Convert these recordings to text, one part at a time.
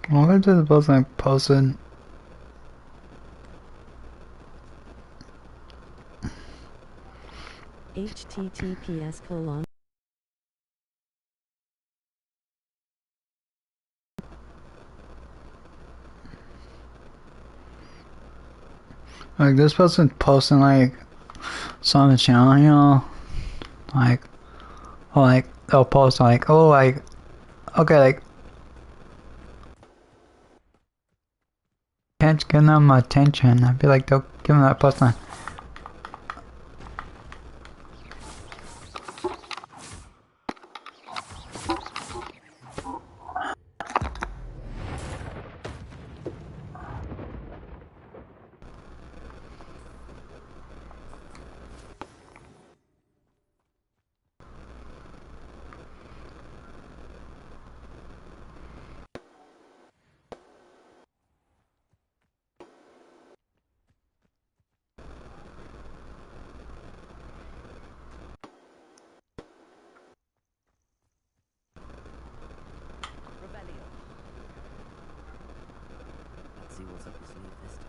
What if this was like posted? https:// Like this person posting like on the channel, you know, like, or like they'll post like, oh, like, okay, like, can't give them attention. I feel like they'll give them that person. Let's see what's up his sleeve this time.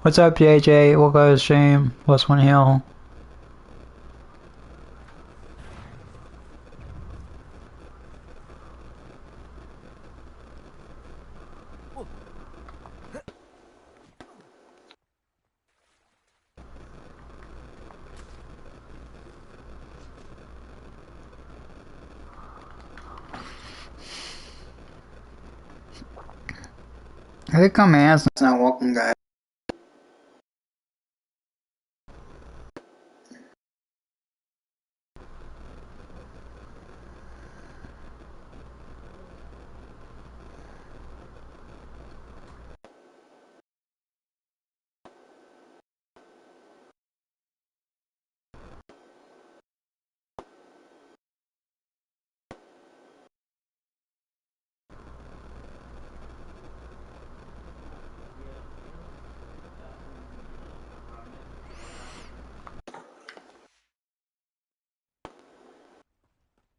What's up, JJ? We'll go to stream. What's one hill? I think I'm asking. It's not welcome, guys.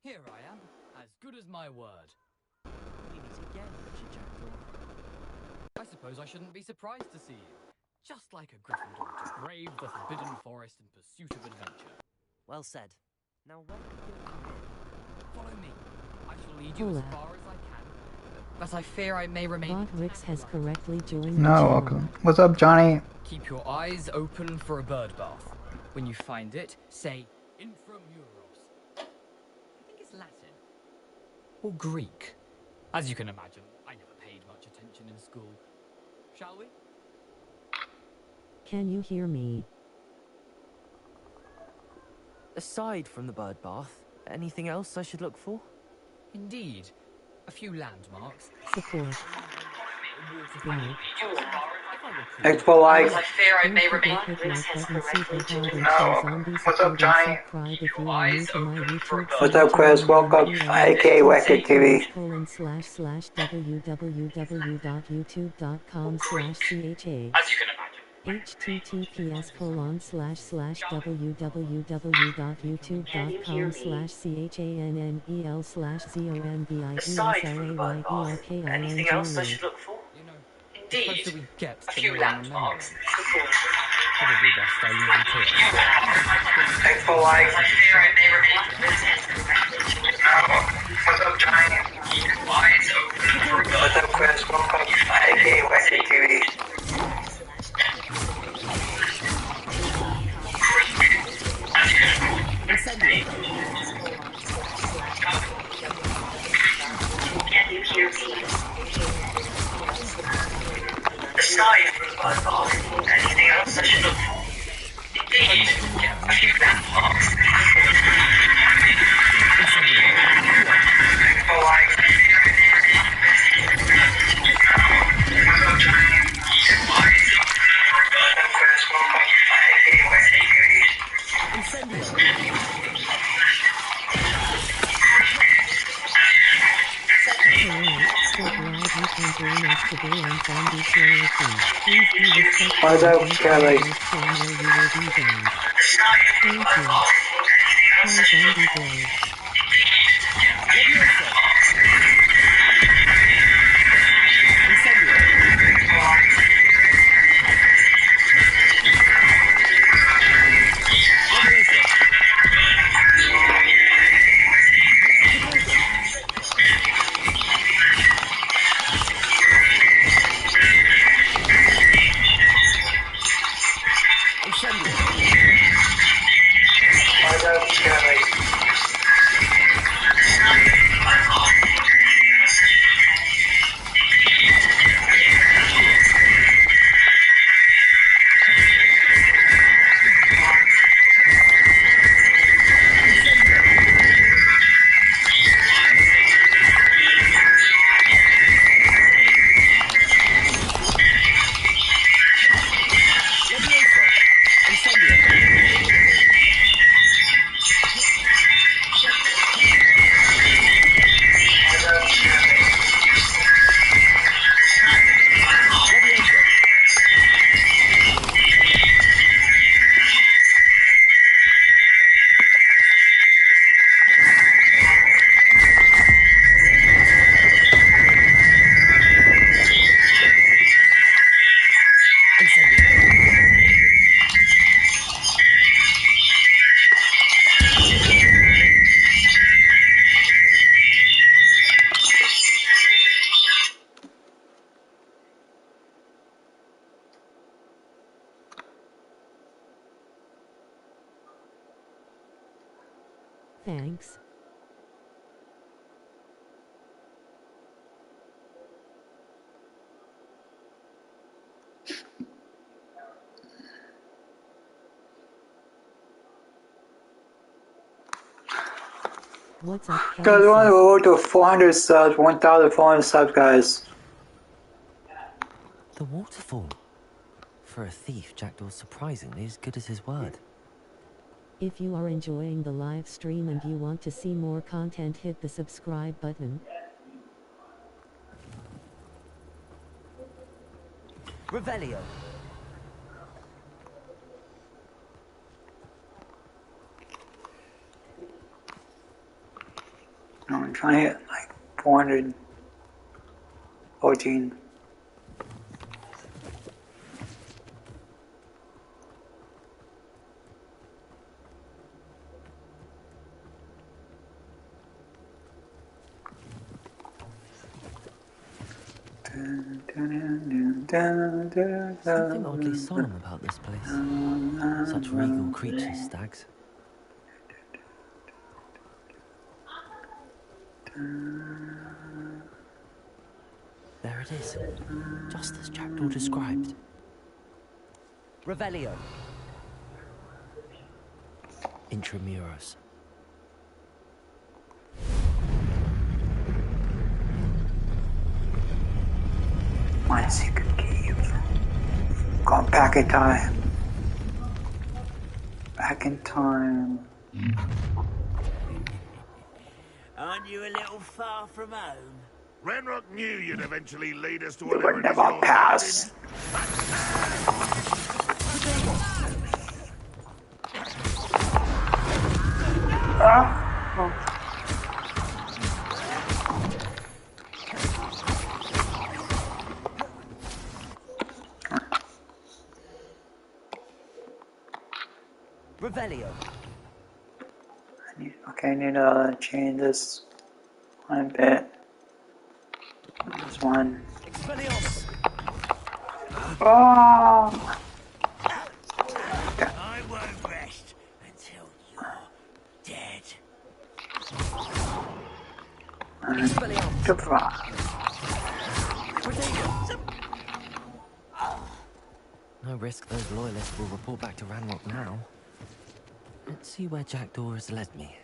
Here I am, as good as my word. We meet again, Richard Jackdaw. I suppose I shouldn't be surprised to see you. Just like a Gryffindor to brave the Forbidden Forest in pursuit of adventure. Well said. Now where are we going from here? Follow me. I shall lead you as far as I can. But I fear I may remain... Rix has correctly joined the No, channel. welcome. What's up, Johnny? Keep your eyes open for a bird bath. When you find it, say Inframuros. I think it's Latin. Or Greek. As you can imagine, I never paid much attention in school. Shall we? Can you hear me? Aside from the bird bath, anything else I should look for? Indeed. A few landmarks. Support. Thanks for like. What's up, Johnny? YouTube. What's up, Chris? Welcome. AK Record TV. www.youtube.com/cha You know, the closer we get to the more I remember. Probably best I leave you to it. I feel like what's up, Chris? Welcome. Hey, what's it, TV? Incendio. Aside from football, anything else I should look for? Indeed, I think that box. For like, Hello, so glad you can join us today on Zombie Slayer 2. Please be respectful What's up, and Kelly? don't stream or you will be banned. Thank you. Hi, Zombie Boy. what's up, Kelly? Thanks. What's up, Guys, we want to Kelly? go to 400 subs, 1,400 subs, guys. The waterfall. For a thief, Jackdaw's surprisingly as good as his word. If you are enjoying the live stream and you want to see more content, hit the subscribe button. Revelio. No, I'm trying to hit like 414. Something oddly solemn about this place. Such regal creatures, stags. There it is, just as Jackdaw described. Revelio. Intramuros. My secret cave. Going back in time. Back in time. Aren't you a little far from home? Renrock knew you'd eventually lead us to You whatever would it is never you're pass. Revelio. Okay, I need to change this one bit. This one. Expelliarmus. Oh! I won't rest until you're dead. Expelliarmus. Goodbye. No risk those loyalists will report back to Ranrock now. Let's see where Jackdaw has led me.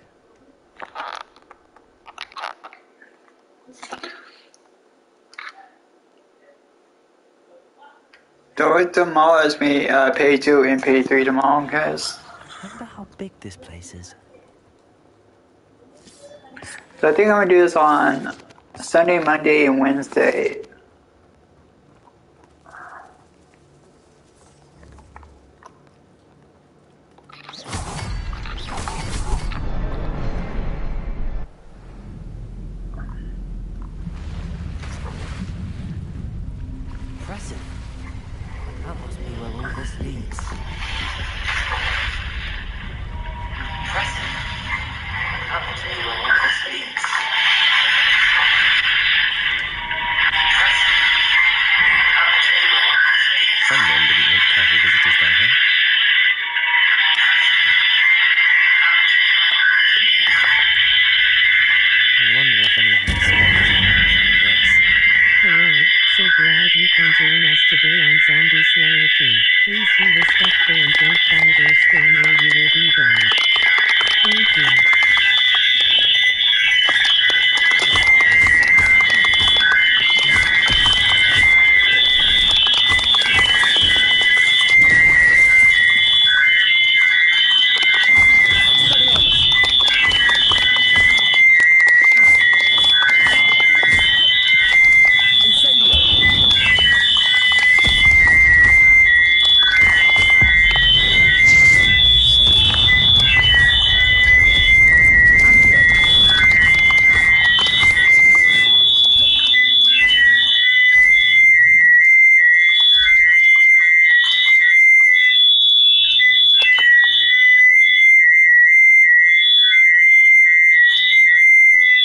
Don't demolish me, pay 2 and pay 3 tomorrow, guys. Wonder how big this place is. So I think I'm gonna do this on Sunday, Monday, and Wednesday. Impressive. That must be where all this leads. Someone didn't want casual visitors down here. I wonder if any of them expect. Yes. Hello, so glad you can join us today on Zombie Slayer King. Please be respectful and don't fight or scam or you will be banned. Thank you.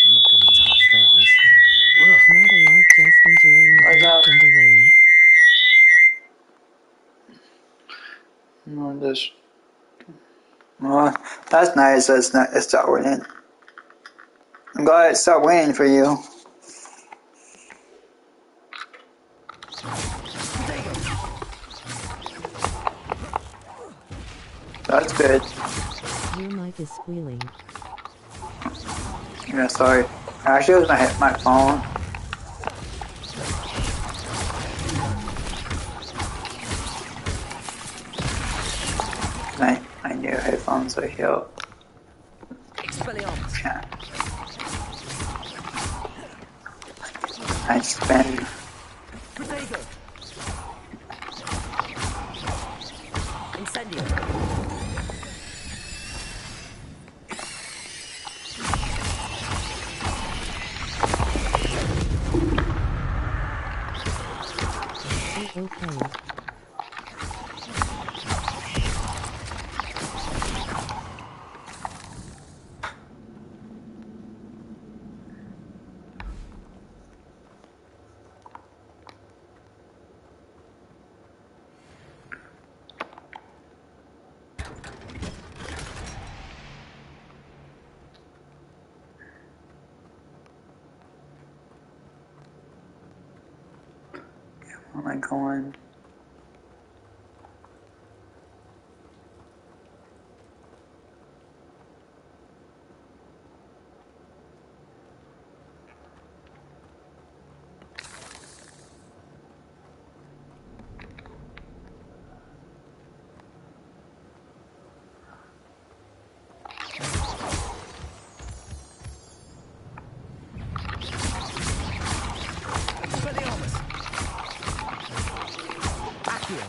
I'm not gonna touch those. Ugh. Not a lot, just enjoying a What's break up? from the rain. No, this. Well, that's nice. That's not. It's not winning. I'm glad it stopped winning for you. That's good. Your mic is squealing. Yeah, sorry. Actually, it was my phone. My new headphones are here. Expelliarmus. Yeah. I spend. Protego. Incendio. Okay. Where am I going? Expelliarmus. Accio.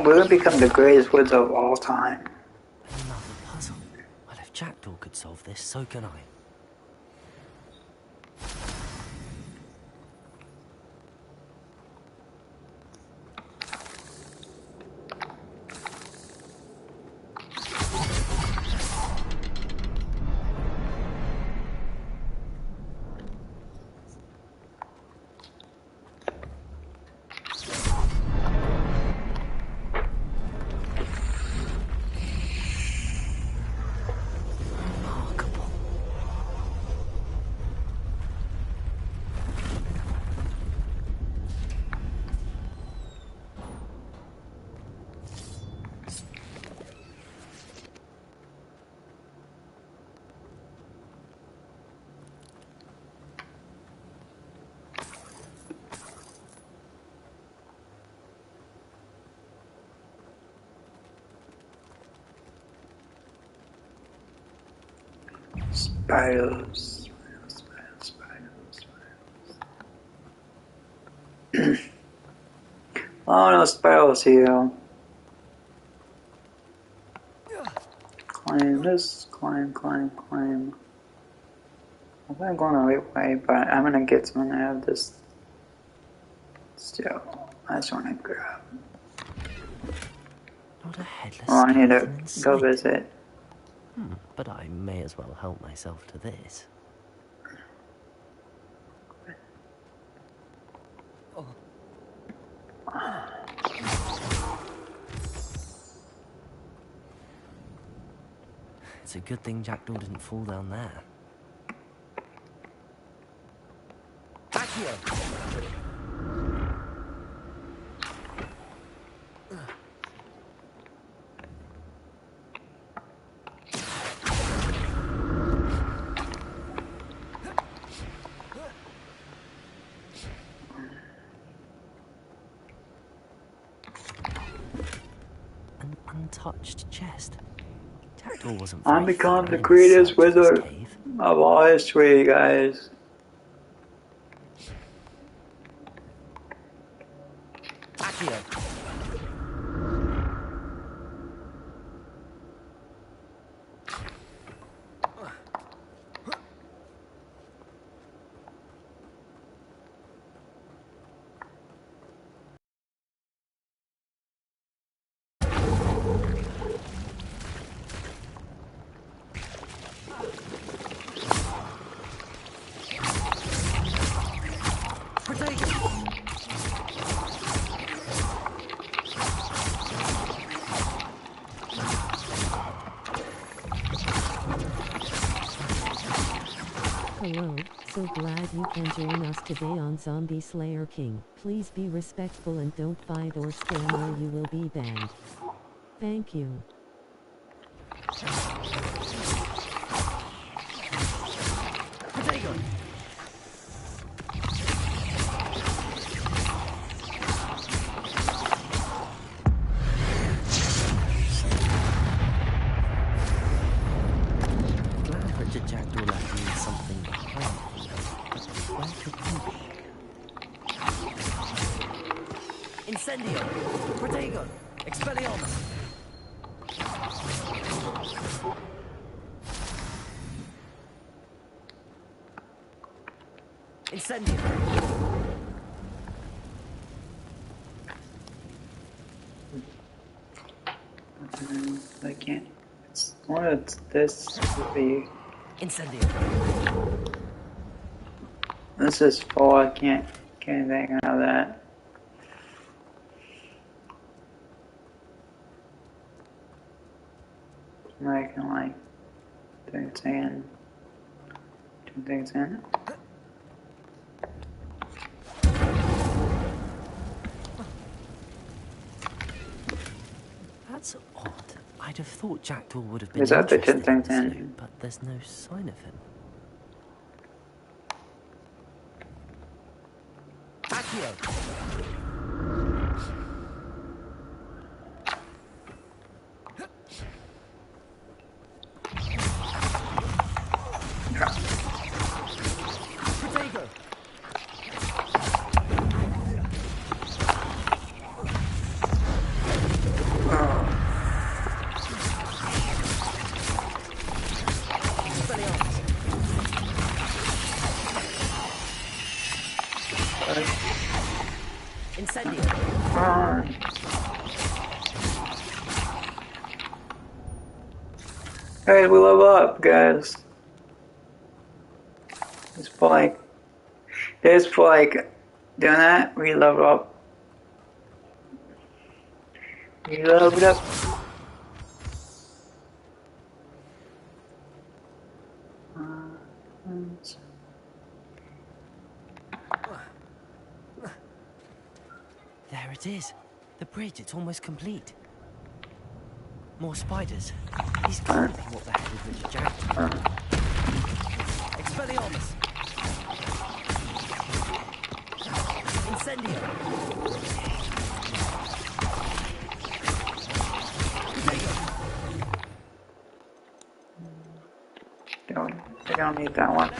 We'll become the greatest woods of all time. Another puzzle. Well, if Jackdaw could solve this, so can I. Spiders. Oh no, spirals here. Climb this, climb. I think I'm going the right way, but I'm gonna get some out of this. Still, I just wanna grab. Not a headless Oh, I need to skeleton in go sight. visit. But I may as well help myself to this. It's a good thing Jackdaw didn't fall down there. Accio! An untouched chest. Jackdaw wasn't very I'm become thorough the in his greatest search of this wizard cave. of all history, guys. Accio! Hello, so glad you can join us today on Zombie Slayer King. Please be respectful and don't fight or scam or you will be banned. Thank you. Glad Richard Jackdaw left me something behind. But where could he be? Incendio! Protego! Expelliarmus! Incendio! I can't. It's one of this would be. Incendio! This is full. I can't get anything out of that. I can like things in, two things in. That's odd. I'd have thought Jackdaw would have been Is that the interested 10 in things this in? loot, but there's no sign of him. Accio! Protego! Expelliarmus! Incendio! Guys, we level up, guys. Just for like doing that, we level up. We leveled up. There it is. The bridge, it's almost complete. More spiders. These can't be what the heck with Richard Jackdaw. Expelliarmus! Incendio! Protego! They don't need that one.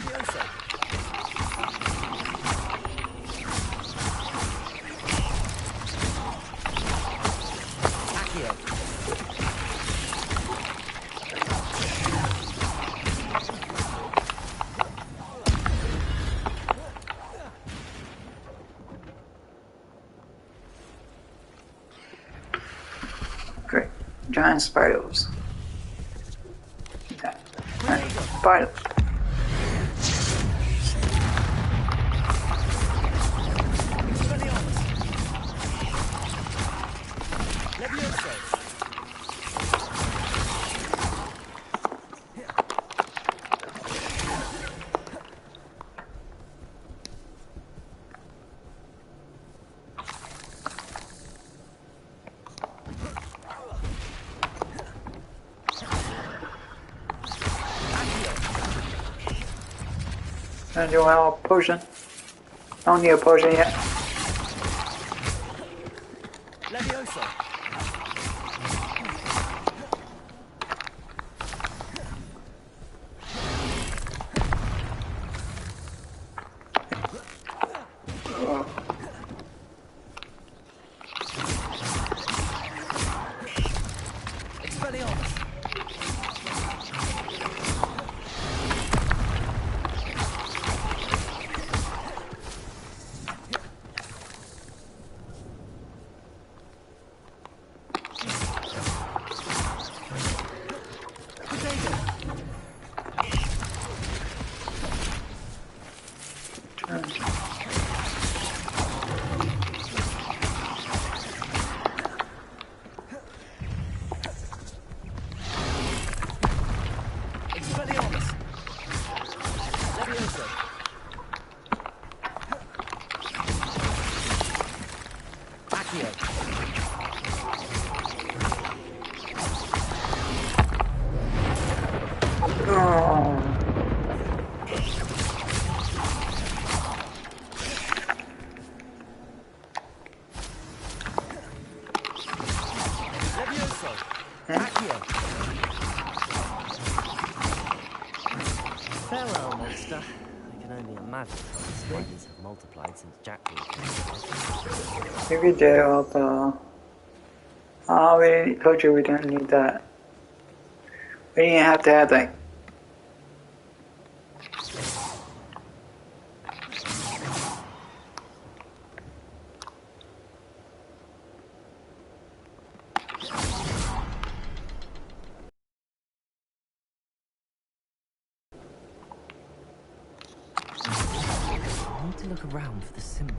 Great. Giant spiders. Yeah. Spiders. And you want a potion? I don't need a potion yet. Farewell, monster. I can only imagine how the spiders have multiplied since Jackdaw came. You could do all the... Oh, we told you we didn't need that. We didn't have to have that. I need to look around for the symbol.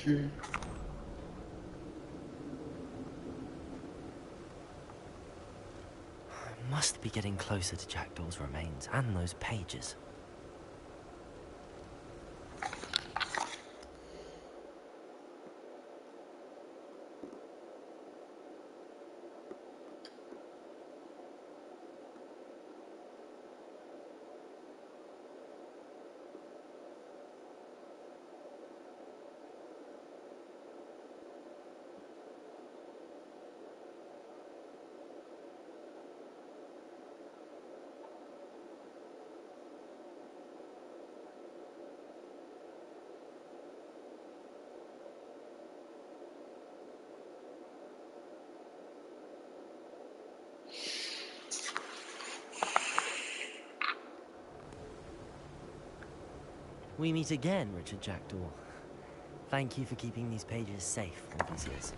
I must be getting closer to Jackdaw's remains and those pages. We meet again, Richard Jackdaw. Thank you for keeping these pages safe all these years.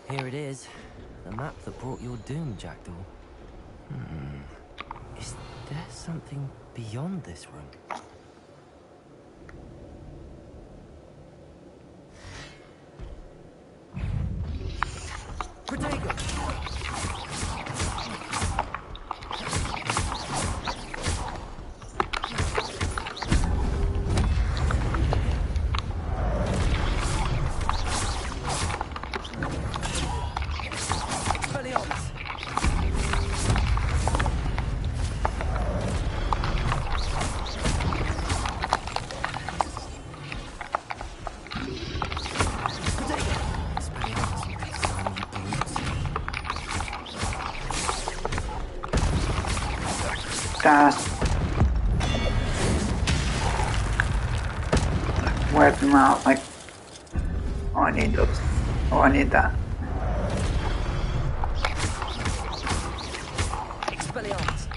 Here it is. The map that brought your doom, Jackdaw. Is there something beyond this room? fast. Wipe them out. Like, oh, I need those. Oh, I need that. Expelliarmus.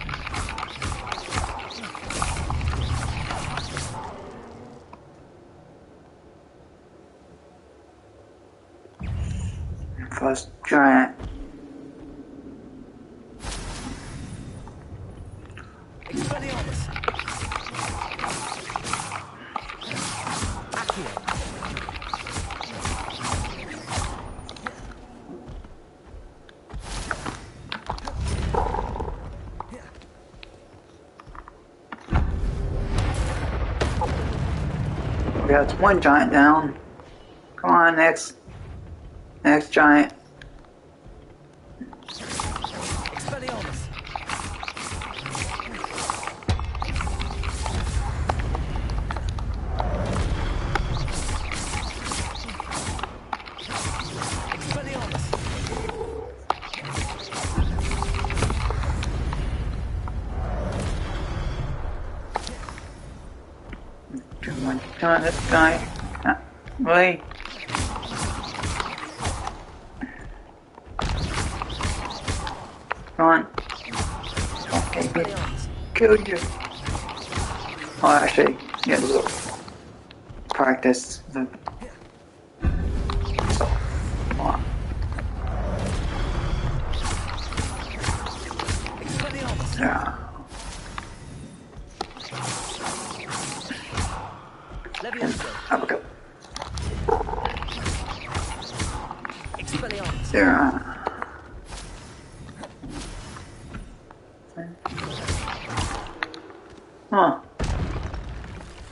First giant. Expelliarmus. Accio. We got one giant down. Come on, next giant. Expelliarmus. Expelliarmus. Too much time this guy. Wait. Come on. Okay, good. Expelliarmus. Killed you. Oh, actually, yeah, there's a practice. So, come on. Expelliarmus. Yeah. Levioso. Have a go. Expelliarmus. Yeah. Huh.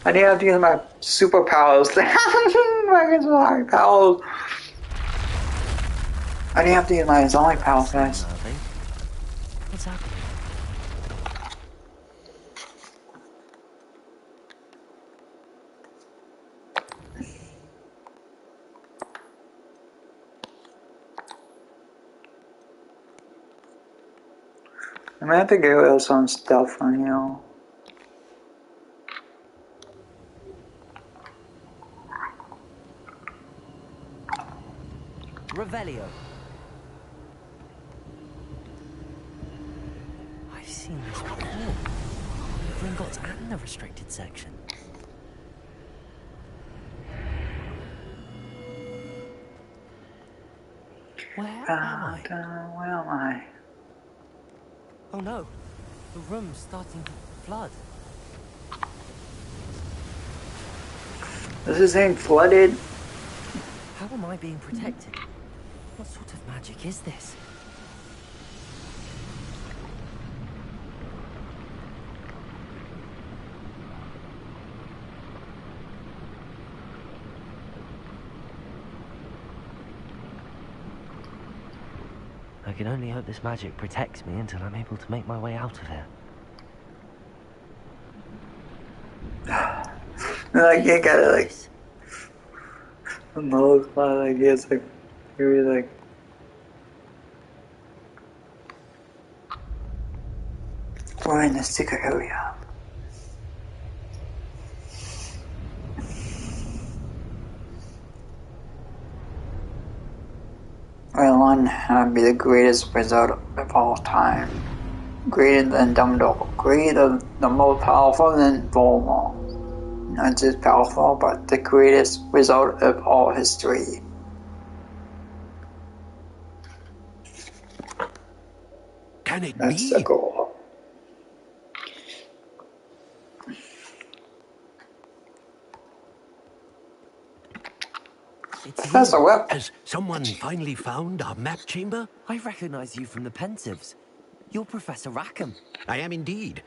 I didn't have to use my superpowers. My zombie powers. I didn't have to use my zombie powers, guys. Nothing. What's happening? I'm gonna have to get rid of some stuff on you. Revelio. I've seen this before. The Gringotts and the restricted section. Where am I? Where am I? Oh no, the room's starting to flood. Is this thing flooded? How am I being protected? What sort of magic is this? I can only hope this magic protects me until I'm able to make my way out of here. Like you gotta like the most like it's like you're like we're in the secret area. Elon be the greatest wizard of all time. Greater than Dumbledore. Greater, the most powerful than Voldemort. Not just powerful, but the greatest wizard of all history. Can it That's be? the goal. It's Professor you. Web. Has someone finally found our map chamber? I recognize you from the Pensives. You're Professor Rackham. I am indeed.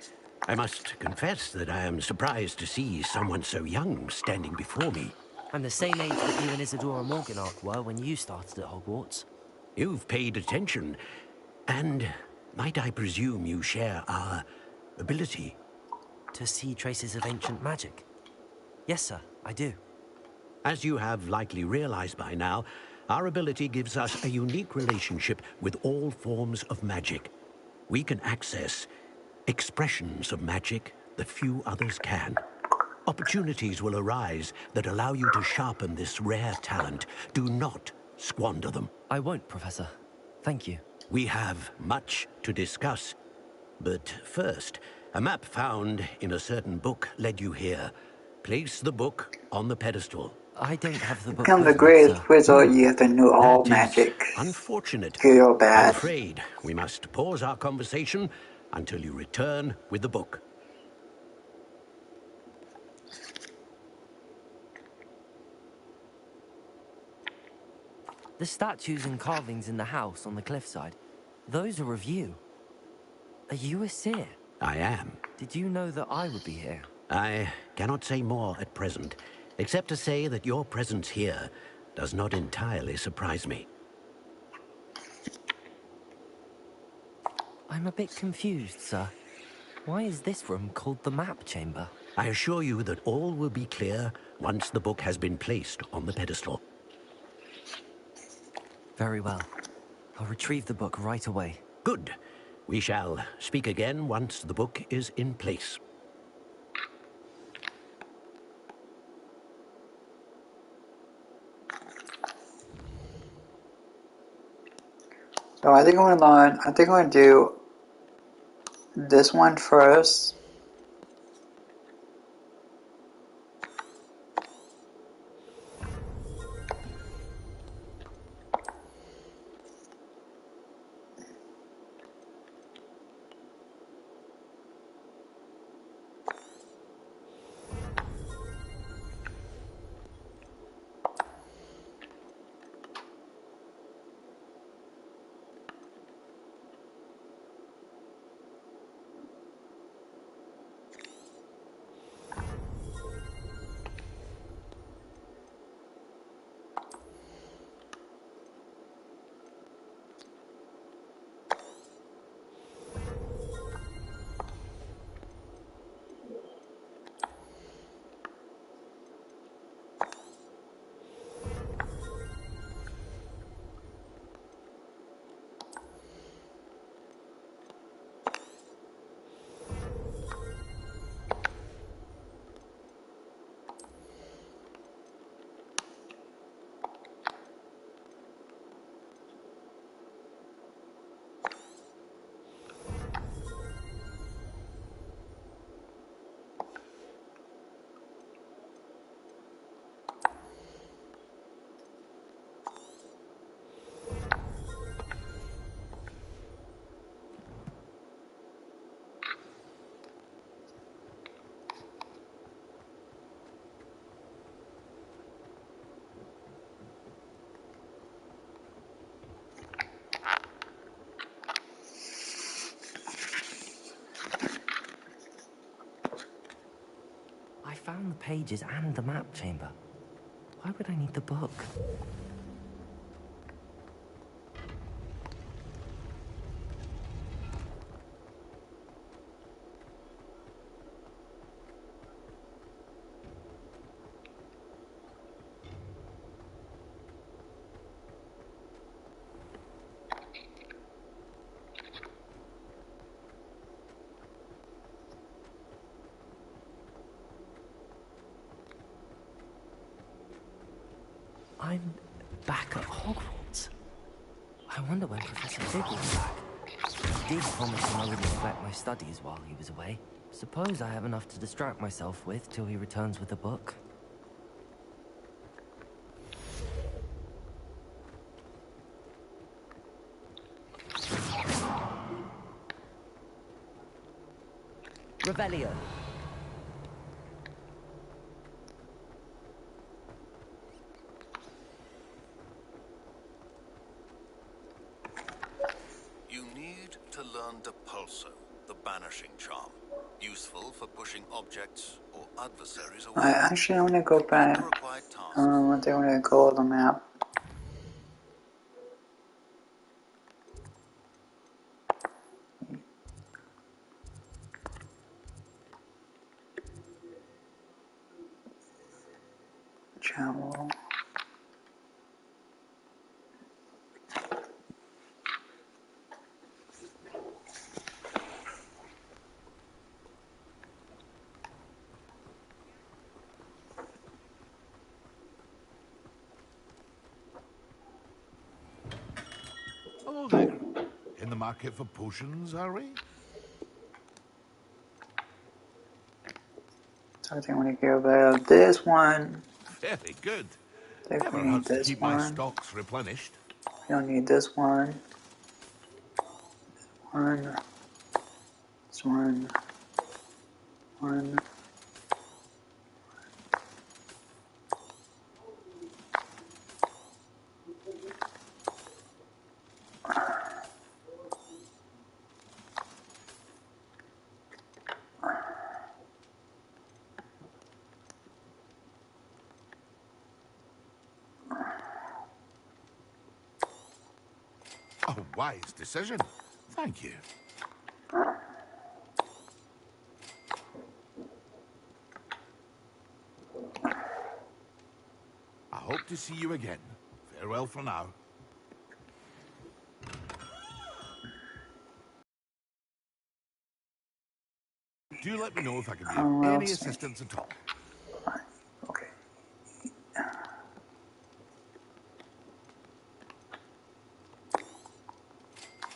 I must confess that I am surprised to see someone so young standing before me. I'm the same age that you and Isadora Morganach were when you started at Hogwarts. You've paid attention, and might I presume you share our ability? To see traces of ancient magic? Yes, sir, I do. As you have likely realized by now, our ability gives us a unique relationship with all forms of magic. We can access expressions of magic that few others can. Opportunities will arise that allow you to sharpen this rare talent. Do not squander them. I won't, Professor. Thank you. We have much to discuss. But first, a map found in a certain book led you here. Place the book on the pedestal. I don't have the book Become the with me, greatest sir. wizard, you have to know all That is magic, unfortunate. good or I'm bad. afraid we must pause our conversation until you return with the book. The statues and carvings in the house on the cliffside, those are of you. Are you a seer? I am. Did you know that I would be here? I cannot say more at present, except to say that your presence here does not entirely surprise me. I'm a bit confused, sir. Why is this room called the map chamber? I assure you that all will be clear once the book has been placed on the pedestal. Very well. I'll retrieve the book right away. Good. We shall speak again once the book is in place. So I think I'm gonna do this one first. I found the pages and the map chamber. Why would I need the book? I'm back at Hogwarts. I wonder when Professor Fig will be back. He did promise him I wouldn't neglect my studies while he was away. Suppose I have enough to distract myself with till he returns with the book. Revelio. You need to learn Depulso, the banishing charm. Useful for pushing objects or adversaries away. I want to go back. The required tasks. I think I'm gonna go on the map. Travel. Hello there. In the market for potions, are we? So I think when you get over this one, Very good. definitely Never need hurts to this keep my one. stocks replenished. We don't need this one. This one. A wise decision. Thank you. I hope to see you again. Farewell for now. Do let me know if I can be of any assistance at all. Okay.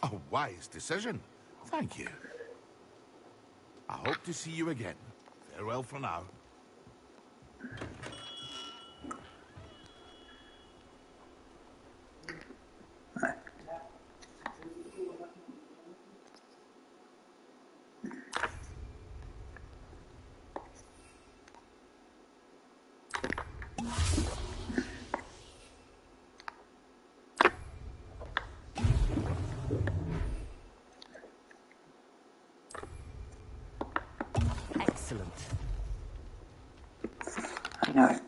A wise decision. Thank you. I hope to see you again. Farewell for now. Excellent. No.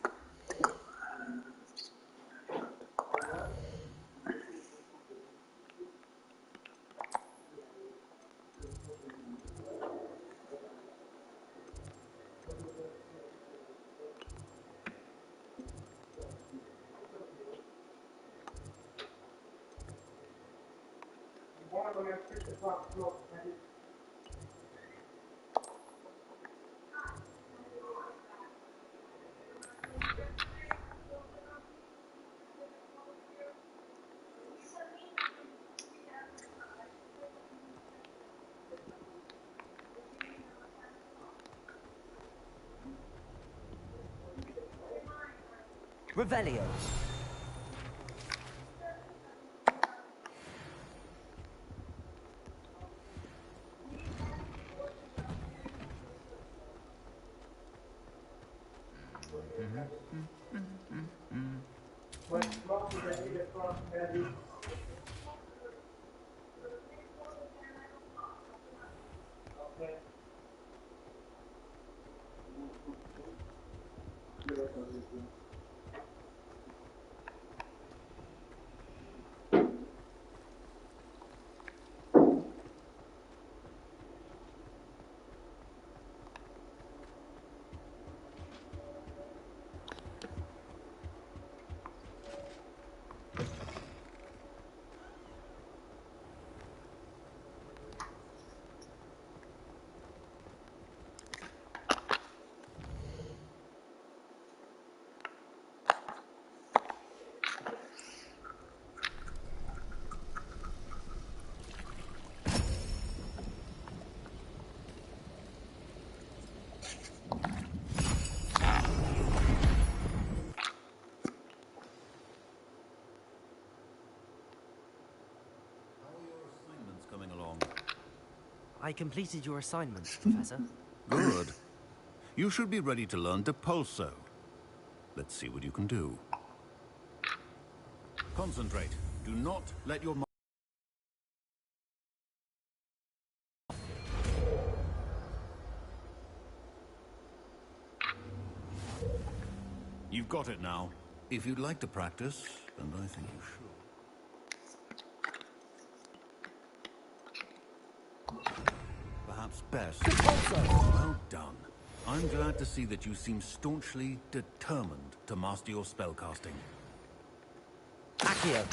Revelio. Coming along. I completed your assignments, Professor. Good. You should be ready to learn Depulso. Let's see what you can do. Concentrate. Do not let your mind... You've got it now. If you'd like to practice, and I think you should. Perhaps best. Well done. I'm glad to see that you seem staunchly determined to master your spellcasting. Accio.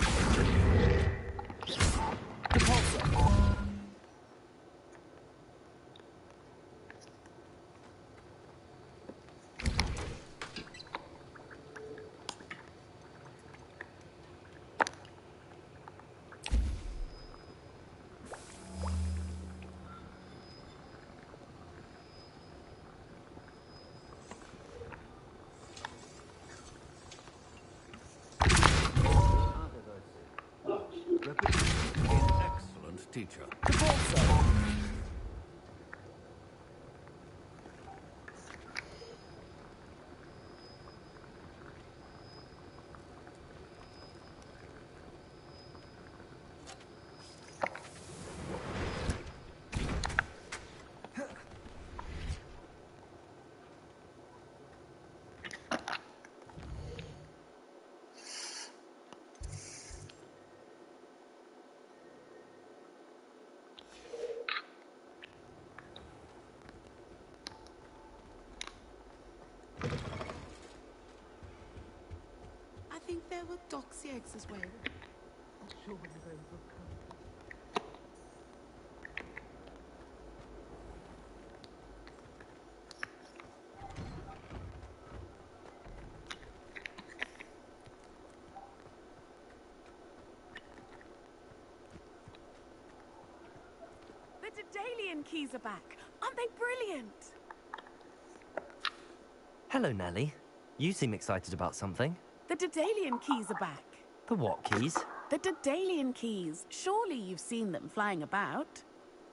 teacher. I think there were doxy eggs as well. Not sure when you're going for. The Daedalian keys are back. Aren't they brilliant? Hello, Nellie. You seem excited about something. The Daedalian keys are back. The what keys? The Daedalian keys. Surely you've seen them flying about.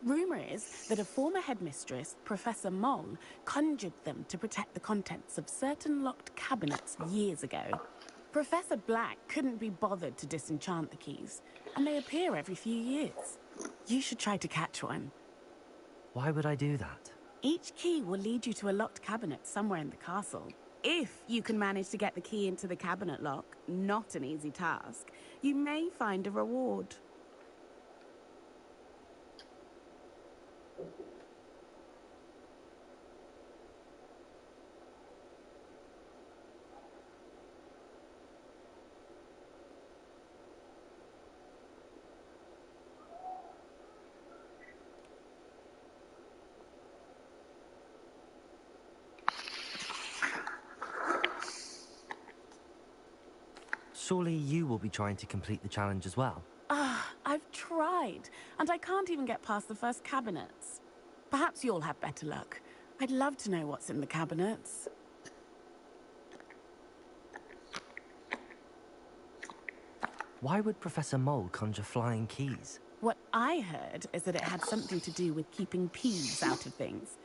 Rumour is that a former headmistress, Professor Moll, conjured them to protect the contents of certain locked cabinets years ago. Professor Black couldn't be bothered to disenchant the keys, and they appear every few years. You should try to catch one. Why would I do that? Each key will lead you to a locked cabinet somewhere in the castle. If you can manage to get the key into the cabinet lock, not an easy task, you may find a reward. Surely you will be trying to complete the challenge as well. I've tried, and I can't even get past the first cabinets. Perhaps you'll have better luck. I'd love to know what's in the cabinets. Why would Professor Mole conjure flying keys? What I heard is that it had something to do with keeping peeves out of things.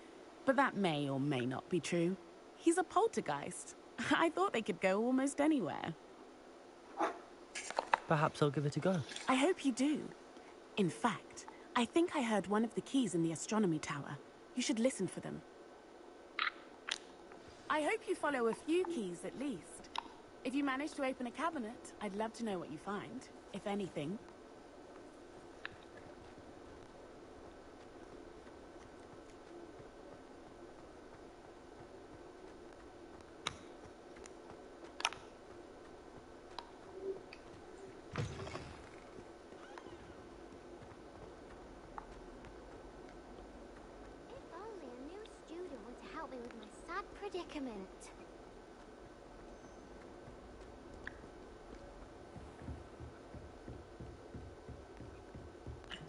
But that may or may not be true. He's a poltergeist. I thought they could go almost anywhere. Perhaps I'll give it a go. I hope you do. In fact, I think I heard one of the keys in the astronomy tower. You should listen for them. I hope you follow a few keys at least. If you manage to open a cabinet, I'd love to know what you find, if anything. Predicament.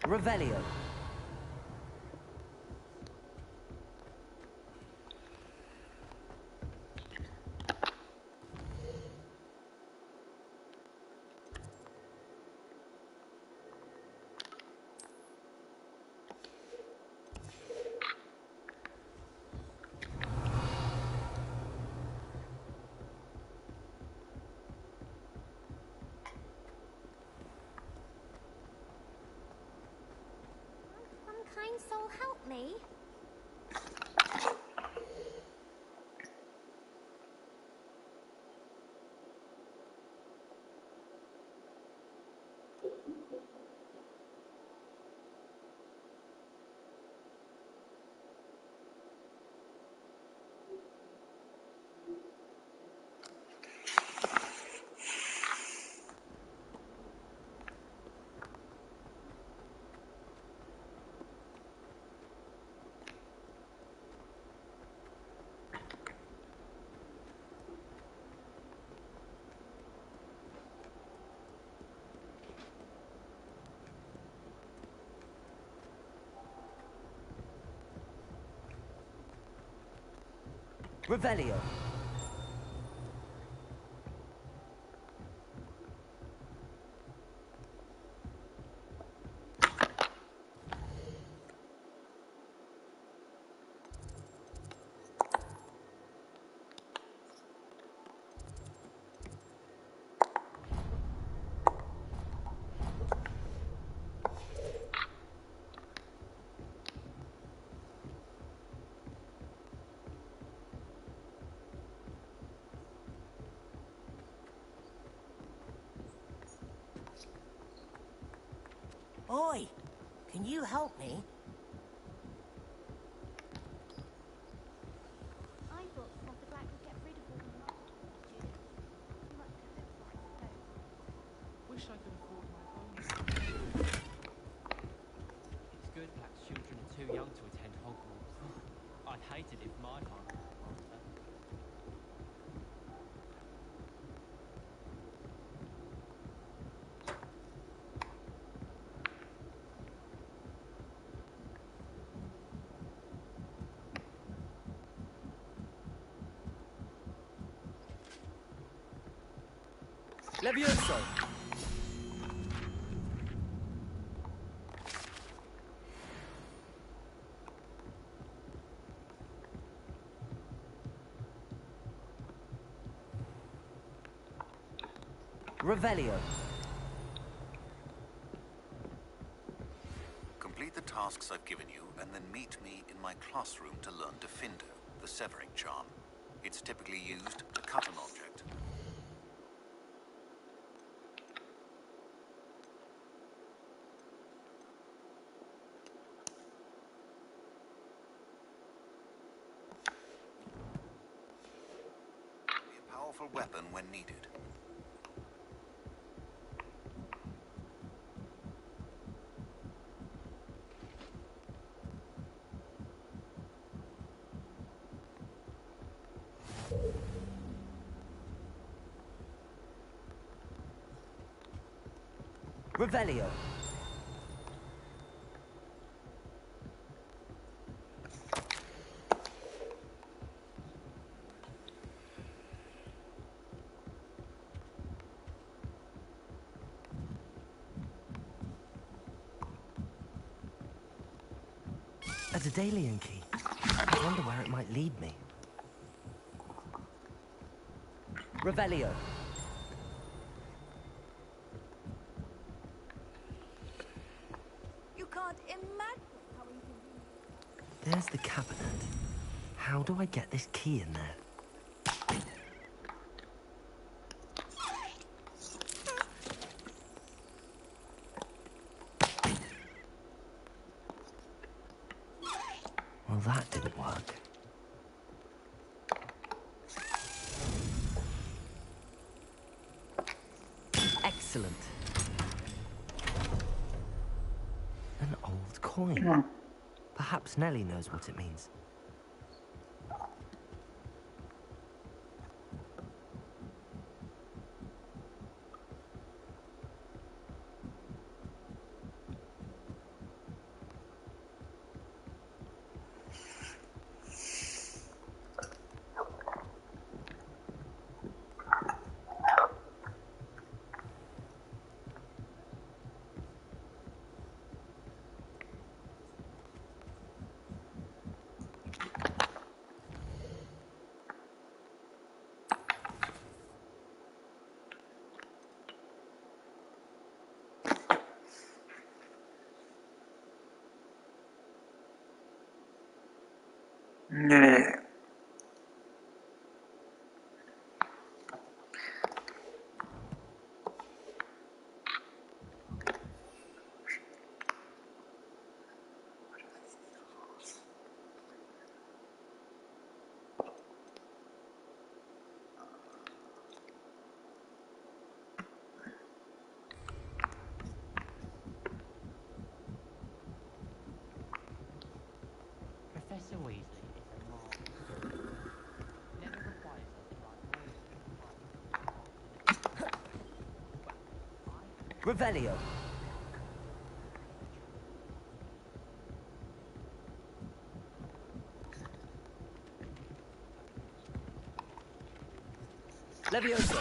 Revelio. Kind soul, help me. Revelio. Oi! Can you help me? I thought Professor Black would get rid of all the lost students. Too much to hope for, I suppose. Wish I could afford my own. It's good Black's children are too young to attend Hogwarts. I'd hate it if my father were a monster. Levioso! Revelio. Complete the tasks I've given you, and then meet me in my classroom to learn Defindo, the severing charm. It's typically used to cut an object. Be a powerful weapon when needed. Revelio. A Daedalian key. I wonder where it might lead me. Revelio. You can't imagine how inconvenient. There's the cabinet. How do I get this key in there? Well, that didn't work. Excellent. An old coin. Perhaps Nellie knows what it means. Yeah. Professor Weasley is a marvelous. Never requires us to write more than Revelio. Levioso.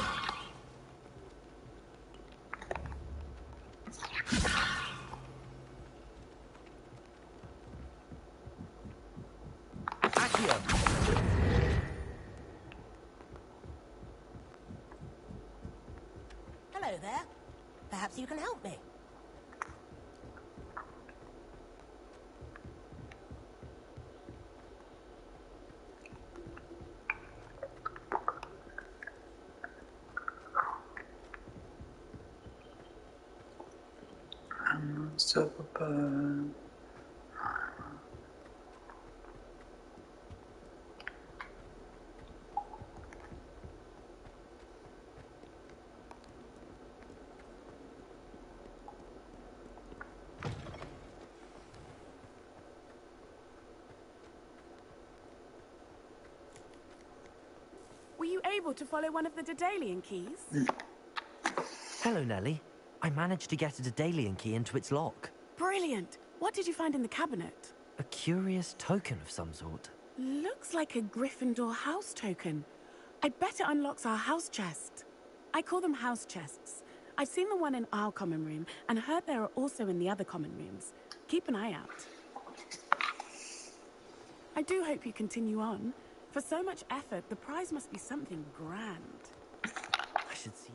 Accio. Hello there. Perhaps you can help me. Silver bird. Were you able to follow one of the Daedalian keys? Hello, Nellie. I managed to get a Daedalian key into its lock. Brilliant! What did you find in the cabinet? A curious token of some sort. Looks like a Gryffindor house token. I bet it unlocks our house chest. I call them house chests. I've seen the one in our common room and heard there are also in the other common rooms. Keep an eye out. I do hope you continue on. For so much effort, the prize must be something grand. I should see.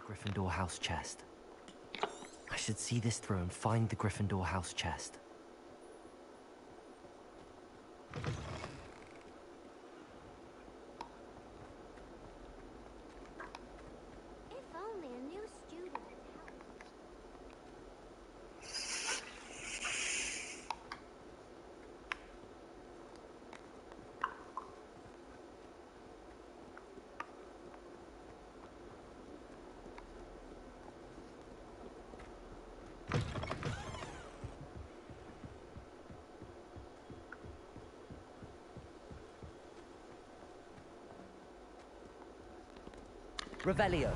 Gryffindor house chest. I should see this through and find the Gryffindor house chest. If only a new student would help. Revelio.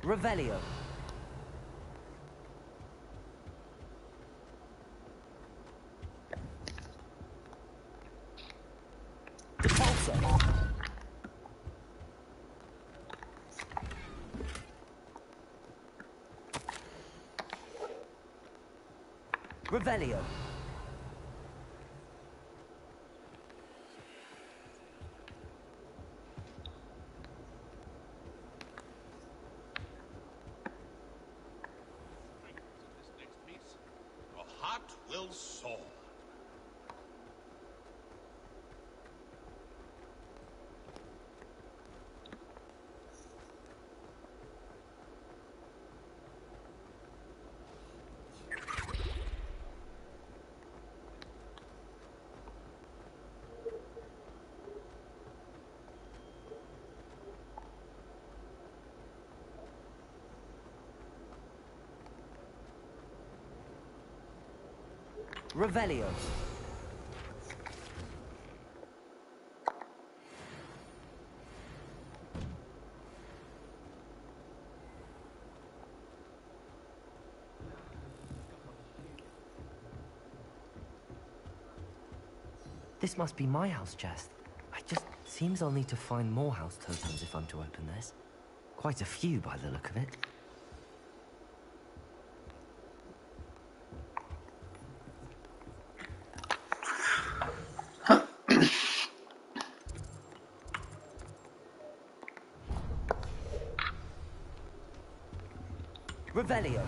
Revelio. Repulsor. Revelio. Your heart will soar. Revelio. This must be my house chest. Seems I'll need to find more house tokens if I'm to open this. Quite a few by the look of it. Revelio.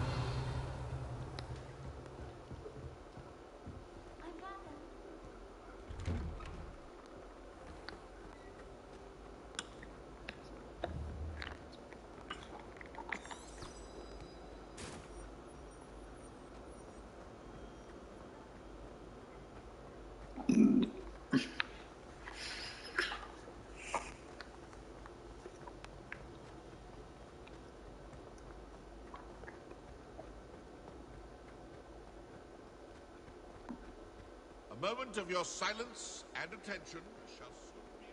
moment of your silence and attention shall soon be...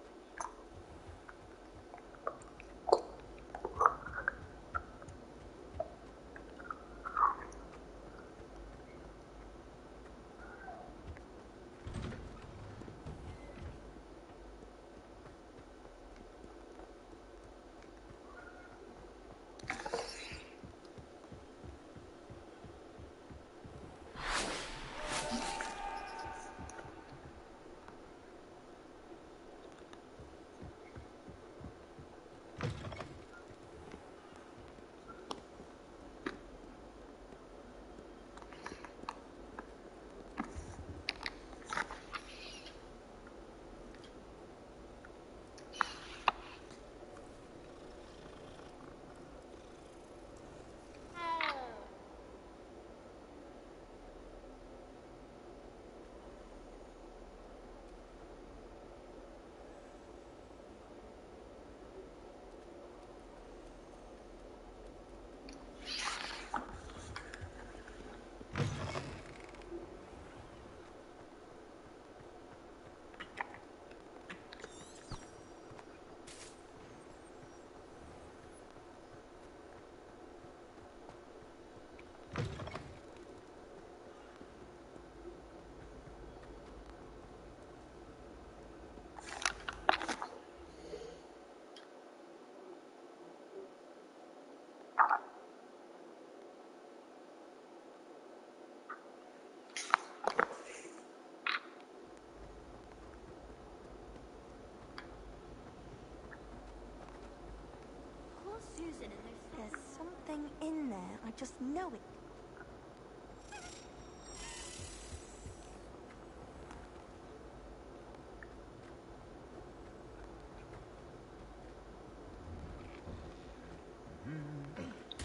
Poor Susan and those... There's something in there. I just know it.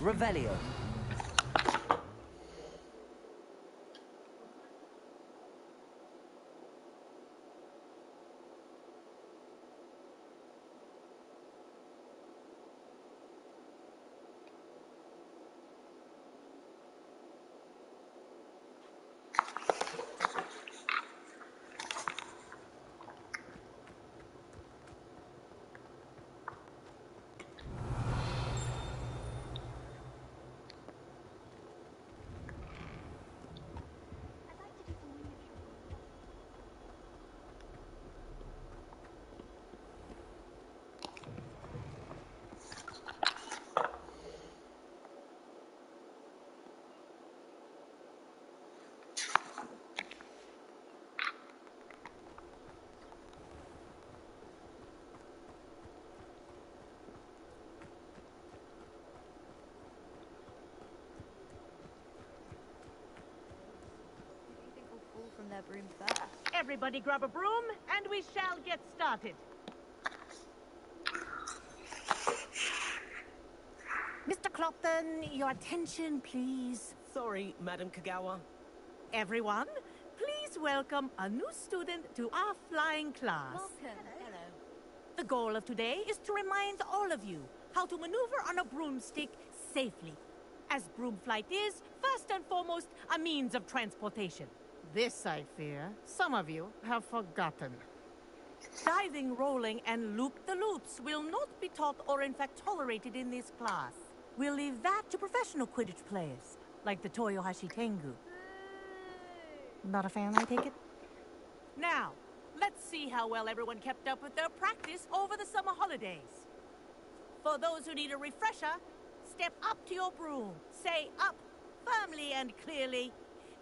Revelio. I'd like to do some window shopping. Who do you think will fall from their broom first? Everybody grab a broom, and we shall get started. Mr. Clopton, your attention, please. Sorry, Madam Kagawa. Everyone, please welcome a new student to our flying class. Welcome. Hello. The goal of today is to remind all of you how to maneuver on a broomstick safely, as broom flight is, first and foremost, a means of transportation. This, I fear, some of you have forgotten. Diving, rolling, and loop-the-loops will not be taught or in fact tolerated in this class. We'll leave that to professional Quidditch players, like the Toyohashi Tengu. Not a fan, I take it? Now, let's see how well everyone kept up with their practice over the summer holidays. For those who need a refresher, step up to your broom, say up firmly and clearly,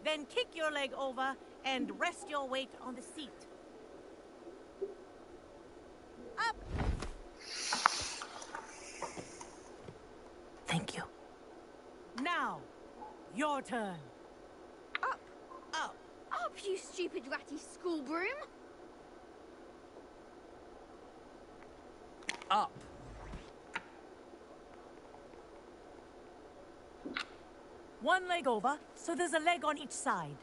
then kick your leg over and rest your weight on the seat. Up! Thank you. Now, your turn. Up! Up! Up, you stupid ratty school broom! Up. One leg over, so there's a leg on each side.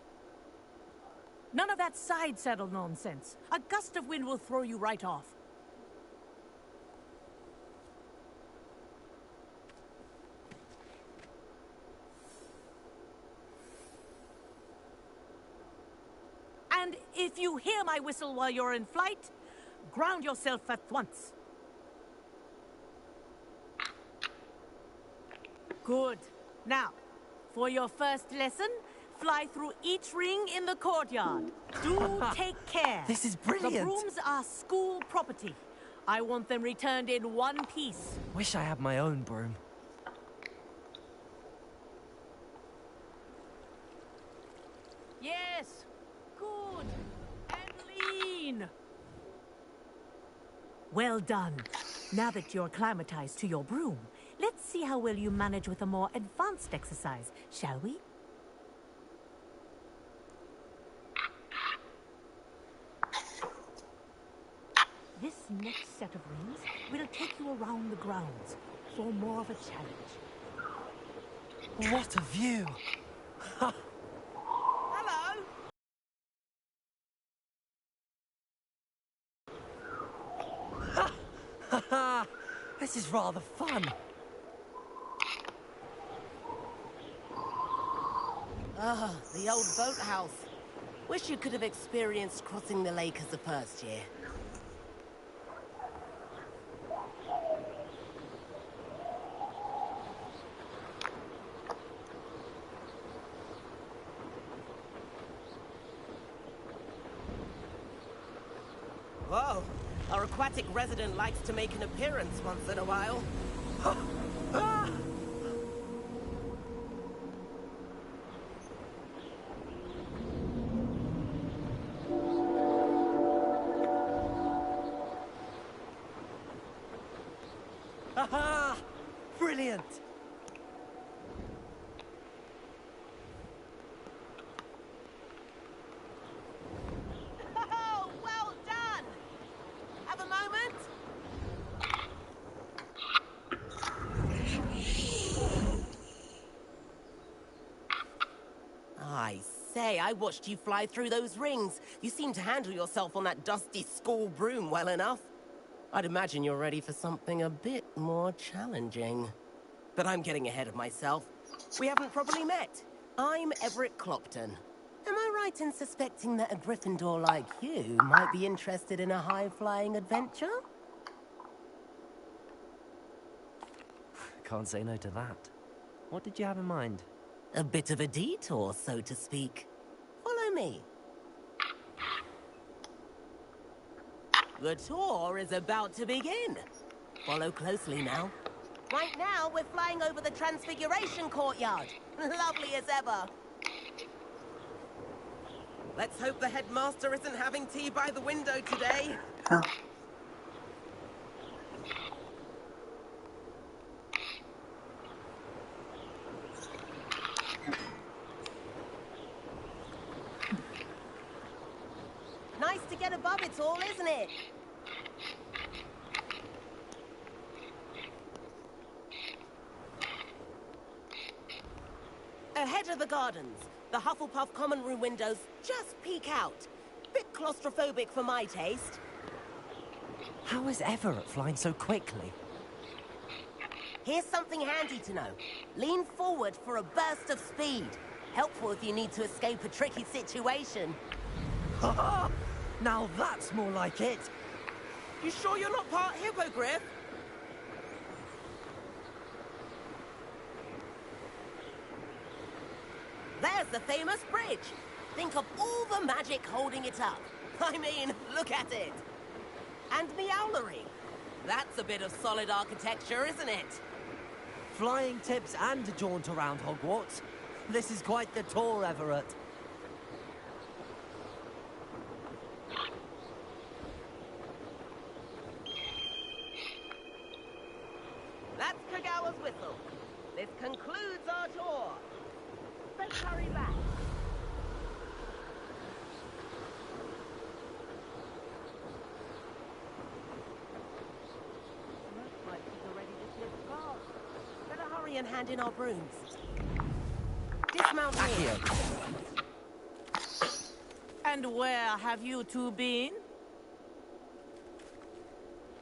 None of that side saddle nonsense. A gust of wind will throw you right off. And if you hear my whistle while you're in flight, ground yourself at once. Good. Now, for your first lesson, fly through each ring in the courtyard. Do take care. This is brilliant. The brooms are school property. I want them returned in one piece. Wish I had my own broom. Yes. Good. And lean. Well done. Now that you're acclimatized to your broom, let's see how well you manage with a more advanced exercise, shall we? This next set of rings will take you around the grounds for more of a challenge. What a view! Hello! This is rather fun. Ah, the old boathouse. Wish you could have experienced crossing the lake as a first year. Whoa, our aquatic resident likes to make an appearance once in a while. Aha! Brilliant! Oh, well done! Have a moment? I say, I watched you fly through those rings. You seem to handle yourself on that dusty school broom well enough. I'd imagine you're ready for something a bit more challenging. But I'm getting ahead of myself. We haven't properly met. I'm Everett Clopton. Am I right in suspecting that a Gryffindor like you might be interested in a high-flying adventure? Can't say no to that. What did you have in mind? A bit of a detour, so to speak. Follow me. The tour is about to begin. Follow closely now. Right now, we're flying over the Transfiguration Courtyard. Lovely as ever. Let's hope the headmaster isn't having tea by the window today. Huh. Nice to get above it all, isn't it? Ahead of the gardens, the Hufflepuff common room windows just peek out. Bit claustrophobic for my taste. How is Everett flying so quickly? Here's something handy to know. Lean forward for a burst of speed. Helpful if you need to escape a tricky situation. Now that's more like it. You sure you're not part hippogriff? There's the famous bridge. Think of all the magic holding it up. I mean, look at it. And Meowlery. That's a bit of solid architecture, isn't it? Flying tips and a jaunt around Hogwarts. This is quite the tour, Everett. That's Kagawa's whistle. This concludes our tour. Let's hurry back. Looks like she's already dismissed guards. Better hurry and hand in our brooms. Dismount here. And where have you two been?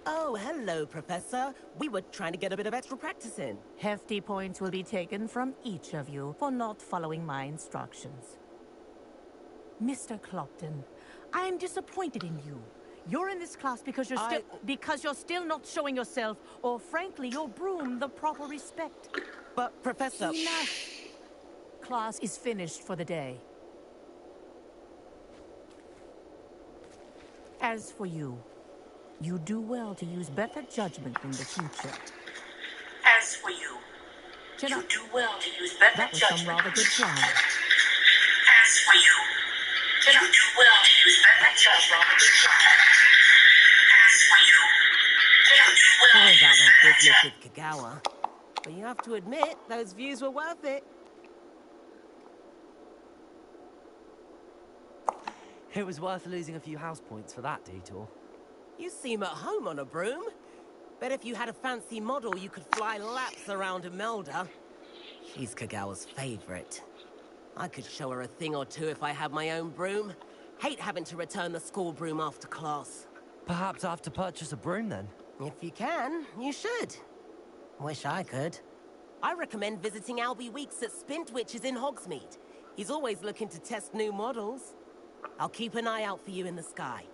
Oh, hello, Professor. We were trying to get a bit of extra practice in. Hefty points will be taken from each of you for not following my instructions. Mr. Clopton, I'm disappointed in you. You're in this class because you're still not showing yourself, or frankly, your broom the proper respect. But, Professor... Enough! Class is finished for the day. As for you, you do well to use better judgment in the future. As for you, Chin up. do well to use better That was judgment. some rather good climb. As for you, do well to use better judgment. As for you, do well Sorry to about use that better business judgment. with Kagawa. But you have to admit, those views were worth it. It was worth losing a few house points for that detour. You seem at home on a broom. Bet if you had a fancy model, you could fly laps around Imelda. She's Kagawa's favorite. I could show her a thing or two if I had my own broom. Hate having to return the school broom after class. Perhaps I have to purchase a broom then? If you can, you should. Wish I could. I recommend visiting Albie Weeks at Spintwitches in Hogsmeade. He's always looking to test new models. I'll keep an eye out for you in the sky.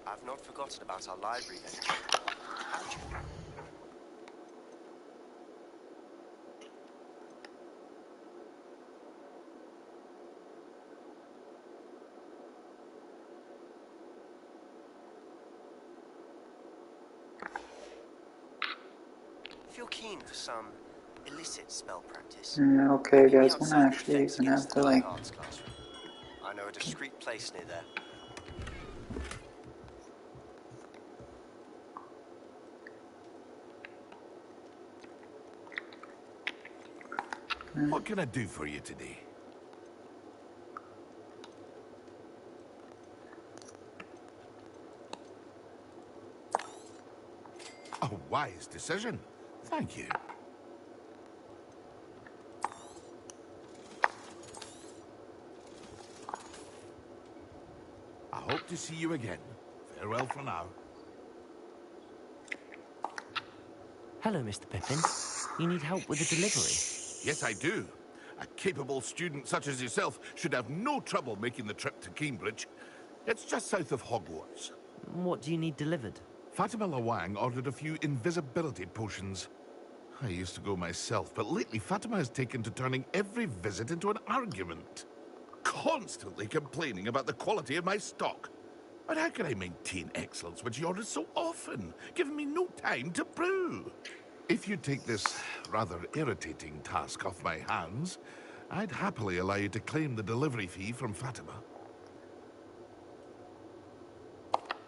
I've not forgotten about our library then. How'd you... If you're keen for some illicit spell practice, Okay, meet me guys, I'm outside the actually fence gonna have against to the like. Dark Arts classroom. I know a discreet place near there. What can I do for you today? A wise decision. Thank you. I hope to see you again. Farewell for now. Hello, Mr. Pippin. You need help with a delivery? Yes, I do. A capable student such as yourself should have no trouble making the trip to Cambridge. It's just south of Hogwarts. What do you need delivered? Fatima Lawang ordered a few invisibility potions. I used to go myself, but lately Fatima has taken to turning every visit into an argument. Constantly complaining about the quality of my stock. But how can I maintain excellence when she orders so often, giving me no time to brew? If you take this rather irritating task off my hands, I'd happily allow you to claim the delivery fee from Fatima.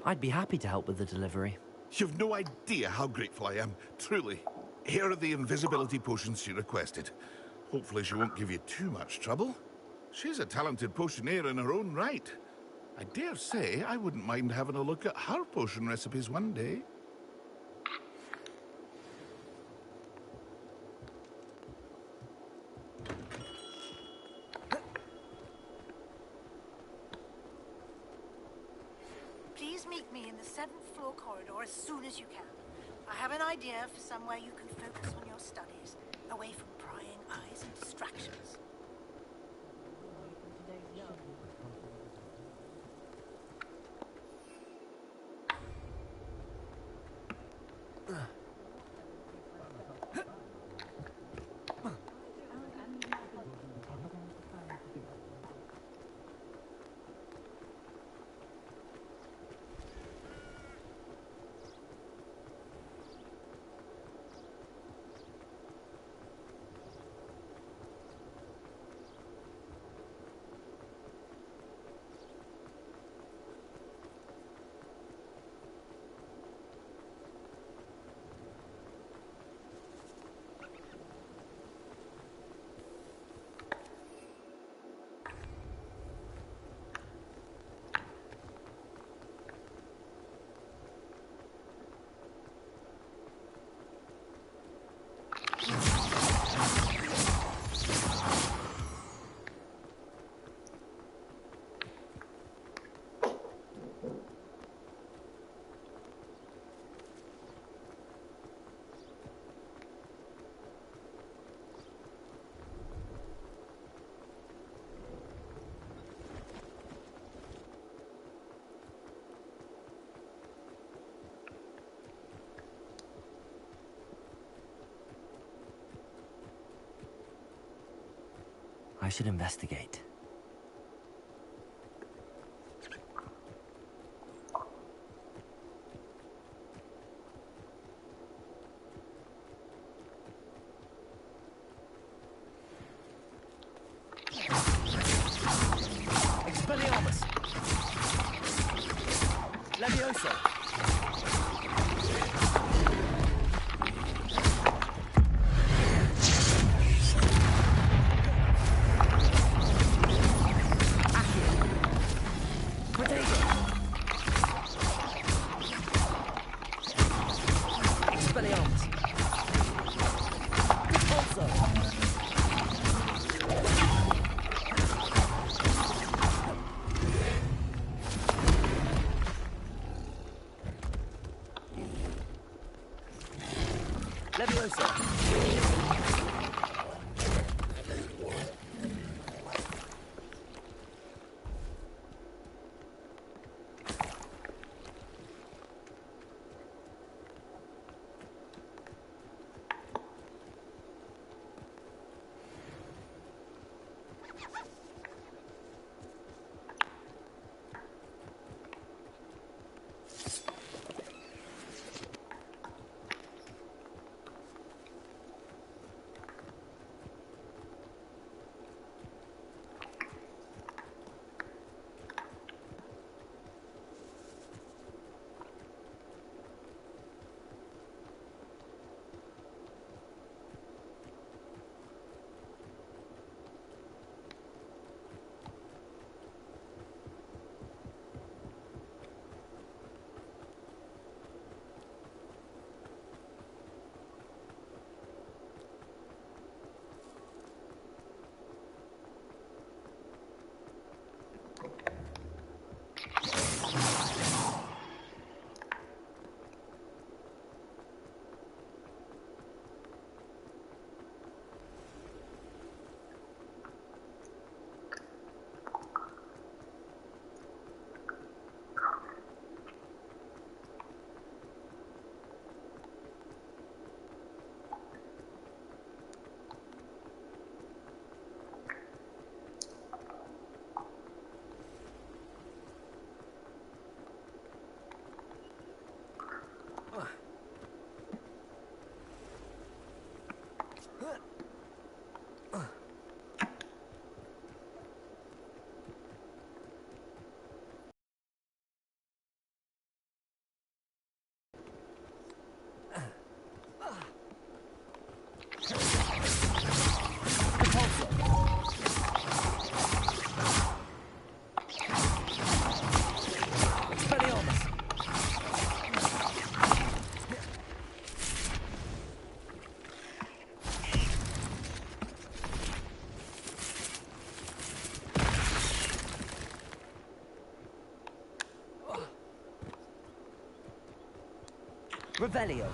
I'd be happy to help with the delivery. You've no idea how grateful I am, truly. Here are the invisibility potions she requested. Hopefully she won't give you too much trouble. She's a talented potioneer in her own right. I dare say I wouldn't mind having a look at her potion recipes one day. Please meet me in the 7th floor corridor as soon as you can. I have an idea for somewhere you can focus on your studies, away from prying eyes and distractions. I should investigate. Expelliarmus! Levioso! Revelio.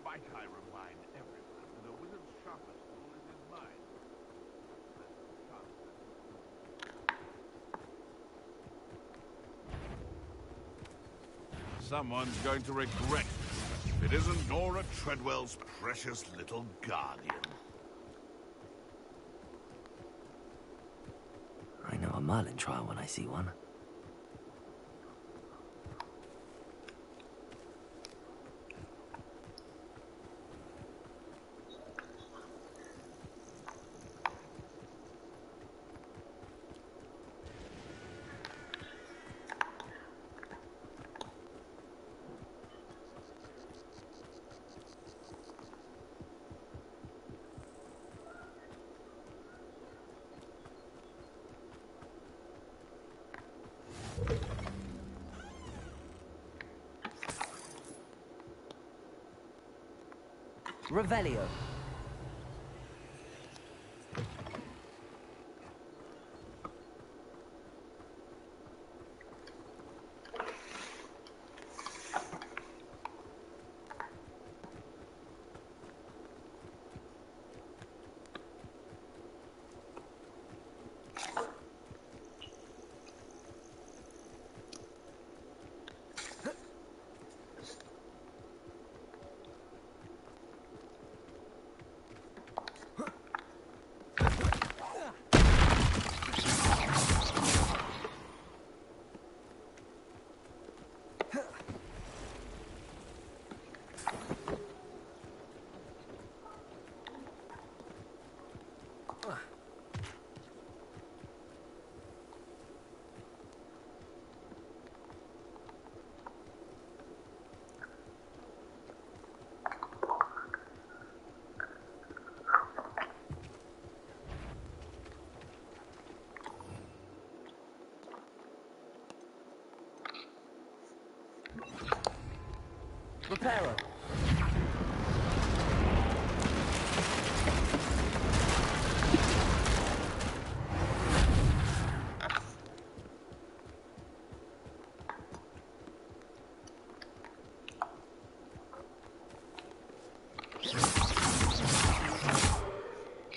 Might I remind everyone that a wizard's sharpest tool is his mind? Someone's going to regret it. If it isn't Nora Treadwell's precious little guardian. I know a Merlin trial when I see one. Revelio. Reparo.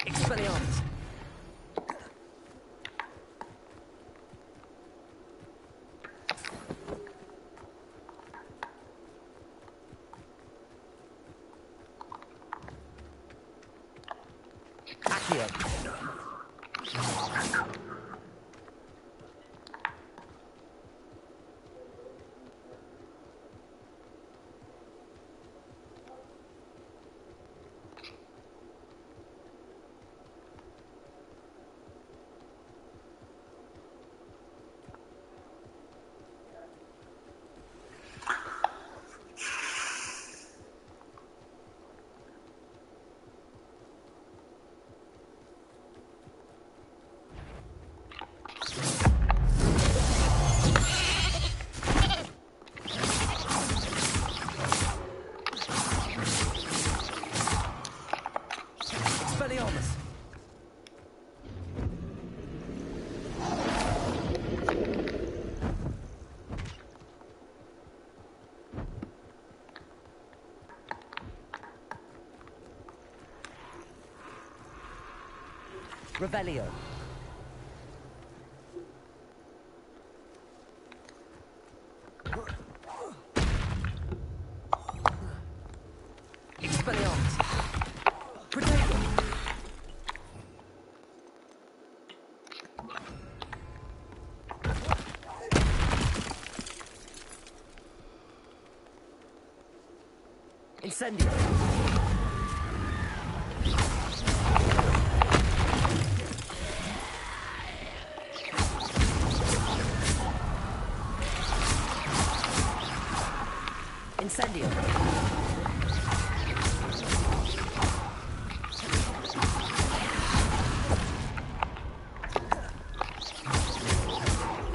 Expelliarmus. Accio. Expelliarmus. Revelio. Expelliarmus. Protego. Incendio. Incendio.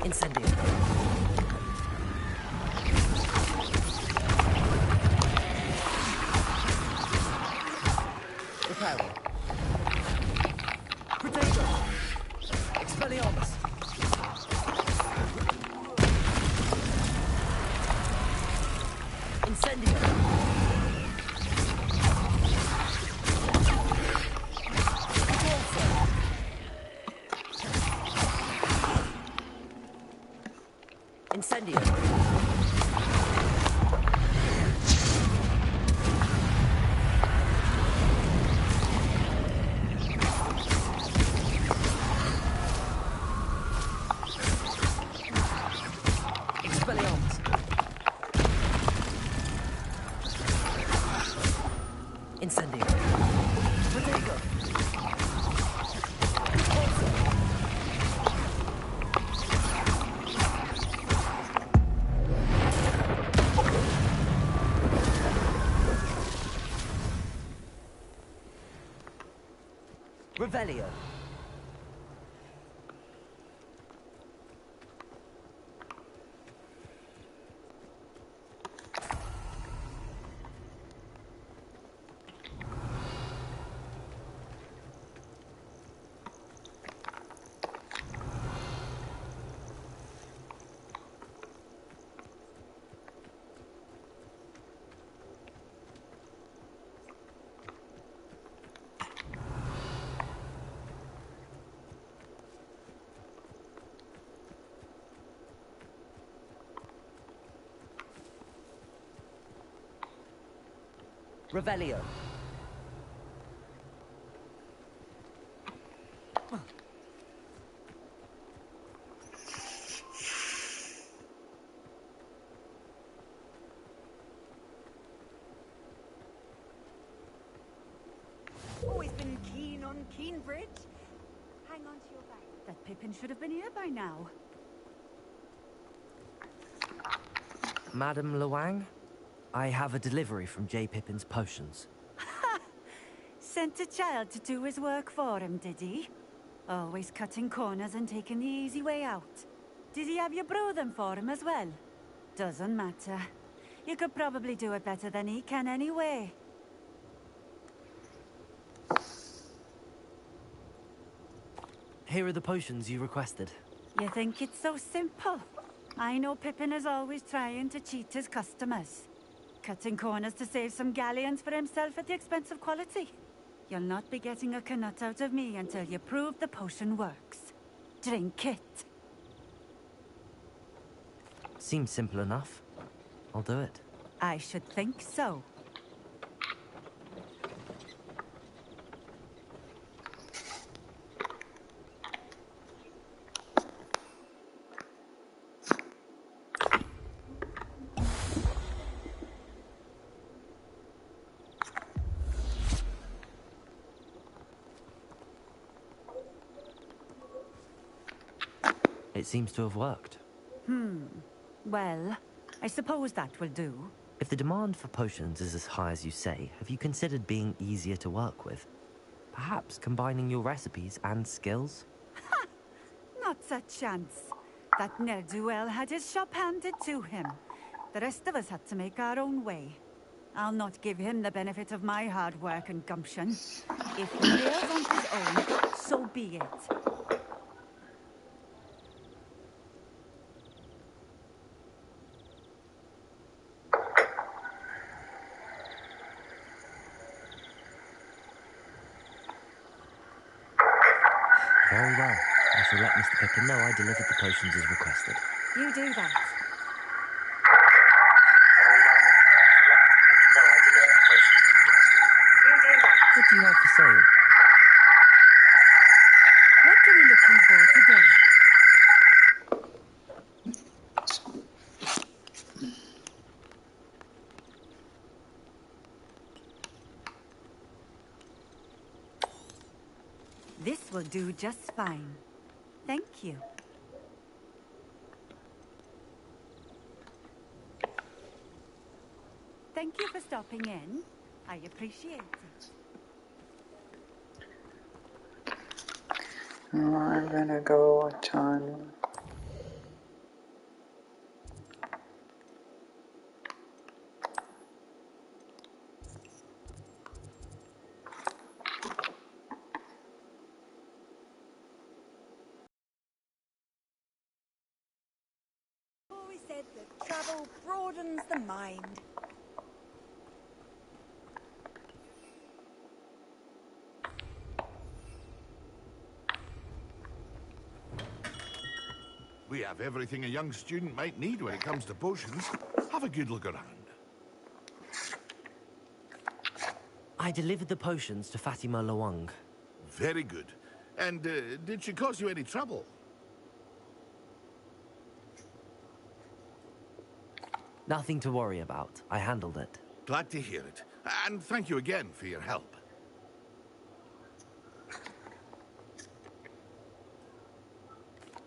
Incendio. Reparo. Protego. Expelliarmus. Incendio. Incendio. Incendio. Potato. Revelio. Revelio. Always been keen on Keenbridge. Hang on to your bag. That Pippin should have been here by now. Madame Luang? I have a delivery from J. Pippin's potions. Sent a child to do his work for him, did he? Always cutting corners and taking the easy way out. Did he have you brew them for him as well? Doesn't matter. You could probably do it better than he can anyway. Here are the potions you requested. You think it's so simple? I know Pippin is always trying to cheat his customers. Cutting corners to save some galleons for himself at the expense of quality. You'll not be getting a canut out of me until you prove the potion works. Drink it. Seems simple enough. I'll do it. I should think so. It seems to have worked. Well, I suppose that will do. If the demand for potions is as high as you say, have you considered being easier to work with? Perhaps combining your recipes and skills? Not a chance. That ne'er-do-well had his shop handed to him. The rest of us had to make our own way. I'll not give him the benefit of my hard work and gumption. If he bails on his own, so be it. Very well. I shall let Mr. Pippin know I delivered the potions as requested. You do that. What do you have for sale? What are we looking for today? This will do just fine. Thank you. Thank you for stopping in. I appreciate it. I'm gonna go a ton. Always said that travel broadens the mind. We have everything a young student might need when it comes to potions. Have a good look around. I delivered the potions to Fatima Luang. Very good. And did she cause you any trouble? Nothing to worry about. I handled it. Glad to hear it. And thank you again for your help.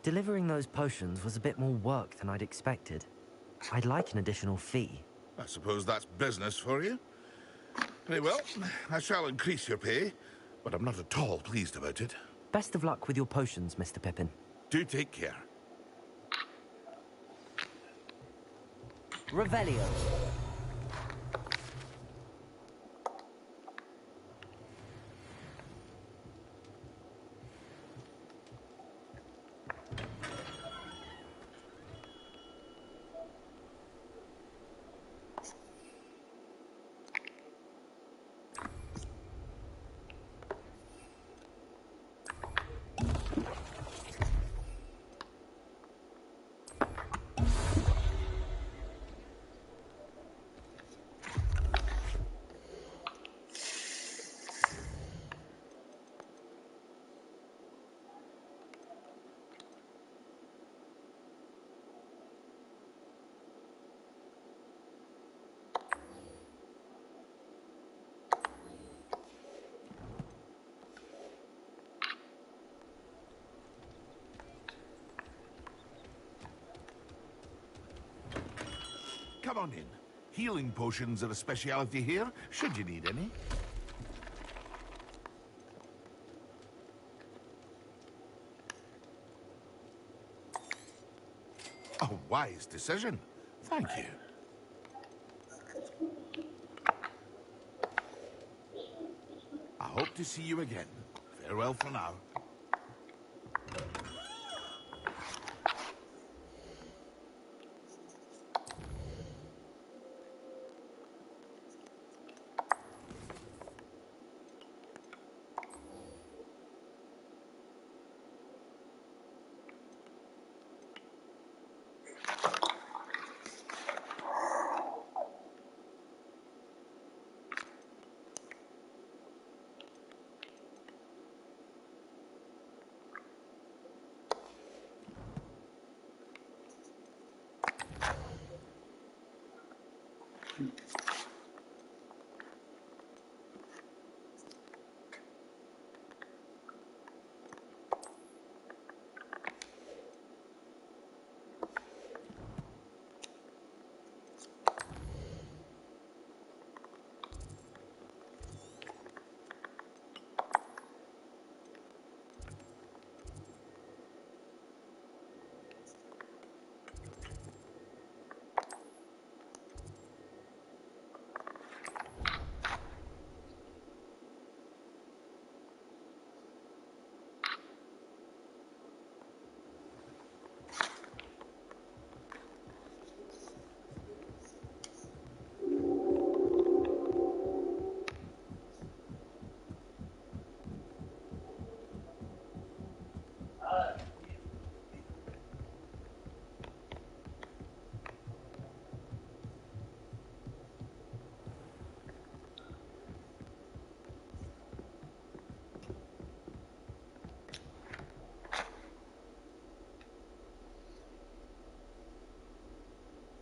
Delivering those potions was a bit more work than I'd expected. I'd like an additional fee. I suppose that's business for you. Very well, I shall increase your pay, but I'm not at all pleased about it. Best of luck with your potions, Mr. Pippin. Do take care. Revelio. Come on in. Healing potions are a speciality here, should you need any. A wise decision. Thank you. I hope to see you again. Farewell for now.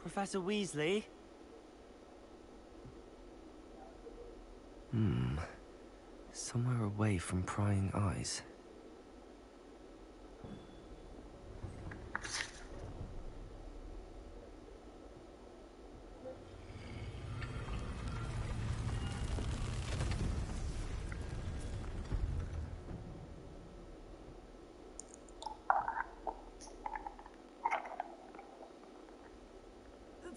Professor Weasley? Somewhere away from prying eyes.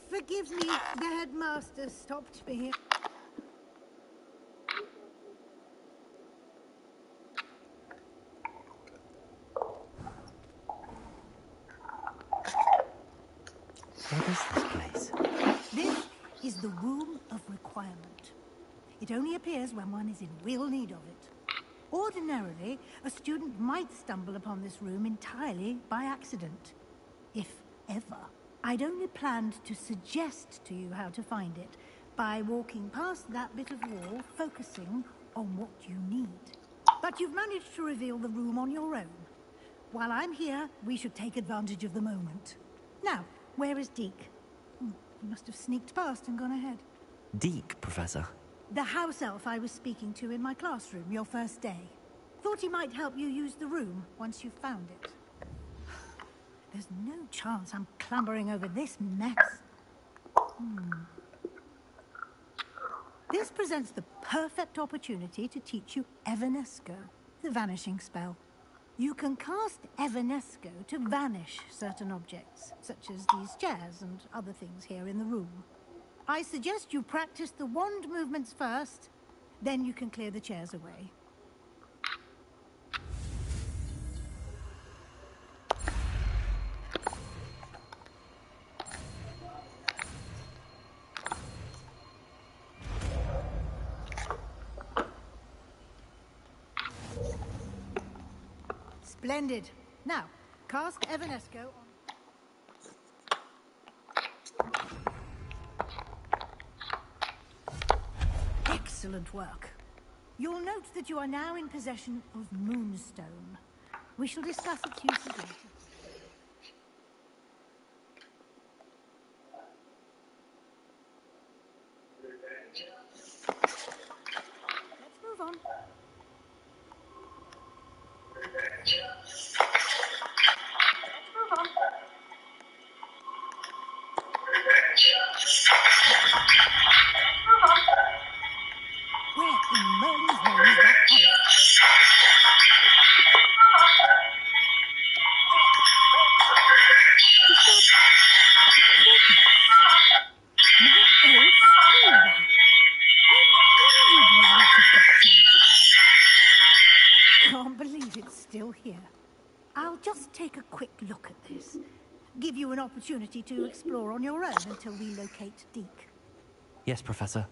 Forgive me, the headmaster stopped me here. What is this place? This is the Room of Requirement. It only appears when one is in real need of it. Ordinarily, a student might stumble upon this room entirely by accident. If ever. I'd only planned to suggest to you how to find it by walking past that bit of wall, focusing on what you need. But you've managed to reveal the room on your own. While I'm here, we should take advantage of the moment. Now, where is Deke? He must have sneaked past and gone ahead. Deke, Professor. The house elf I was speaking to in my classroom your first day. Thought he might help you use the room once you found it. There's no chance I'm clambering over this mess. This presents the perfect opportunity to teach you Evanesco, the vanishing spell. You can cast Evanesco to vanish certain objects, such as these chairs and other things here in the room. I suggest you practice the wand movements first, then you can clear the chairs away. Splendid. Now, cast Evanesco on... Excellent work. You'll note that you are now in possession of Moonstone. We shall discuss its uses later. Let's move on. Where in Merlin's name is that elf? My old schoolmate. I wondered where it had got to. Can't believe it's still here. I'll just take a quick look at this. Give you an opportunity to explore on your own until we locate Deke. Yes, Professor.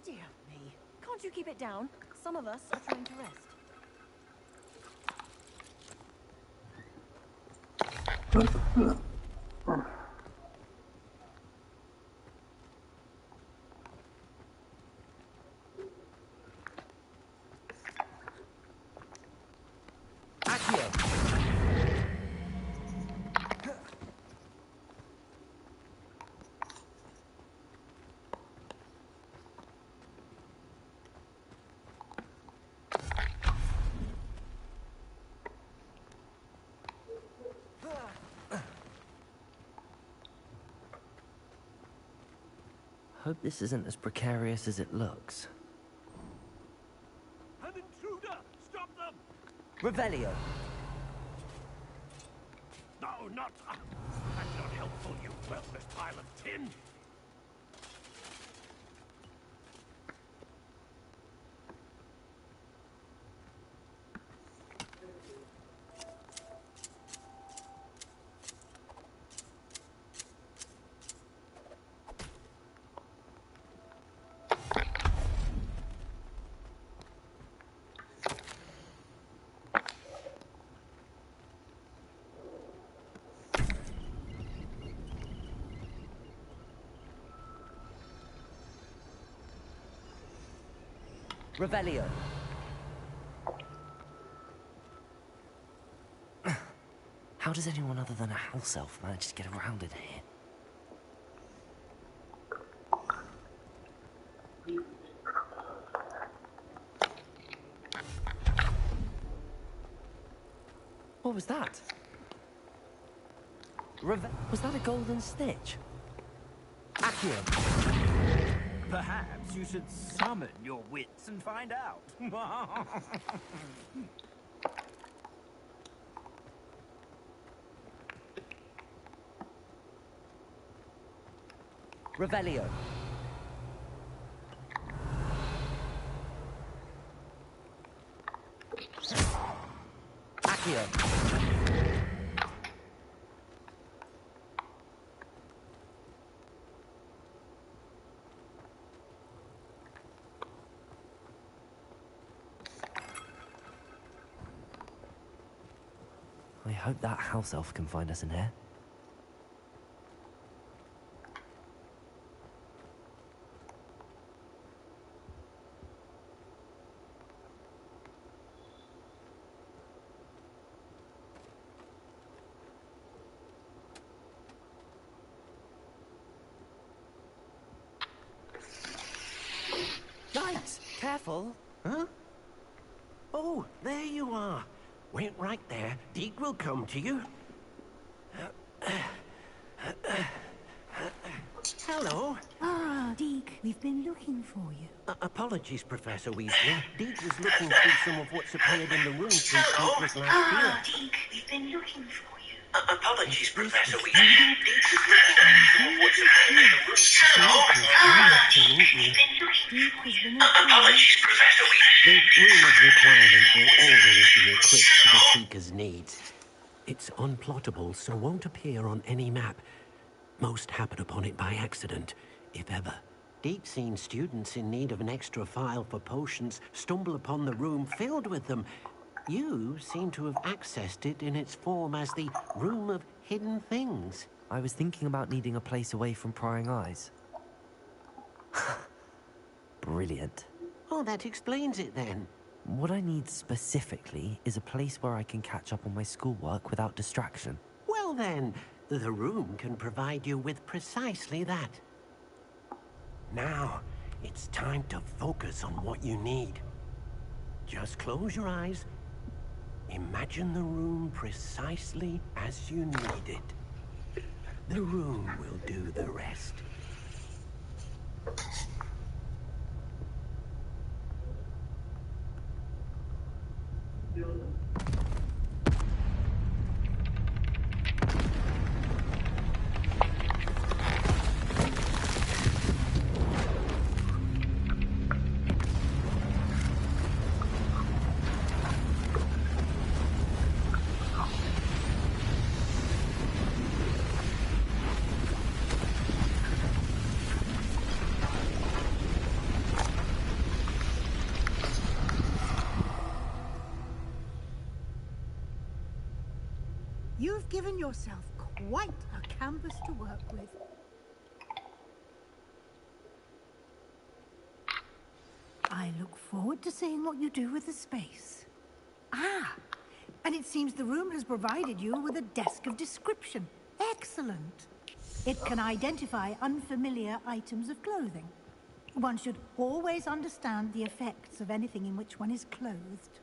Dear me. Can't you keep it down? Some of us are trying to rest. Hope this isn't as precarious as it looks. An intruder! Stop them! Revelio! No, not... That's not helpful, you worthless pile of tin! Revelio! How does anyone other than a house elf manage to get around in here? What was that? Was that a golden stitch? Accio! Perhaps you should summon your wits and find out. Revelio! Accio! I hope that house elf can find us in here. careful. Huh? Oh, there you are. Wait right there. Deke will come to you. Hello. Ah, Deke, we've been looking for you. Apologies, Professor Weasley. Deke was looking through some of what's appeared in the room since Deke was last here. Deke, we've been looking for you. Apologies, It's Professor this Weasley. student. Deke was looking through some of what's appeared in the room. Nice to meet you. Deke has been Apologies, Professor Weasley. The room of requirement will always be equipped for the Seeker's needs. It's unplottable, so won't appear on any map. Most happen upon it by accident, if ever. Deke's seen students in need of an extra file for potions stumble upon the room filled with them. You seem to have accessed it in its form as the Room of Hidden Things. I was thinking about needing a place away from prying eyes. Brilliant. Oh, that explains it then. What I need specifically is a place where I can catch up on my schoolwork without distraction. Well then, the room can provide you with precisely that. Now, it's time to focus on what you need. Just close your eyes. Imagine the room precisely as you need it. The room will do the rest. You've given yourself quite a canvas to work with. I look forward to seeing what you do with the space. Ah, and it seems the room has provided you with a desk of description. Excellent. It can identify unfamiliar items of clothing. One should always understand the effects of anything in which one is clothed.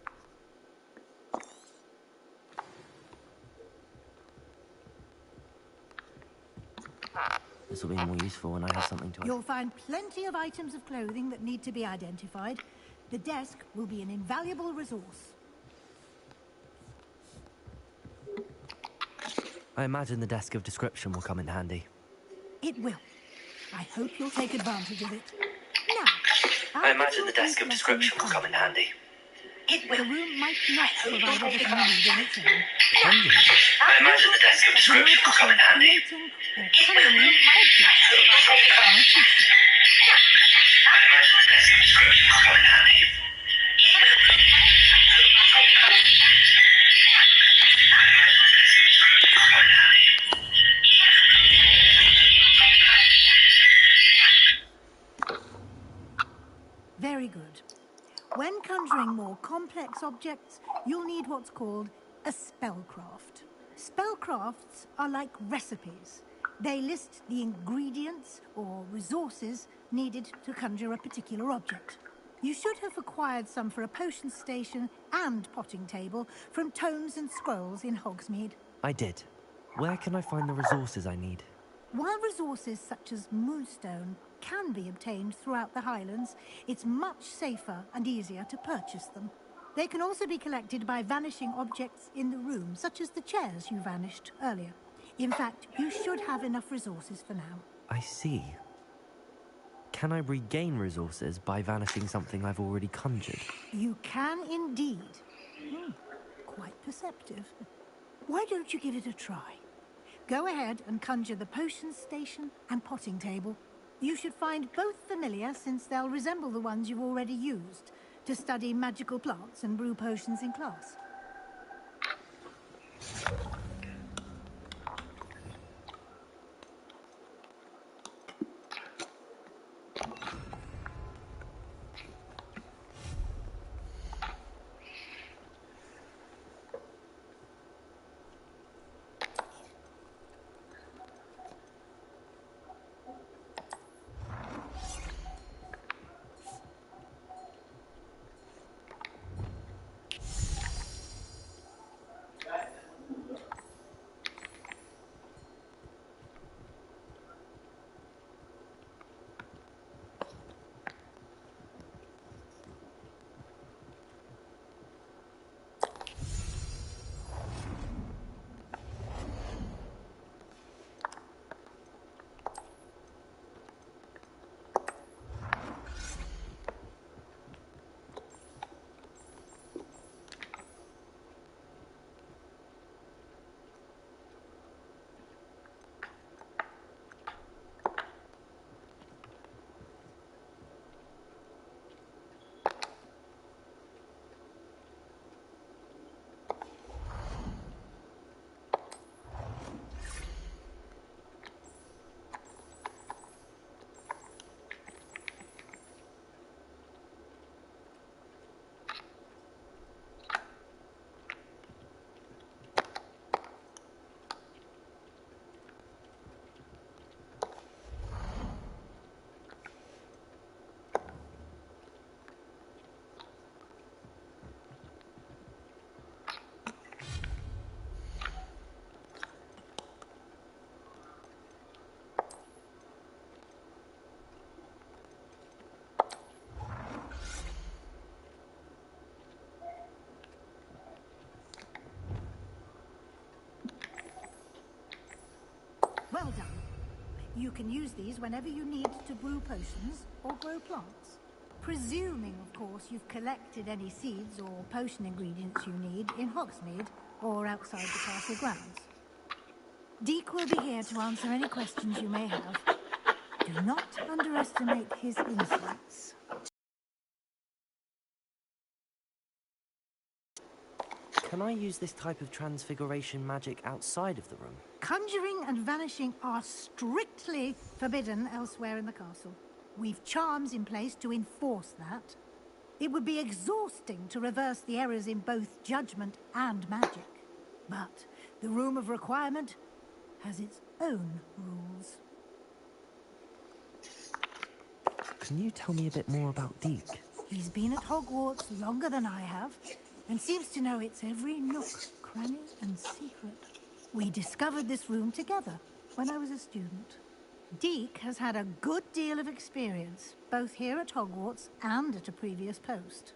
This will be more useful when I have something to... You'll find plenty of items of clothing that need to be identified. The desk will be an invaluable resource. I imagine the desk of description will come in handy. It will. I hope you'll take advantage of it. Now, I imagine the desk of description will come in handy. The room might not provide everything you need on its own. I imagine the desk of description will come in handy. Creating or coloring objects. I'll teach you. I imagine the desk of description will come in handy. Very good. When conjuring more complex objects, you'll need what's called a spellcraft. Spellcrafts are like recipes. They list the ingredients or resources needed to conjure a particular object. You should have acquired some for a potion station and potting table from tomes and scrolls in Hogsmeade. I did. Where can I find the resources I need? While resources such as moonstone can be obtained throughout the Highlands, it's much safer and easier to purchase them. They can also be collected by vanishing objects in the room, such as the chairs you vanished earlier. In fact, you should have enough resources for now. I see. Can I regain resources by vanishing something I've already conjured? You can indeed. Quite perceptive. Why don't you give it a try? Go ahead and conjure the potion station and potting table. You should find both familiar, since they'll resemble the ones you've already used to study magical plants and brew potions in class. You can use these whenever you need to brew potions or grow plants. Presuming, of course, you've collected any seeds or potion ingredients you need in Hogsmeade or outside the castle grounds. Deek will be here to answer any questions you may have. Do not underestimate his insights. Can I use this type of transfiguration magic outside of the room? Conjuring and vanishing are strictly forbidden elsewhere in the castle. We've charms in place to enforce that. It would be exhausting to reverse the errors in both judgment and magic. But the Room of Requirement has its own rules. Can you tell me a bit more about Deek? He's been at Hogwarts longer than I have, and seems to know its every nook, cranny, and secret. We discovered this room together when I was a student. Deek has had a good deal of experience, both here at Hogwarts and at a previous post.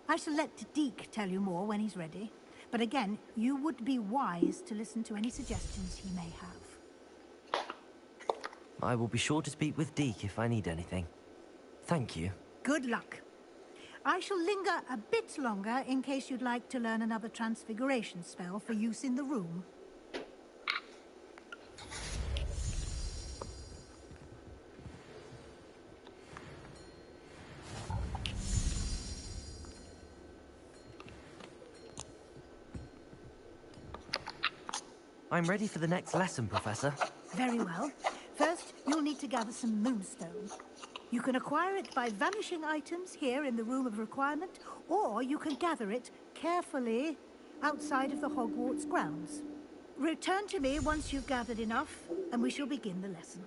I shall let Deek tell you more when he's ready, but again, you would be wise to listen to any suggestions he may have. I will be sure to speak with Deek if I need anything. Thank you. Good luck. I shall linger a bit longer in case you'd like to learn another transfiguration spell for use in the room. I'm ready for the next lesson, Professor. Very well. First, you'll need to gather some moonstone. You can acquire it by vanishing items here in the Room of Requirement, or you can gather it carefully outside of the Hogwarts grounds. Return to me once you've gathered enough, and we shall begin the lesson.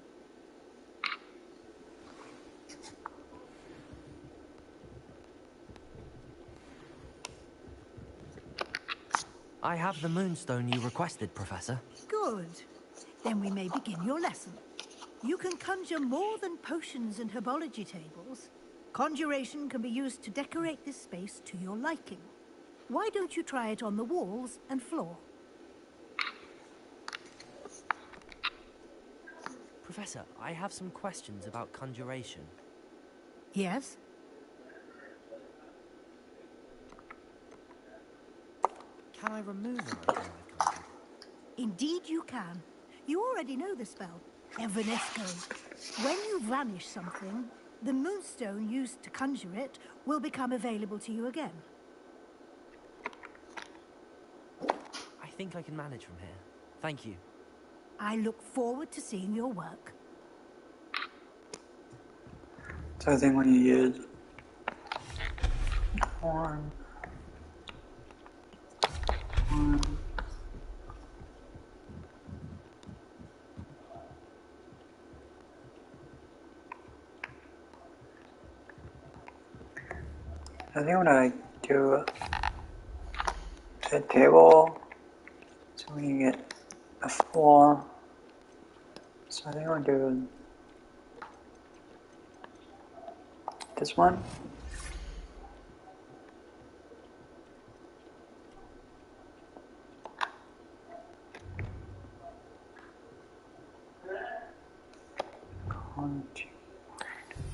I have the moonstone you requested, Professor. Good. Then we may begin your lesson. You can conjure more than potions and herbology tables. Conjuration can be used to decorate this space to your liking. Why don't you try it on the walls and floor? Professor, I have some questions about conjuration. Yes? Can I remove an item I've conjured? Indeed you can. You already know the spell, Evanesco. When you vanish something, the moonstone used to conjure it will become available to you again. I think I can manage from here. Thank you. I look forward to seeing your work. So I think when you use horn, I think when I do a table, so we can get a floor. So I think I'll do this one.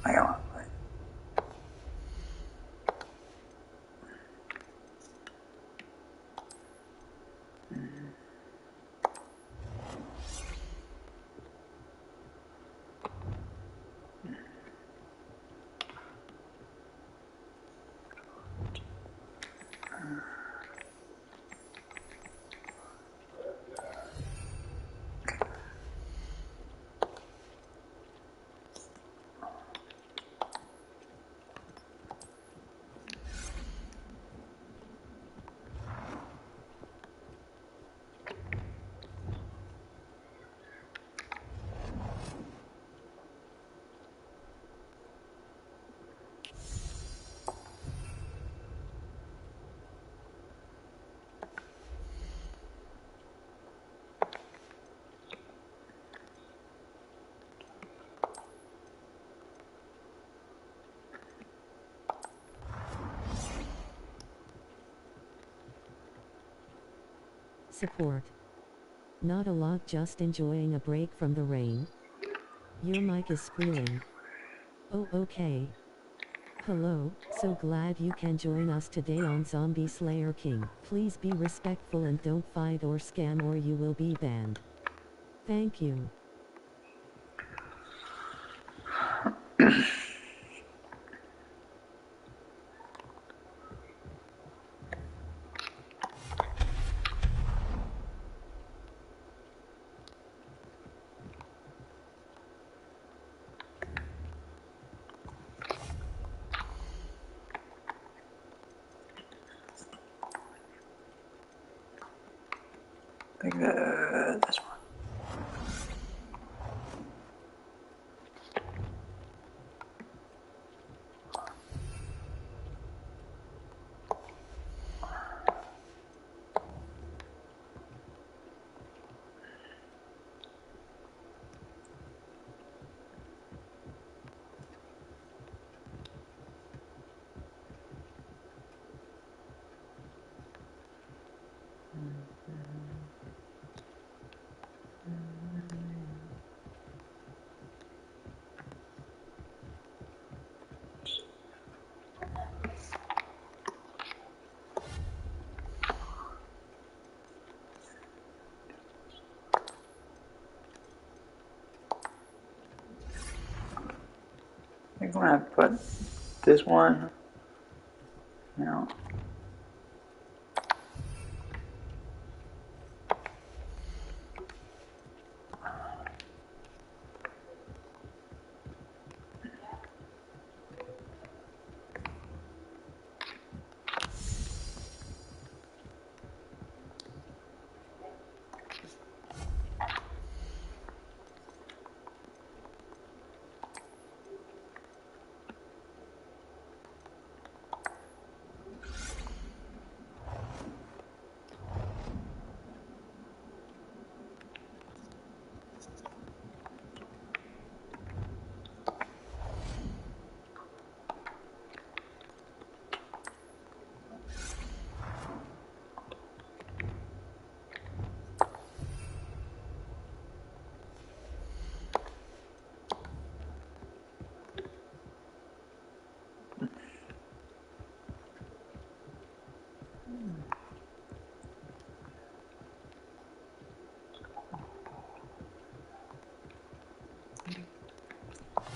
I got one. Support. Not a lot, just enjoying a break from the rain. Your mic is squealing. Oh, okay. Hello, so glad you can join us today on Zombie Slayer King. Please be respectful and don't fight or scam or you will be banned. Thank you. I think this one. I think I'm gonna put this one. No.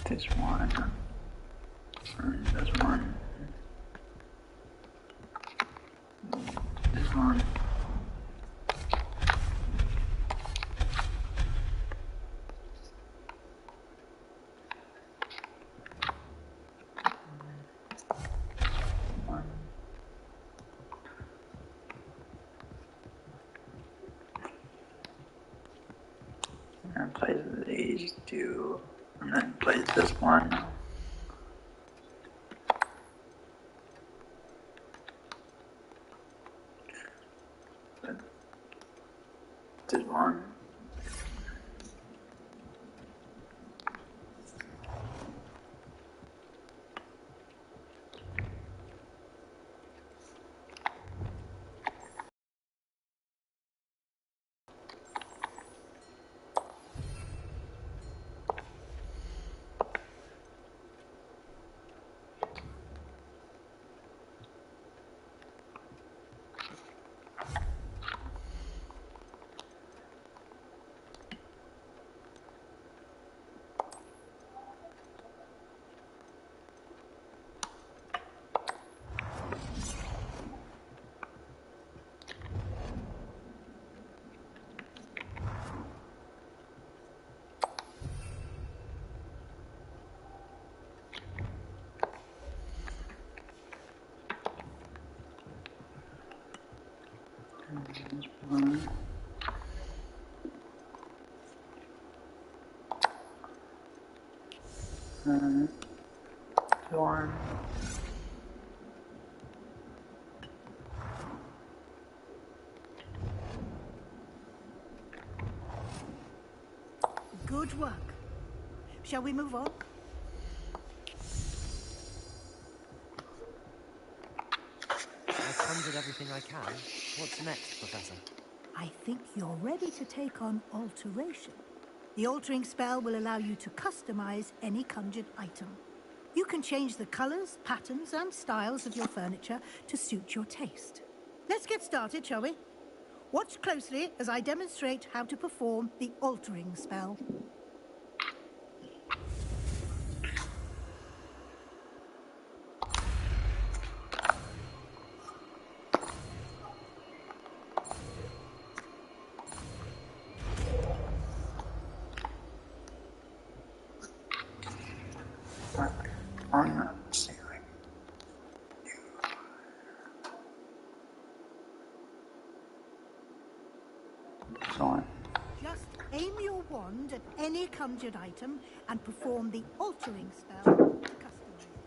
This one. And this one. This one. And place these two, and then place this one. This one. This one. And this one. Good work. Shall we move on? I've conjured everything I can. What's next, Professor? I think you're ready to take on alteration. The altering spell will allow you to customize any conjured item. You can change the colors, patterns, and styles of your furniture to suit your taste. Let's get started, shall we? Watch closely as I demonstrate how to perform the altering spell. On ceiling. So Just aim your wand at any conjured item and perform the altering spell to customize it.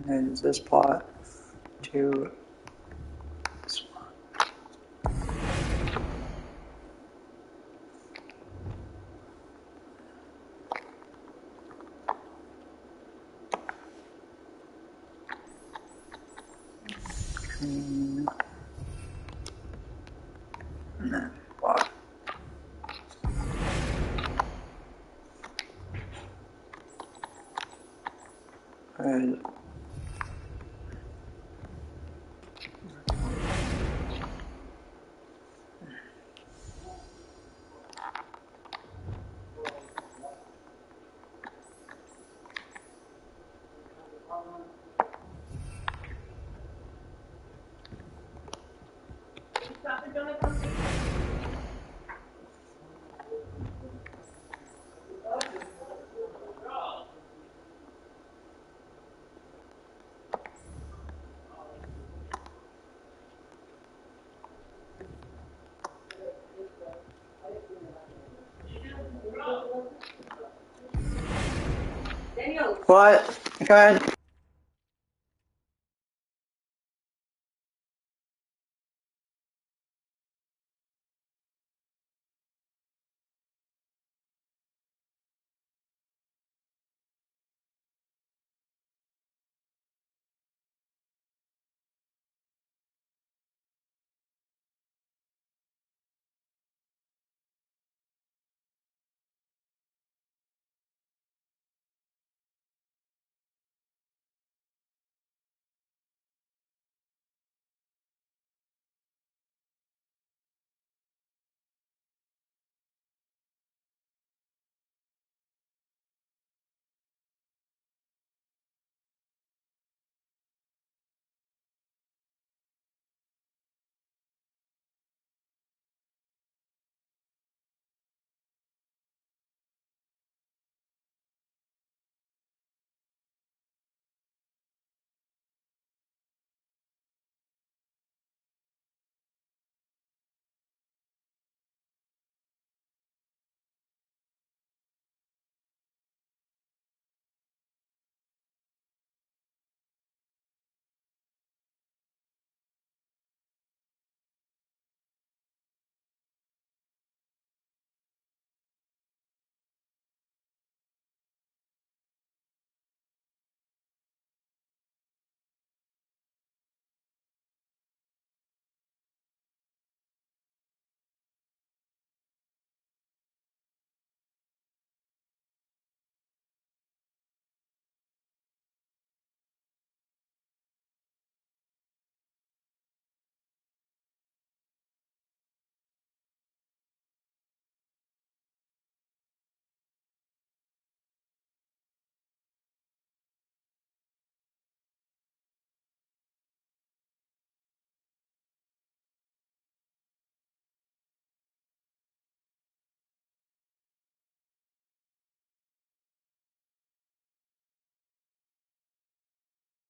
and this part to this one. And then what? And what? Go ahead.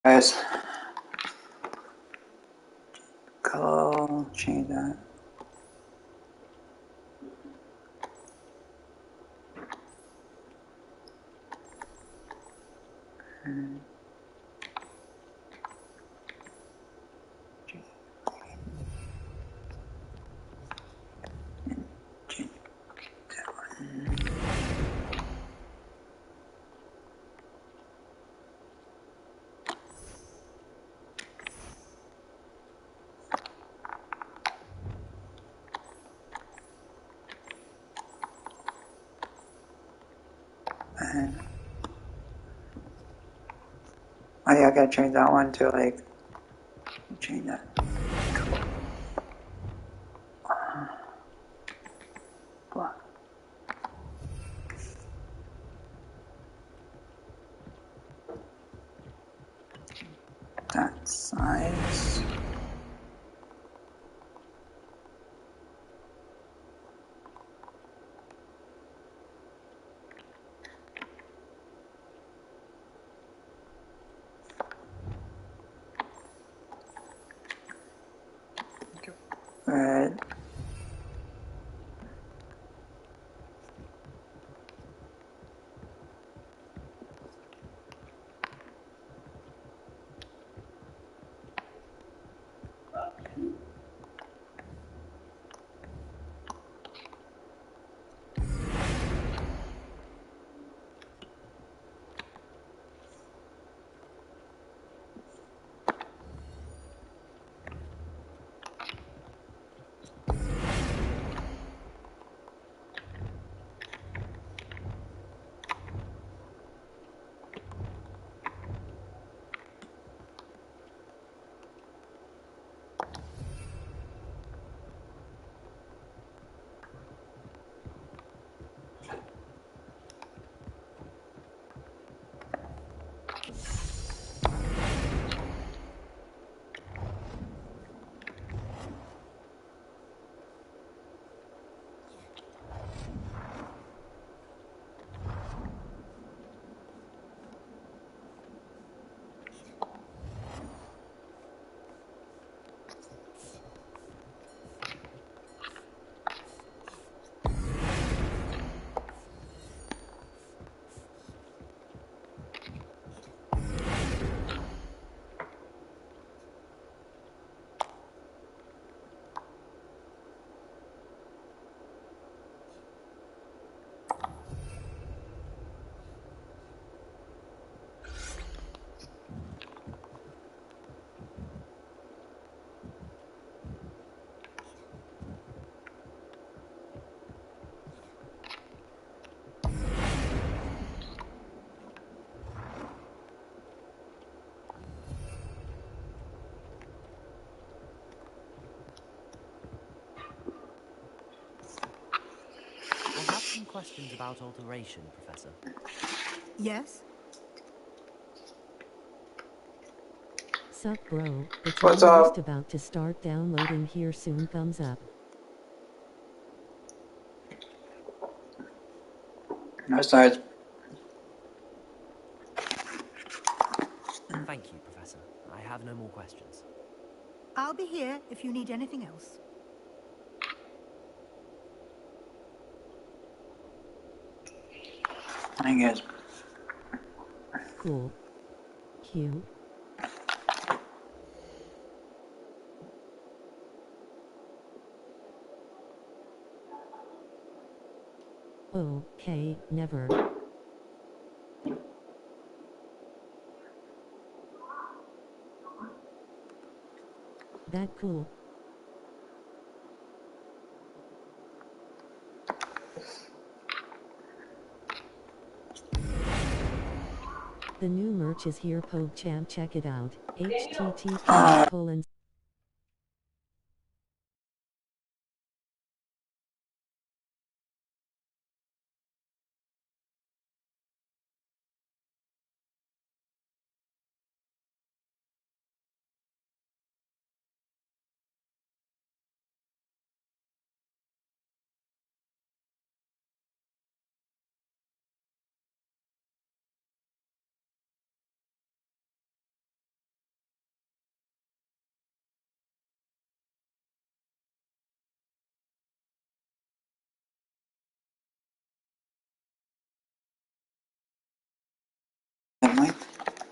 Guys, color, change that. And change that one. And oh yeah, I gotta change that one to like change that. Black. That size. Red. I have some questions about alteration, Professor. Yes? Sup bro, the What's tier list up? about to start downloading here soon, thumbs up. No size. Thank you, Professor. I have no more questions. I'll be here if you need anything else. I guess. Cool. Q. Okay, never. That cool. The new merch is here, PogChamp, check it out. https://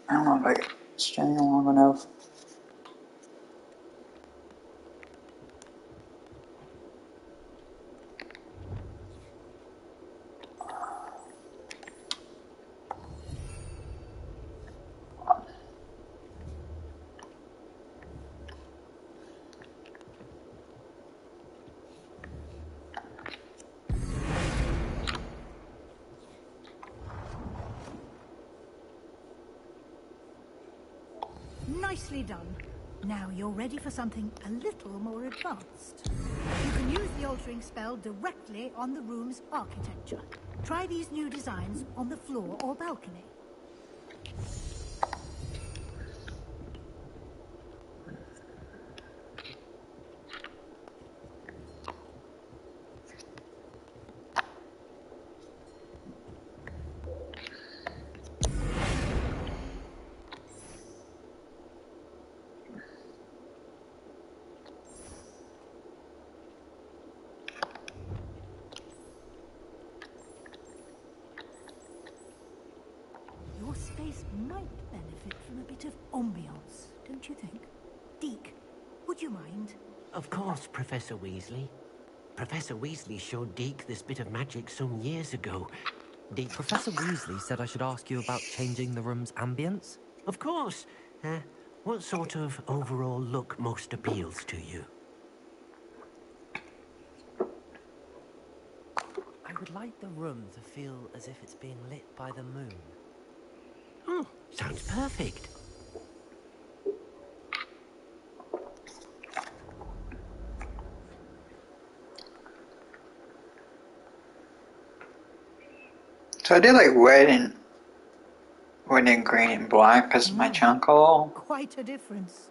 I don't know if I can stay long enough. Nicely done. Now you're ready for something a little more advanced. You can use the altering spell directly on the room's architecture. Try these new designs on the floor or balcony. Your space might benefit from a bit of ambiance, don't you think? Deke, would you mind? Of course, Professor Weasley. Professor Weasley showed Deke this bit of magic some years ago. Deke... Professor Weasley said I should ask you about changing the room's ambience? Of course. What sort of overall look most appeals to you? I would like the room to feel as if it's being lit by the moon. Oh, sounds perfect. So I did like red and green and black because of my chunk hole. Quite a difference.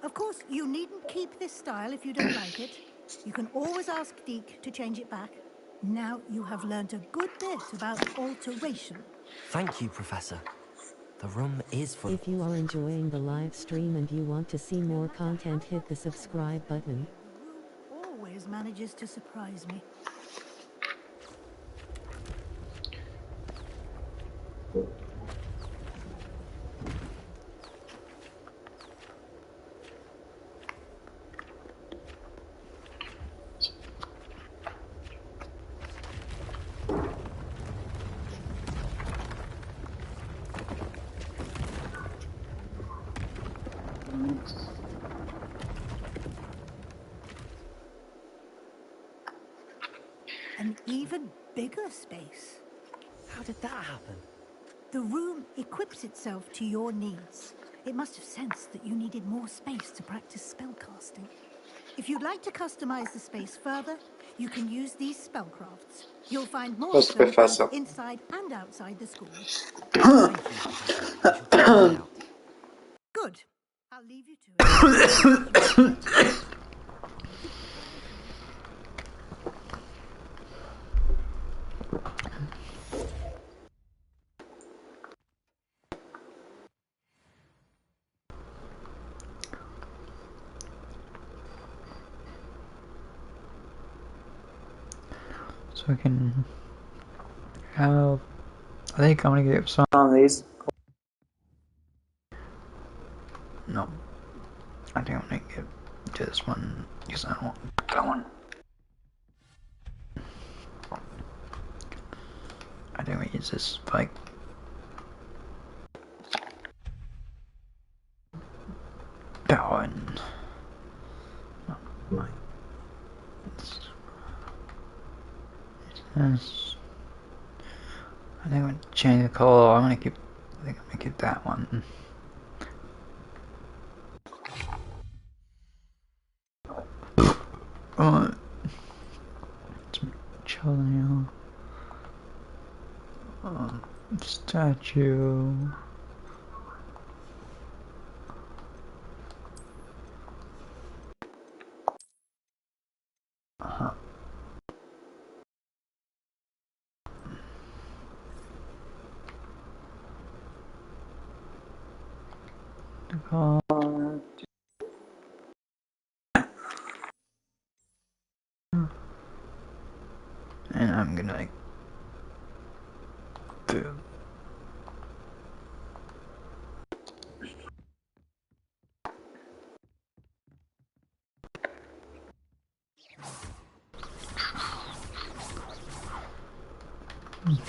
Of course, you needn't keep this style if you don't like it. You can always ask Deke to change it back. Now you have learnt a good bit about alteration. Thank you, Professor. The room is full. If you are enjoying the live stream and you want to see more content, hit the subscribe button. The room always manages to surprise me. An even bigger space. How did that happen? The room equips itself to your needs. It must have sensed that you needed more space to practice spellcasting. If you'd like to customize the space further, you can use these spellcrafts. You'll find more of them both inside and outside the school. Thank you, Professor. I shall keep an eye out. Good. I'll leave you to it. So I can have, I think I'm gonna get some of these. No, I think I'm gonna get this one because I don't want that one. I think we use this spike. That one. No, this. I think I'm gonna change the color. I think I'm gonna keep that one. Chilling. Statue. And I'm gonna like boom. Okay.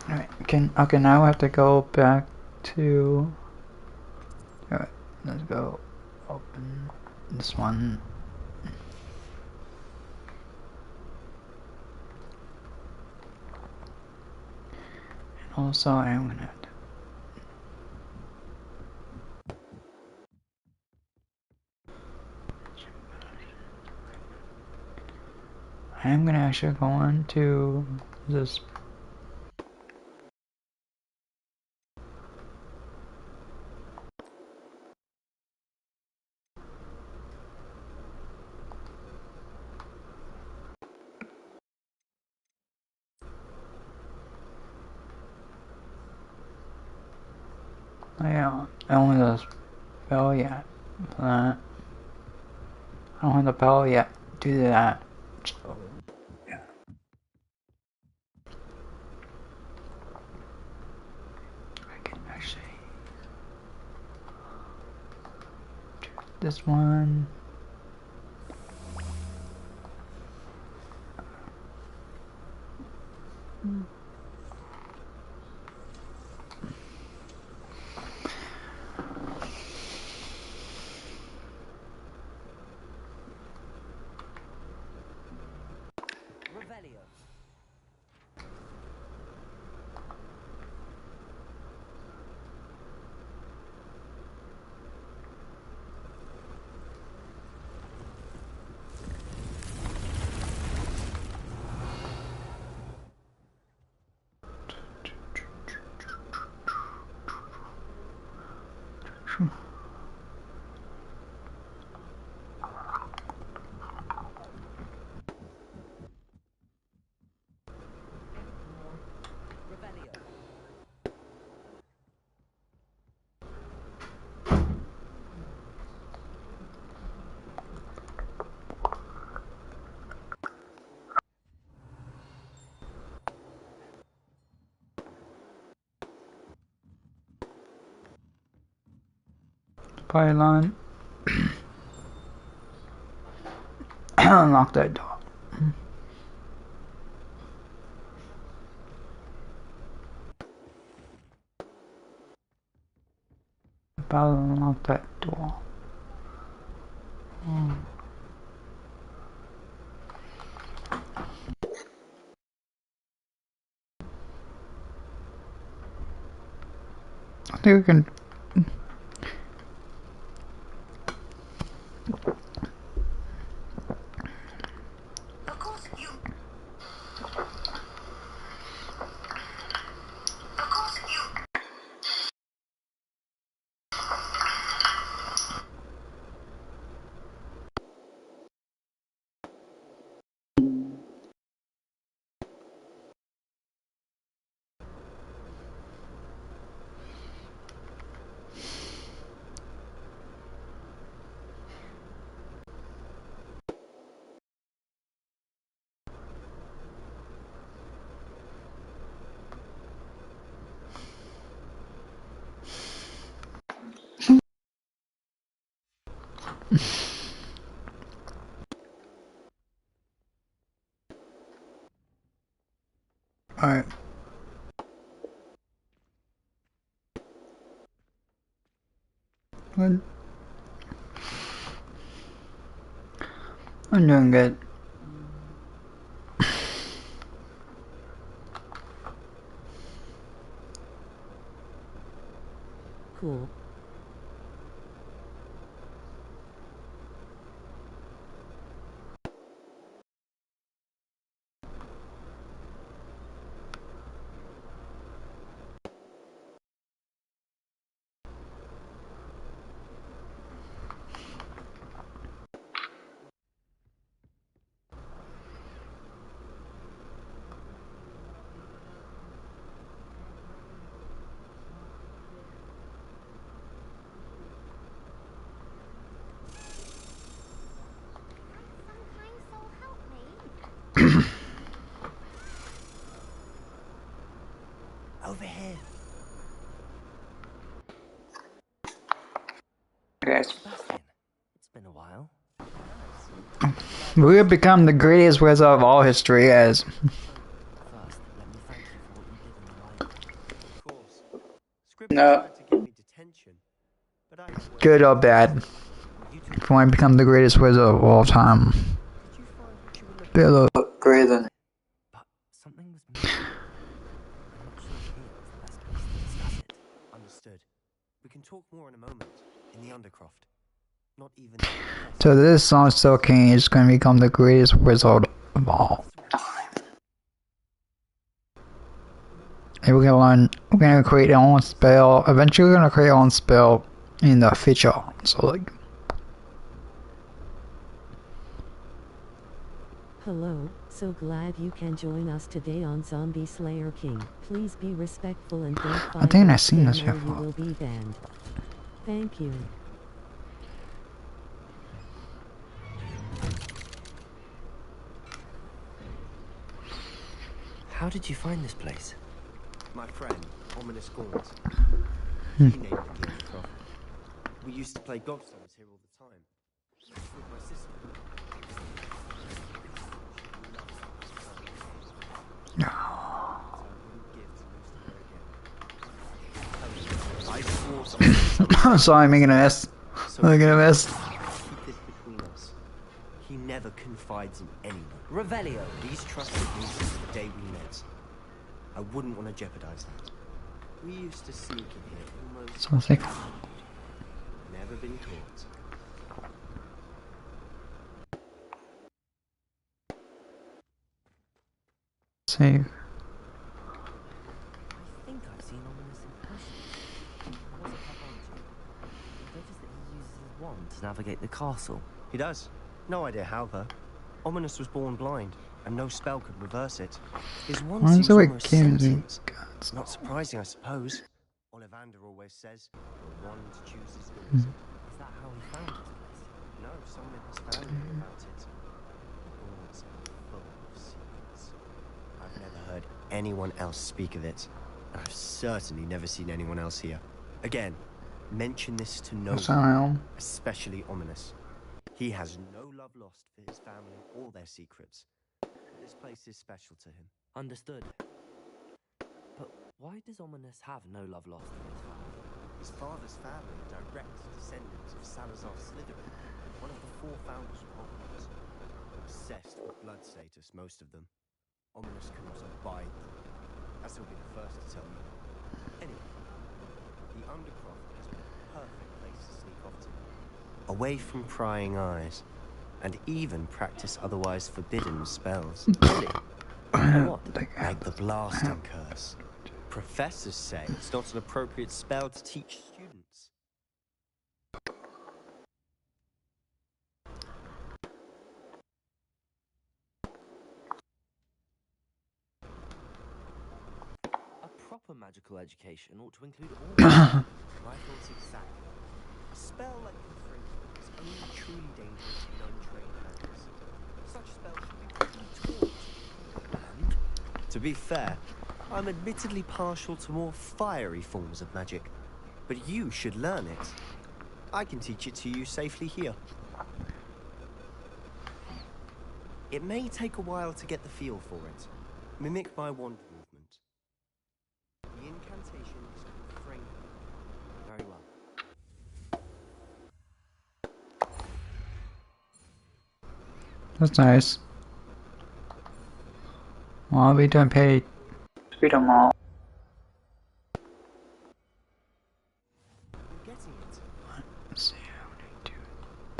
Alright, okay, now I have to go back to... Alright, let's go open this one. And also I'm gonna have to... I'm gonna actually go on to this. Yeah, I don't have the spell yet for that. I don't have the spell yet to do that. So, yeah. I can actually do this one. Pylon. Unlock that door. Pylon, unlock that door. I think we can. Alright. Good. I'm doing good. cool. Over here. Yes. Sebastian, it's been a while. We have become the greatest wizard of all history, as. First, let me thank you for what you did in the library. Of course. Scribner No. tried to give me detention, but I know Good or bad. If you want to become the greatest wizard of all time. Did you find what you were looking Be a little greater than. But something was missing. I'm not sure here is the best place to discuss it. Understood. We can talk more in a moment. In the Undercroft. Not even. So this song still king is going to become the greatest wizard of all. And we're gonna create our own spell. Eventually we're gonna create our own spell in the future. So like. Hello, so glad you can join us today on Zombie Slayer King. Please be respectful and don't fight I think or I've seen this scam or before. you will be banned. Thank you. How did you find this place? My friend, Ominous Gaunt. Hmm. He named it the Undercroft. We used to play gobstones here all the time. With my sister. I swore something. Sorry, I'm making a mess. I'm making a mess. Keep this between us. He never confides in anyone. Revelio. He's trusted me since the day we met. I wouldn't want to jeopardize that. We used to sneak in here almost. Something. Never been caught. Save. I think I've seen Ominous in person. I wasn't pathology. I noticed that he uses his wand to navigate the castle. He does. No idea how, though. Ominous was born blind, and no spell could reverse it. His wand Why is seems there like almost games and sentient. Not surprising, I suppose. Ollivander always says, the wand chooses the wizard. Is that how he found this place? No, someone in his family knew about it. The Gaunts are full of secrets. I've never heard anyone else speak of it. And I've certainly never seen anyone else here. Again, mention this to no one, especially Ominous. He has no love lost for his family or their secrets. This place is special to him. Understood. But why does Ominous have no love lost for his family? His father's family are direct descendants of Salazar Slytherin, one of the 4 founders of Hogwarts. Obsessed with blood status, most of them. Ominous cannot abide them, as he'll be the first to tell you. Anyway, the Undercroft has been a perfect place to sneak off to. Away from prying eyes, and even practice otherwise forbidden spells. Really? What? Like the blasting curse. Professors say it's not an appropriate spell to teach students. A proper magical education ought to include all. My thoughts exactly. A spell like confringo is only truly dangerous in untrained hands. Such spells should be properly taught. And, to be fair, I'm admittedly partial to more fiery forms of magic. But you should learn it. I can teach it to you safely here. It may take a while to get the feel for it. Mimic my wand movement. The incantation is confringo. Very well. That's nice. Well, we don't pay. We don't all.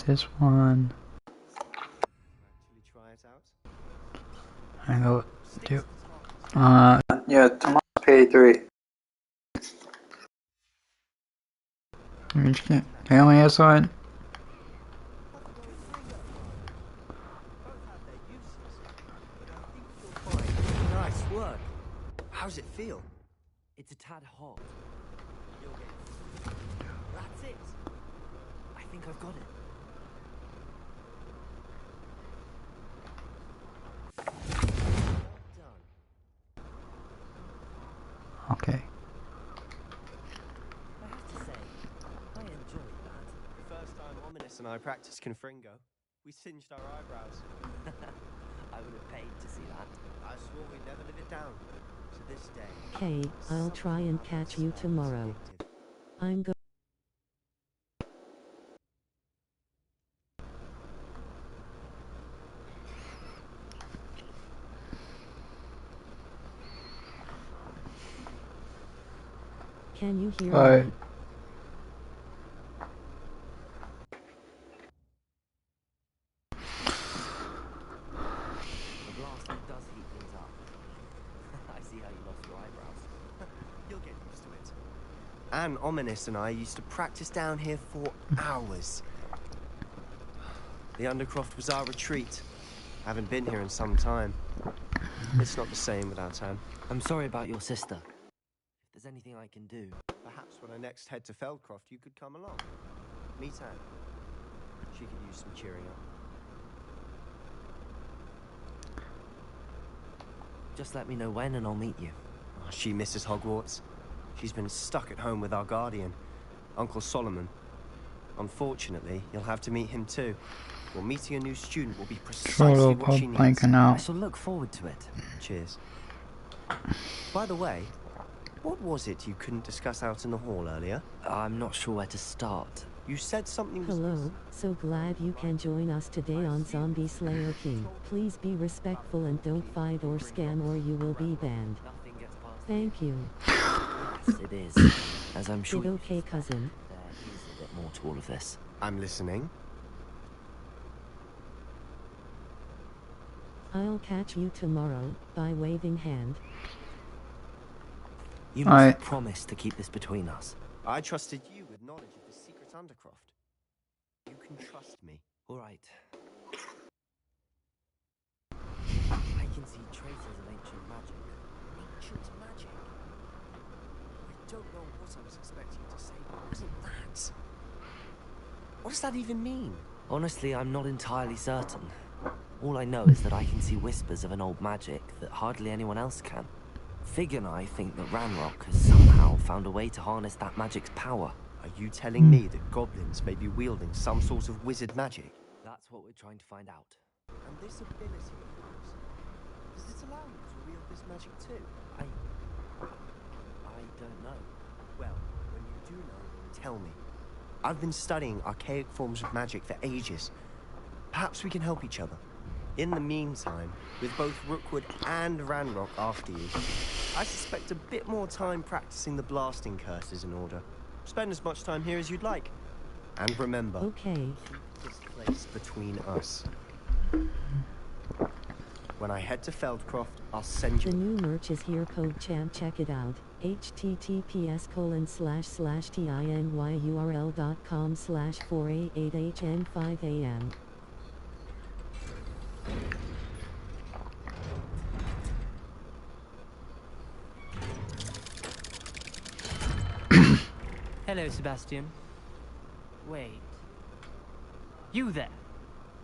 this one. Actually try it out. I go do. Yeah, tomorrow pay 3. You just can't tell me outside. Nice work. How's it feel? It's a tad hot. That's it. I think I've got it. Okay. I have to say, I enjoyed that. The first time Ominous and I practiced Confringo, we singed our eyebrows. I would have paid to see that. I swore we'd never live it down. To this day. Okay, I'll try and catch you tomorrow. I'm go. Can you hear me? The blasting does heat things up. I see how you lost your eyebrows. You'll get used to it. And Ominous and I used to practice down here for hours. The Undercroft was our retreat. Haven't been here in some time. It's not the same without Anne. I'm sorry about your sister. If there's anything I can do... Perhaps when I next head to Feldcroft, you could come along. Meet Anne. She could use some cheering up. Just let me know when and I'll meet you. Oh, she misses Hogwarts. She's been stuck at home with our guardian, Uncle Solomon. Unfortunately, you'll have to meet him too. Well, meeting a new student will be precisely what she needs. I shall look forward to it. Cheers. By the way, what was it you couldn't discuss out in the hall earlier? I'm not sure where to start. You said something... Hello, so glad you can join us today on Zombie Slayer King. Please be respectful and don't fight or scam or you will be banned. Thank you. Yes, it is. As I'm sure... Okay, cousin. There is a bit more to all of this. I'm listening. I'll catch you tomorrow, by waving hand. You must promise to keep this between us. I trusted you with knowledge of the secret Undercroft. You can trust me. All right. I can see traces of ancient magic. Ancient magic? I don't know what I was expecting you to say, but it wasn't that. What does that even mean? Honestly, I'm not entirely certain. All I know is that I can see whispers of an old magic that hardly anyone else can. Fig and I think that Ranrock has somehow found a way to harness that magic's power. Are you telling me that goblins may be wielding some sort of wizard magic? That's what we're trying to find out. And this ability of yours, does it allow you to wield this magic too? I don't know. Well, when you do know, tell me. I've been studying archaic forms of magic for ages. Perhaps we can help each other. In the meantime, with both Rookwood and Ranrock after you, I suspect a bit more time practicing the blasting curse is in order. Spend as much time here as you'd like. And remember, keep this place between us. When I head to Feldcroft, I'll send you... The new merch is here, code champ, check it out. https://tinyurl.com/4a8hn5am. Hello, Sebastian. Wait. You there?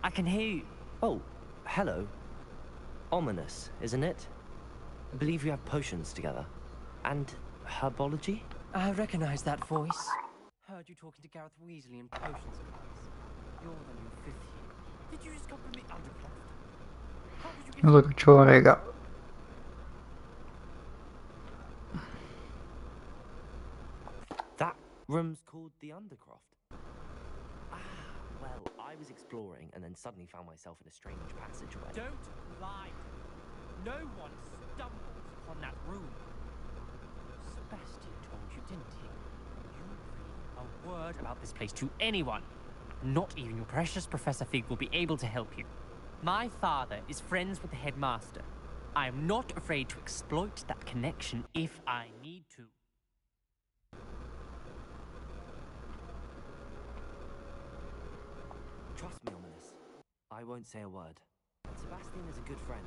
I can hear you. Oh, hello. Ominous, isn't it? I believe you have potions together. And herbology? I recognize that voice. Heard you talking to Gareth Weasley in potion supplies. You're the new 5th year. Did you just come from the Undercroft? How did you get... Look, Chorega. That room's called the Undercroft. Ah, well, I was exploring and then suddenly found myself in a strange passageway. Don't lie. No one stumbles upon that room. Sebastian told you, didn't he? You breathe a word about this place to anyone, Not even your precious Professor Fig will be able to help you. My father is friends with the headmaster. I am not afraid to exploit that connection if I need to. Trust me, Ominous. I won't say a word. Sebastian is a good friend.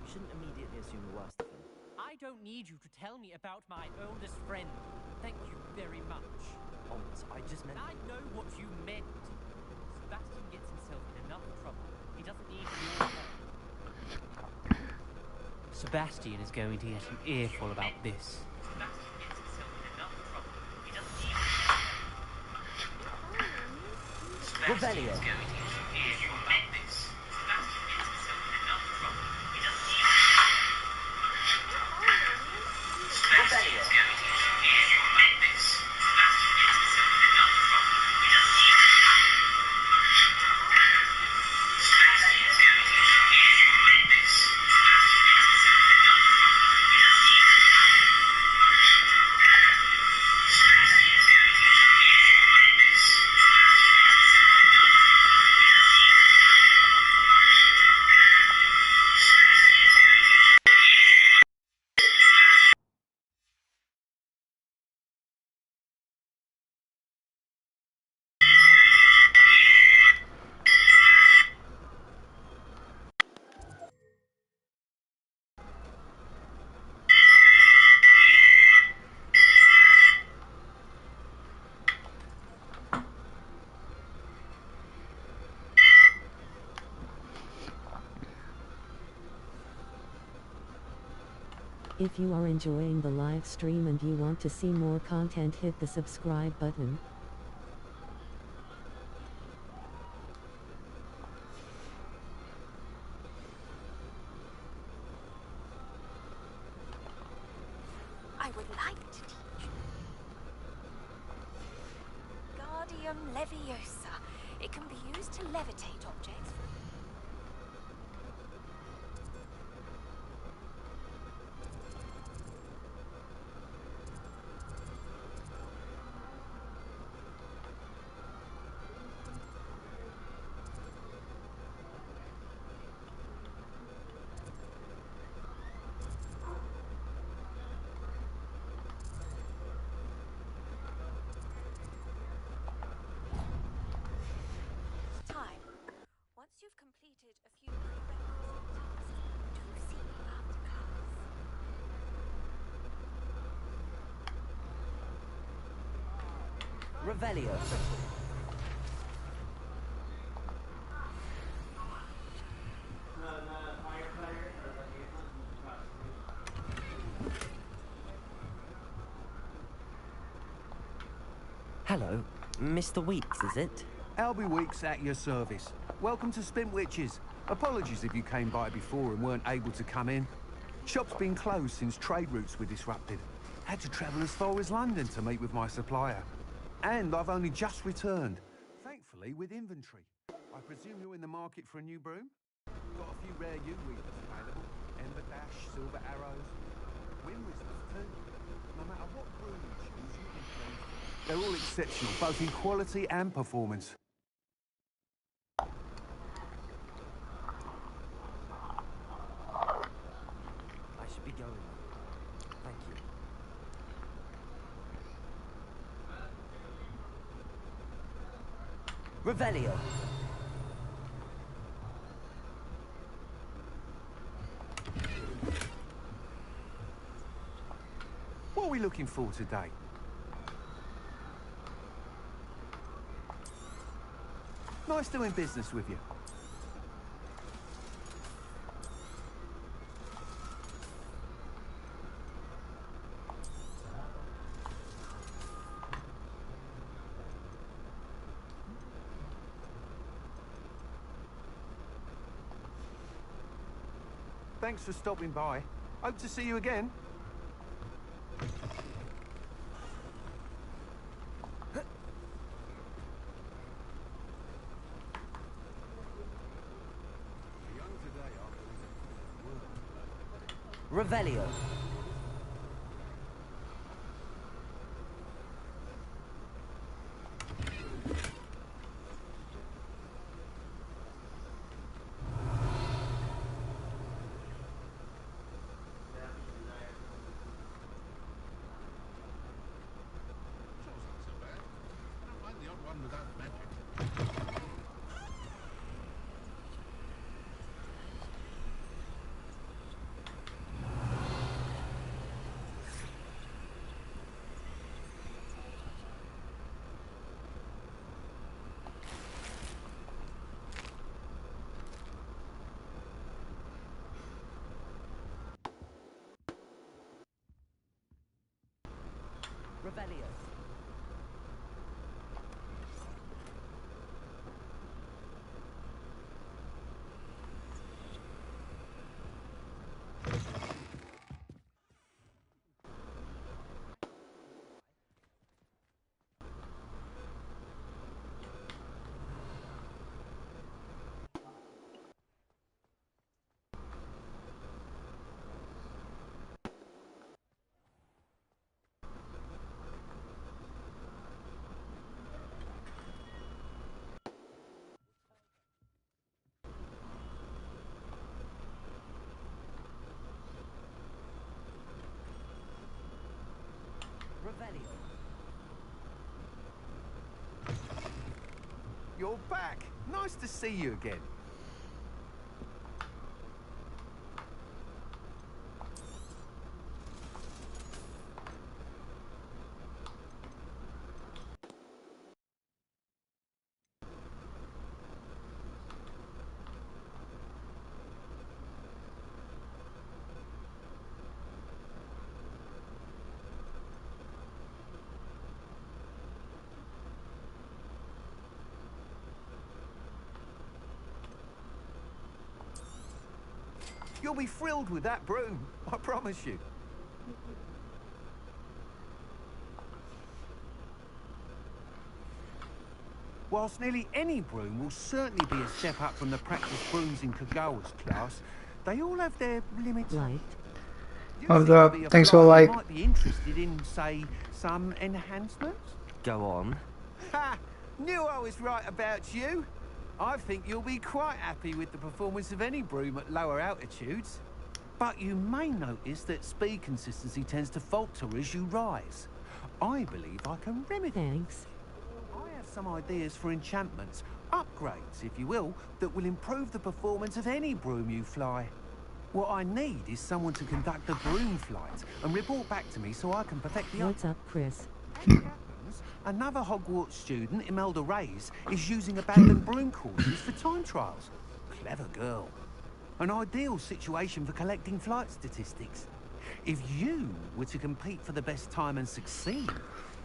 You shouldn't immediately assume the worst of him. I don't need you to tell me about my oldest friend. Thank you very much. Ominous, I just meant... I know what you meant. Sebastian gets himself in enough trouble. He doesn't need your help. Sebastian is going to get an earful about this. Sebastian gets himself in enough trouble. He doesn't need your help. Revelio. If you are enjoying the live stream and you want to see more content, hit the subscribe button. I would like to teach you. Guardium Leviosa. It can be used to levitate objects. Time. Once you've completed a few prerequisite tasks, do see me after class. Revelio. Hello, Mr. Weeks, is it? Albie Weeks at your service. Welcome to Spintwitches. Apologies if you came by before and weren't able to come in. Shop's been closed since trade routes were disrupted. Had to travel as far as London to meet with my supplier. And I've only just returned. Thankfully, with inventory. I presume you're in the market for a new broom? Got a few rare U-weavers available. Ember Dash, Silver Arrows. Wind Whispers too. No matter what broom you choose, you'll be pleased. They're all exceptional, both in quality and performance. I should be going. Thank you. Revelio. What are we looking for today? Nice doing business with you. Thanks for stopping by. Hope to see you again. Revelio. Revelio. Revelio. You're back. Nice to see you again. You'll be thrilled with that broom, I promise you. Whilst nearly any broom will certainly be a step up from the practice brooms in Kagawa's class, they all have their limits. What's up? Thanks for the like. Might be interested in, say, some enhancements? Go on. Ha! Knew I was right about you. I think you'll be quite happy with the performance of any broom at lower altitudes. But you may notice that speed consistency tends to falter as you rise. I believe I can remedy. Thanks. I have some ideas for enchantments, upgrades, if you will, that will improve the performance of any broom you fly. What I need is someone to conduct a broom flight and report back to me so I can perfect the What's up, Chris? Another Hogwarts student, Imelda Reyes, is using abandoned broom courses for time trials. Clever girl. An ideal situation for collecting flight statistics. If you were to compete for the best time and succeed,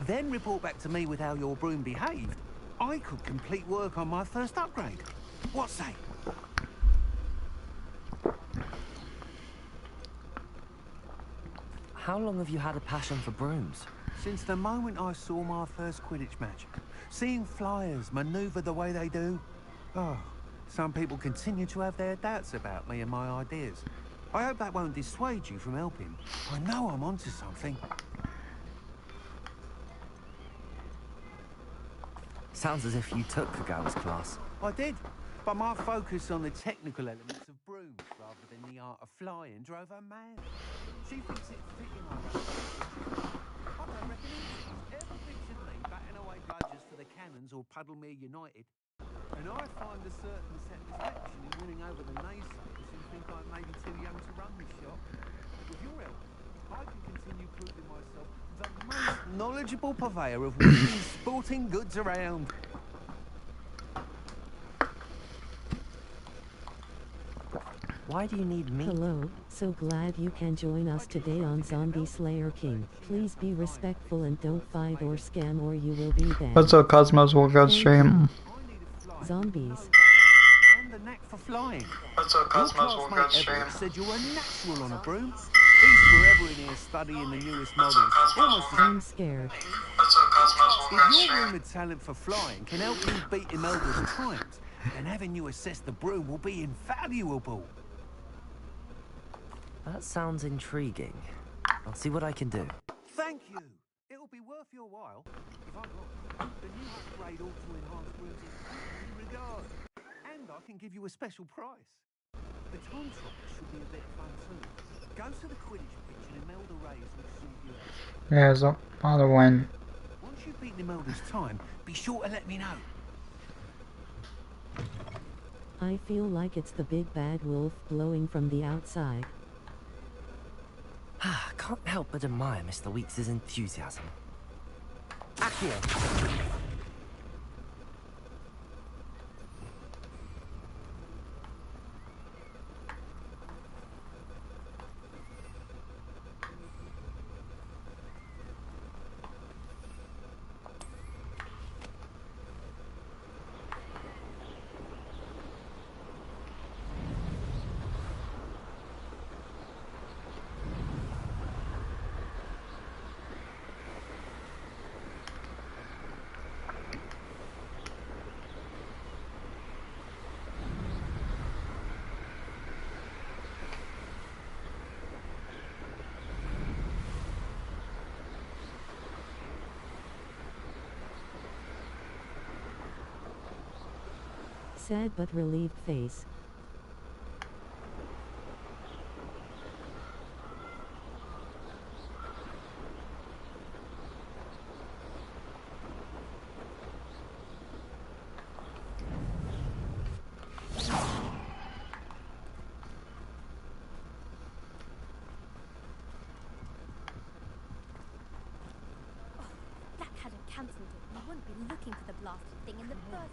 then report back to me with how your broom behaved, I could complete work on my first upgrade. What say? How long have you had a passion for brooms? Since the moment I saw my first Quidditch match. Seeing flyers manoeuvre the way they do. Oh, some people continue to have their doubts about me and my ideas. I hope that won't dissuade you from helping. I know I'm onto something. Sounds as if you took Kagawa's class. I did, but my focus on the technical elements of brooms rather than the art of flying drove her mad. She thinks it fitting I run. I don't reckon anyone's ever pictured me batting away bludgers for the Cannons or Puddlemere United. And I find a certain satisfaction in winning over the naysayers who think I may be too young to run this shop. With your help, I can continue proving myself the most knowledgeable purveyor of women's sporting goods around. Why do you need me? Hello, so glad you can join us today on Zombie Slayer King. Please be respectful and don't fight or scam or you will be banned. What's up, Cosmos? Welcome to stream. Zombies. And the knack for flying. What's up, Cosmos? Welcome to stream. Said you're a natural on a broom. He's forever in here studying the newest models. Almost as I'm scared. What's up, Cosmos? Welcome to If your stream. rumoured talent for flying can help you beat Imelda's times, then having you assess the broom will be invaluable. That sounds intriguing. I'll see what I can do. Thank you. It'll be worth your while. If I'm wrong, the new upgrade ought to enhance brooms in every regard. And I can give you a special price. The time trial should be a bit of fun too. Go to the Quidditch pitch and Imelda Reyes will sort you out. Yeah, it's a other win. Once you've beaten Imelda's time, be sure to let me know. I feel like it's the big bad wolf blowing from the outside. Can't help but admire Mr. Weeks' enthusiasm. Accio! Sad but relieved face. That hadn't cancelled it. We wouldn't be looking for the blasted thing in the first place.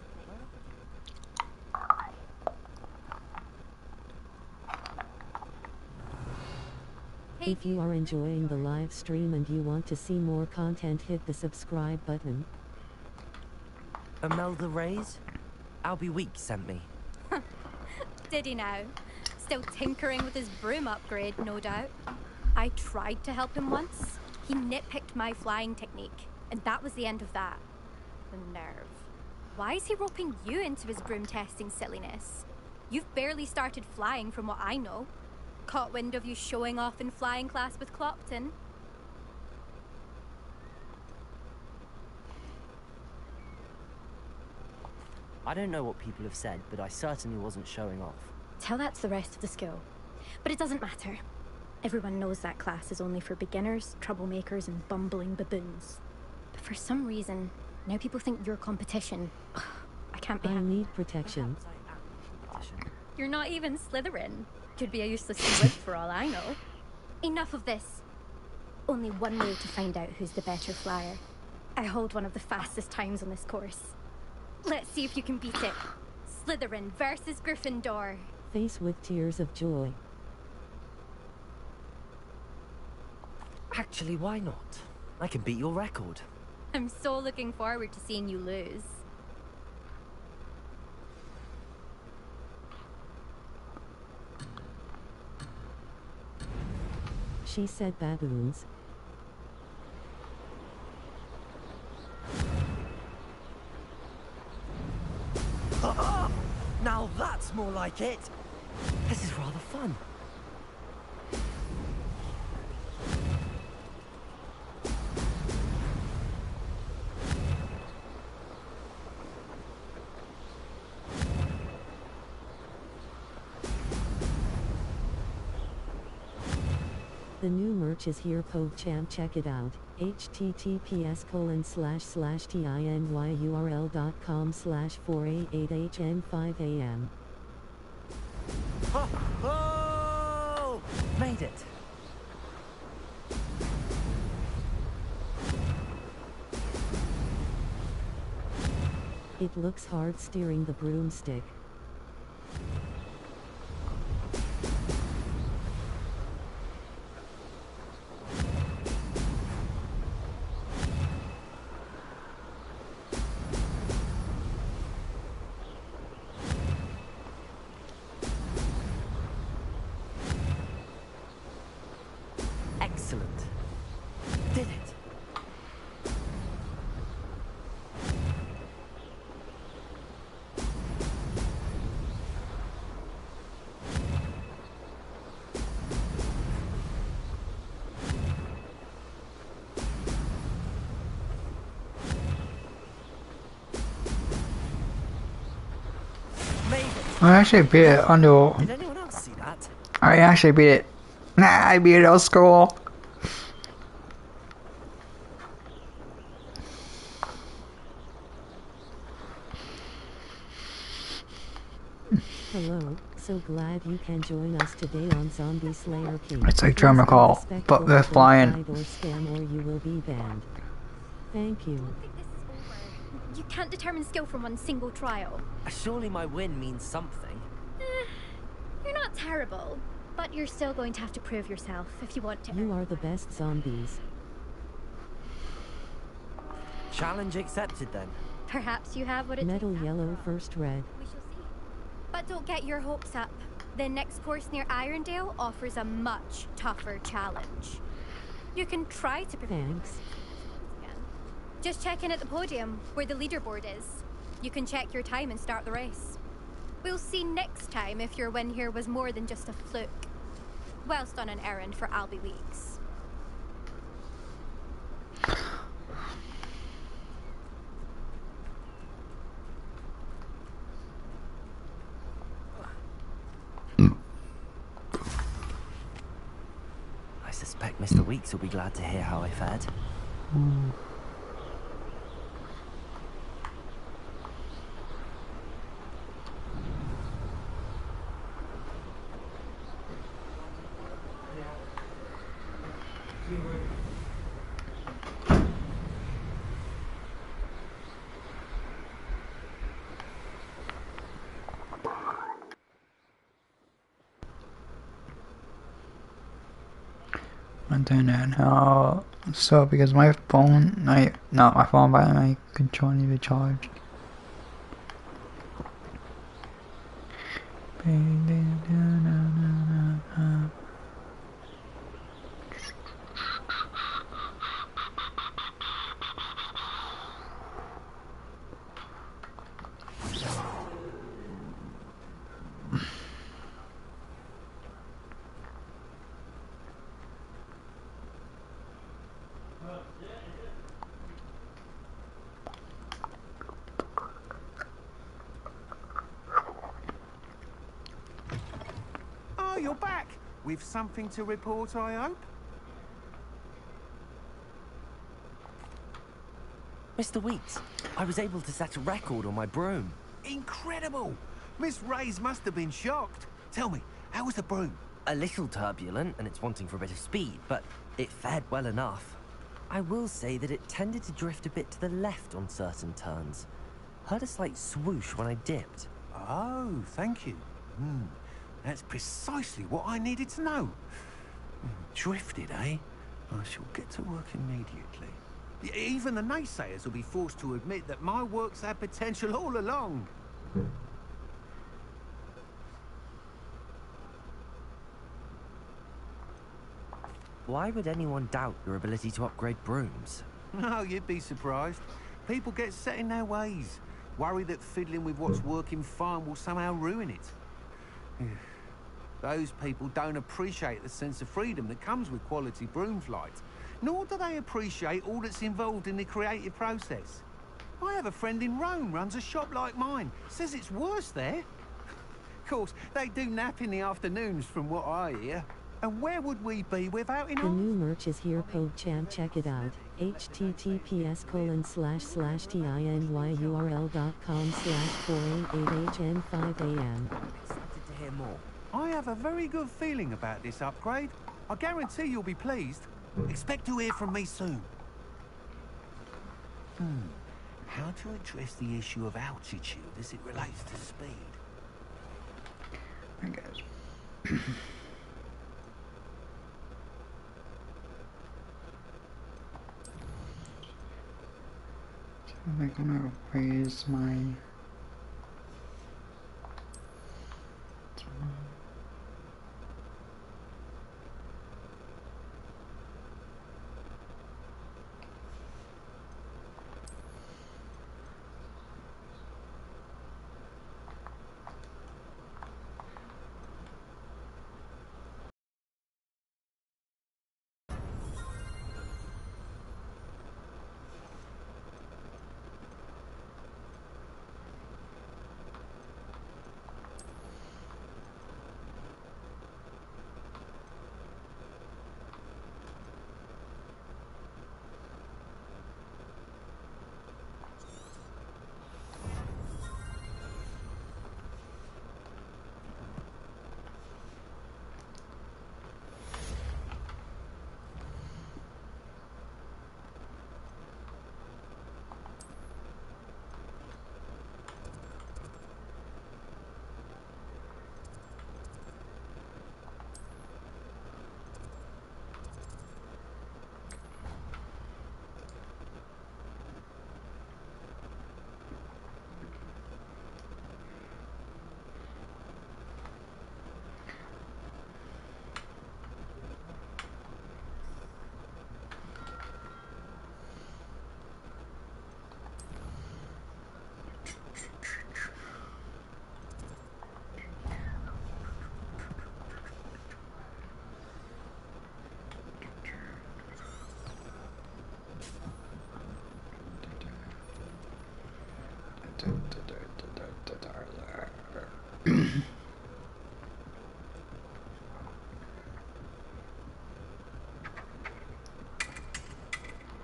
If you are enjoying the live stream and you want to see more content, hit the subscribe button. Imelda Reyes? Albie Weeks sent me. Did he now? Still tinkering with his broom upgrade, no doubt. I tried to help him once. He nitpicked my flying technique, and that was the end of that. The nerve. Why is he roping you into his broom testing silliness? You've barely started flying from what I know. Caught wind of you showing off in flying class with Clopton. I don't know what people have said, but I certainly wasn't showing off. Tell that to the rest of the school. But it doesn't matter. Everyone knows that class is only for beginners, troublemakers, and bumbling baboons. But for some reason, now people think you're competition. I can't be I happy. need protection. You're not even Slytherin. Could be a useless wig for all I know. Enough of this. Only one way to find out who's the better flyer. I hold one of the fastest times on this course. Let's see if you can beat it. Slytherin versus Gryffindor. Face with tears of joy. Actually, why not? I can beat your record. I'm so looking forward to seeing you lose. She said baboons. Now that's more like it. This is rather fun. The new merch is here, PogChamp, check it out. https://tinyurl.com/488hn5am. Oh! Made it. It looks hard steering the broomstick. Excellent. Did it. I actually beat it under. Did anyone else see that? I actually beat it. Nah, I beat it on school. Hello, so glad you can join us today on Zombie Slayer King. It's like Drum Call, but with flying. Or scam or you will be banned. Thank you. You can't determine skill from one single trial. Surely my win means something. You're not terrible, but you're still going to have to prove yourself if you want to. You are the best zombies. Challenge accepted then. Perhaps you have what it Metal takes. yellow, first red. We shall see. But don't get your hopes up. The next course near Irondale offers a much tougher challenge. You can try to prepare. Thanks. Just check in at the podium, where the leaderboard is. You can check your time and start the race. We'll see next time if your win here was more than just a fluke. Whilst on an errand for Albie Weeks. suspect Mr. Weeks will be glad to hear how I fared. I don't know how. So because my phone, not my phone, but my controller need to charge. Oh, you're back! With something to report, I hope? Mr. Weeks, I was able to set a record on my broom. Incredible! Miss Ray's must have been shocked. Tell me, how was the broom? A little turbulent, and it's wanting for a bit of speed, but it fared well enough. I will say that it tended to drift a bit to the left on certain turns. Heard a slight swoosh when I dipped. Oh, thank you. That's precisely what I needed to know. Drifted, eh? I shall get to work immediately. Even the naysayers will be forced to admit that my work's had potential all along. Why would anyone doubt your ability to upgrade brooms? Oh, you'd be surprised. People get set in their ways, worry that fiddling with what's working fine will somehow ruin it. Those people don't appreciate the sense of freedom that comes with quality broom flight, nor do they appreciate all that's involved in the creative process. I have a friend in Rome runs a shop like mine, says it's worse there. Of course, they do nap in the afternoons from what I hear. And where would we be without The new merch is here, PogChamp, check it out. https://tinyurl.com/488hn5am. Excited to hear more. I have a very good feeling about this upgrade. I guarantee you'll be pleased. Expect to hear from me soon. How to address the issue of altitude as it relates to speed? I guess. I'm gonna raise my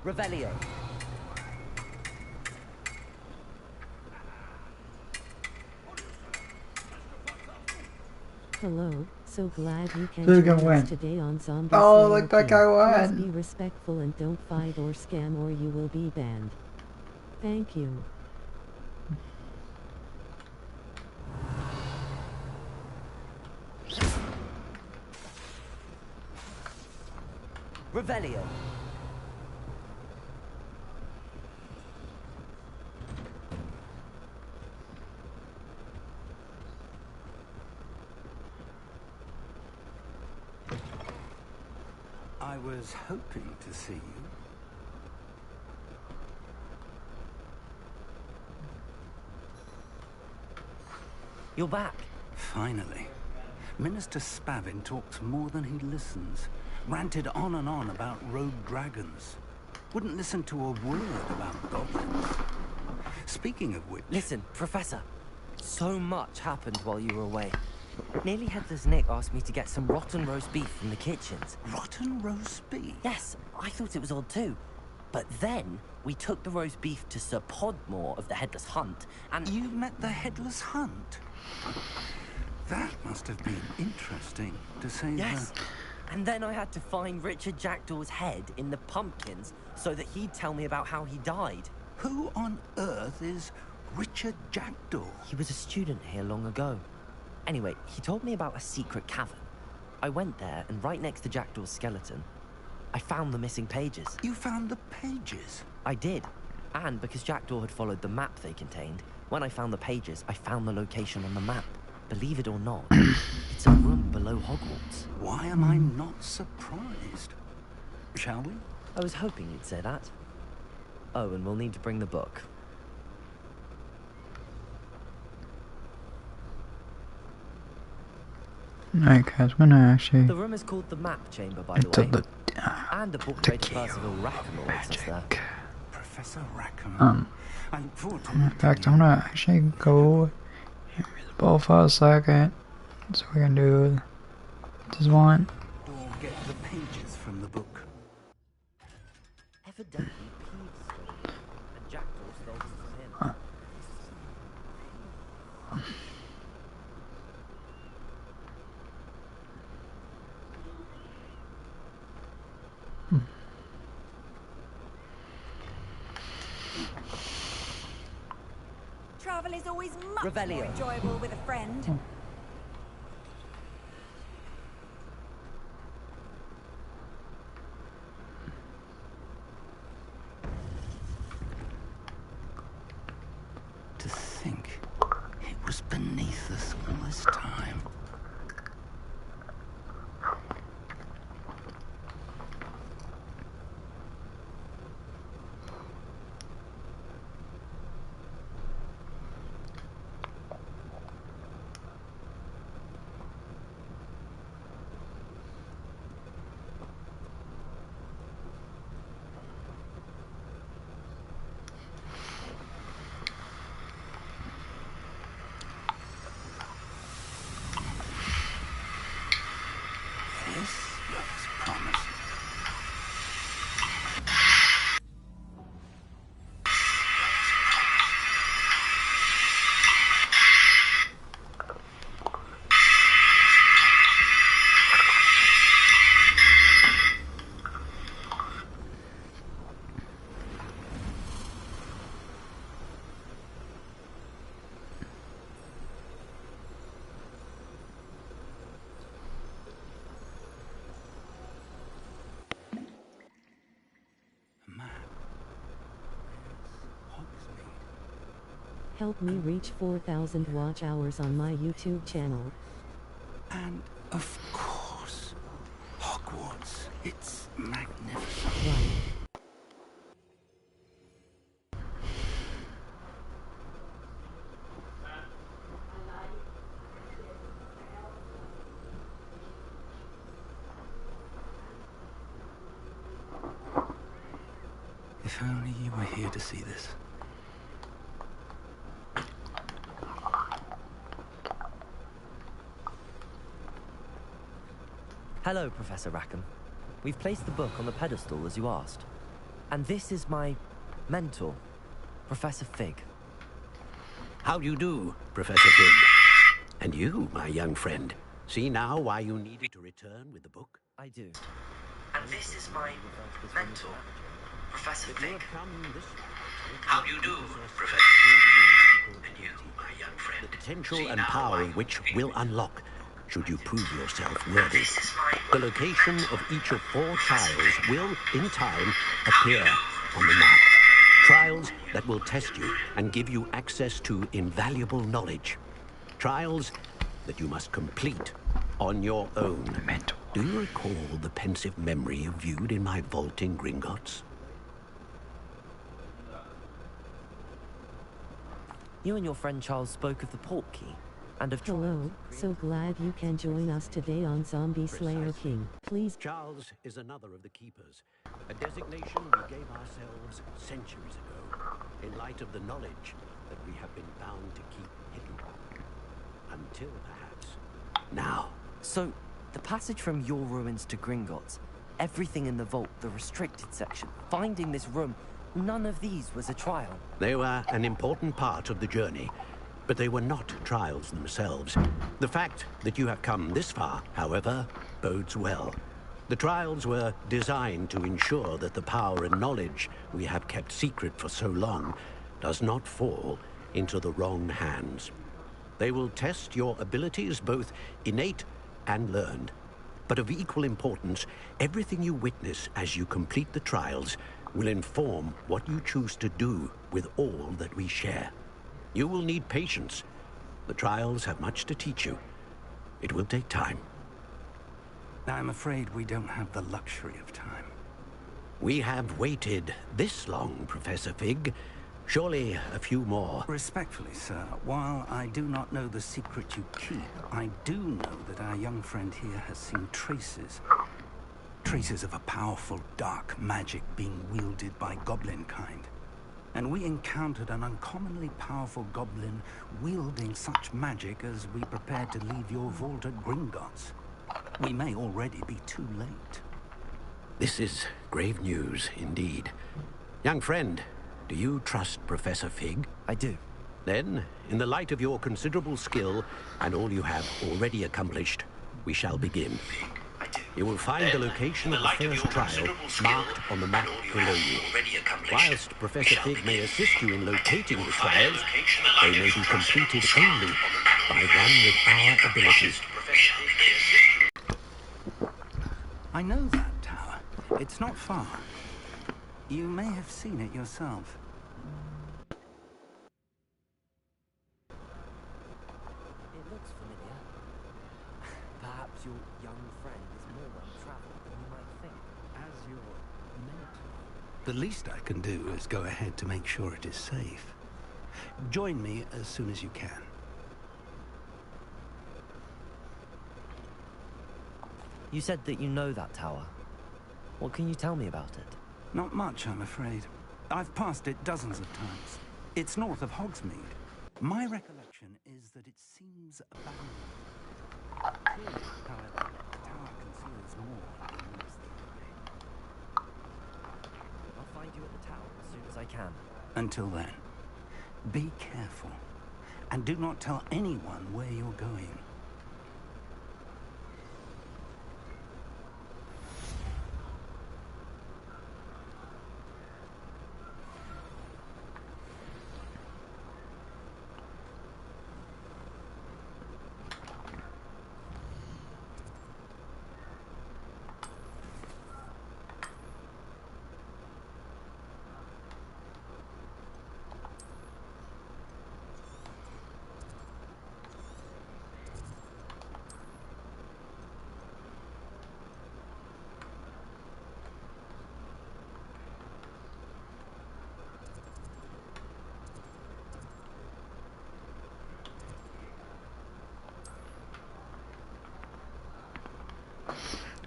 Revelio. Hello, so glad you can Who's join gonna win? us today on Zombie Oh, Slayer look, that King. guy Please won. be respectful and don't fight or scam or you will be banned. Thank you. Revelio. I was hoping to see you. You're back. Finally. Minister Spavin talks more than he listens. Ranted on and on about rogue dragons. Wouldn't listen to a word about goblins. Speaking of which... Listen, Professor. So much happened while you were away. Nearly Headless Nick asked me to get some rotten roast beef from the kitchens. Rotten roast beef? Yes, I thought it was odd too. But then, we took the roast beef to Sir Podmore of the Headless Hunt, and... You met the Headless Hunt? That must have been interesting, to say Yes. And then I had to find Richard Jackdaw's head in the pumpkins so that he'd tell me about how he died. Who on earth is Richard Jackdaw? He was a student here long ago. Anyway, he told me about a secret cavern. I went there, and right next to Jackdaw's skeleton, I found the missing pages. You found the pages? I did. And because Jackdaw had followed the map they contained, when I found the pages, I found the location on the map. Believe it or not, it's a room below Hogwarts. Why am I not surprised? Shall we? I was hoping you'd say that. Oh, and we'll need to bring the book. Alright guys, we're gonna actually... The room is called the Map Chamber, by the way. And a portrait of Percival Rackham awaits us there. Professor Rackham. I look forward to in fact, I'm gonna actually go invisible for a second, so we can do this one. Or get the pages from the book. Evidently, Peeves stole them, and Jackdaw stole them from him. Travel is always much Revelio. more enjoyable with a friend. To think it was beneath us all this time. This looks promising. Help me reach 4,000 watch hours on my YouTube channel. And of course, Hogwarts. It's magnificent. Right. If only you were here to see this. Hello, Professor Rackham. We've placed the book on the pedestal as you asked. And this is my mentor, Professor Fig. How do you do, Professor Fig? And you, my young friend, see now why you needed to return with the book? I do. And this is my mentor, Professor Fig. How do you do, Professor Fig? And you, my young friend, the potential and power which will unlock should you prove yourself worthy. The location of each of 4 trials will, in time, appear on the map. Trials that will test you and give you access to invaluable knowledge. Trials that you must complete on your own. Do you recall the pensive memory you viewed in my vault in Gringotts? You and your friend Charles spoke of the port key and of Hello, so glad you can join us today on Zombie Slayer King. Please. Charles is another of the keepers, a designation we gave ourselves centuries ago, in light of the knowledge that we have been bound to keep hidden. Until perhaps now. So, the passage from your ruins to Gringotts, everything in the vault, the restricted section, finding this room, none of these was a trial. They were an important part of the journey, but they were not trials themselves. The fact that you have come this far, however, bodes well. The trials were designed to ensure that the power and knowledge we have kept secret for so long does not fall into the wrong hands. They will test your abilities, both innate and learned. But of equal importance, everything you witness as you complete the trials will inform what you choose to do with all that we share. You will need patience. The trials have much to teach you. It will take time. I'm afraid we don't have the luxury of time. We have waited this long, Professor Fig. Surely a few more. Respectfully, sir, while I do not know the secret you keep, I do know that our young friend here has seen traces. Traces of a powerful dark magic being wielded by goblin kind. And we encountered an uncommonly powerful goblin wielding such magic as we prepared to leave your vault at Gringotts. We may already be too late. This is grave news indeed. Young friend, do you trust Professor Fig? I do. Then, in the light of your considerable skill and all you have already accomplished, we shall begin. You will find the location of the first trial marked on the map below you. Whilst Professor Fig may assist you in locating the trials, they may be completed only by one with our abilities. I know that tower. It's not far. You may have seen it yourself. It looks familiar. Perhaps your young friend is more well-traveled than you might think. As your mentor. The least I can do is go ahead to make sure it is safe. Join me as soon as you can. You said that you know that tower. What can you tell me about it? Not much, I'm afraid. I've passed it dozens of times. It's north of Hogsmeade. My recollection is that it seems abandoned. Clearly, however, the tower conceals more than meets the eye. I'll find you at the tower as soon as I can. Until then, be careful. And do not tell anyone where you're going.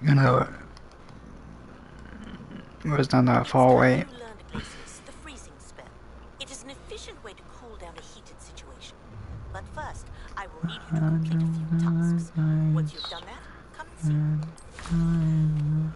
You know, it was not that far away. The freezing spell. It is an efficient way to cool down a heated situation. But first, I will need you to complete a few tasks. Once you've done that, come and see me.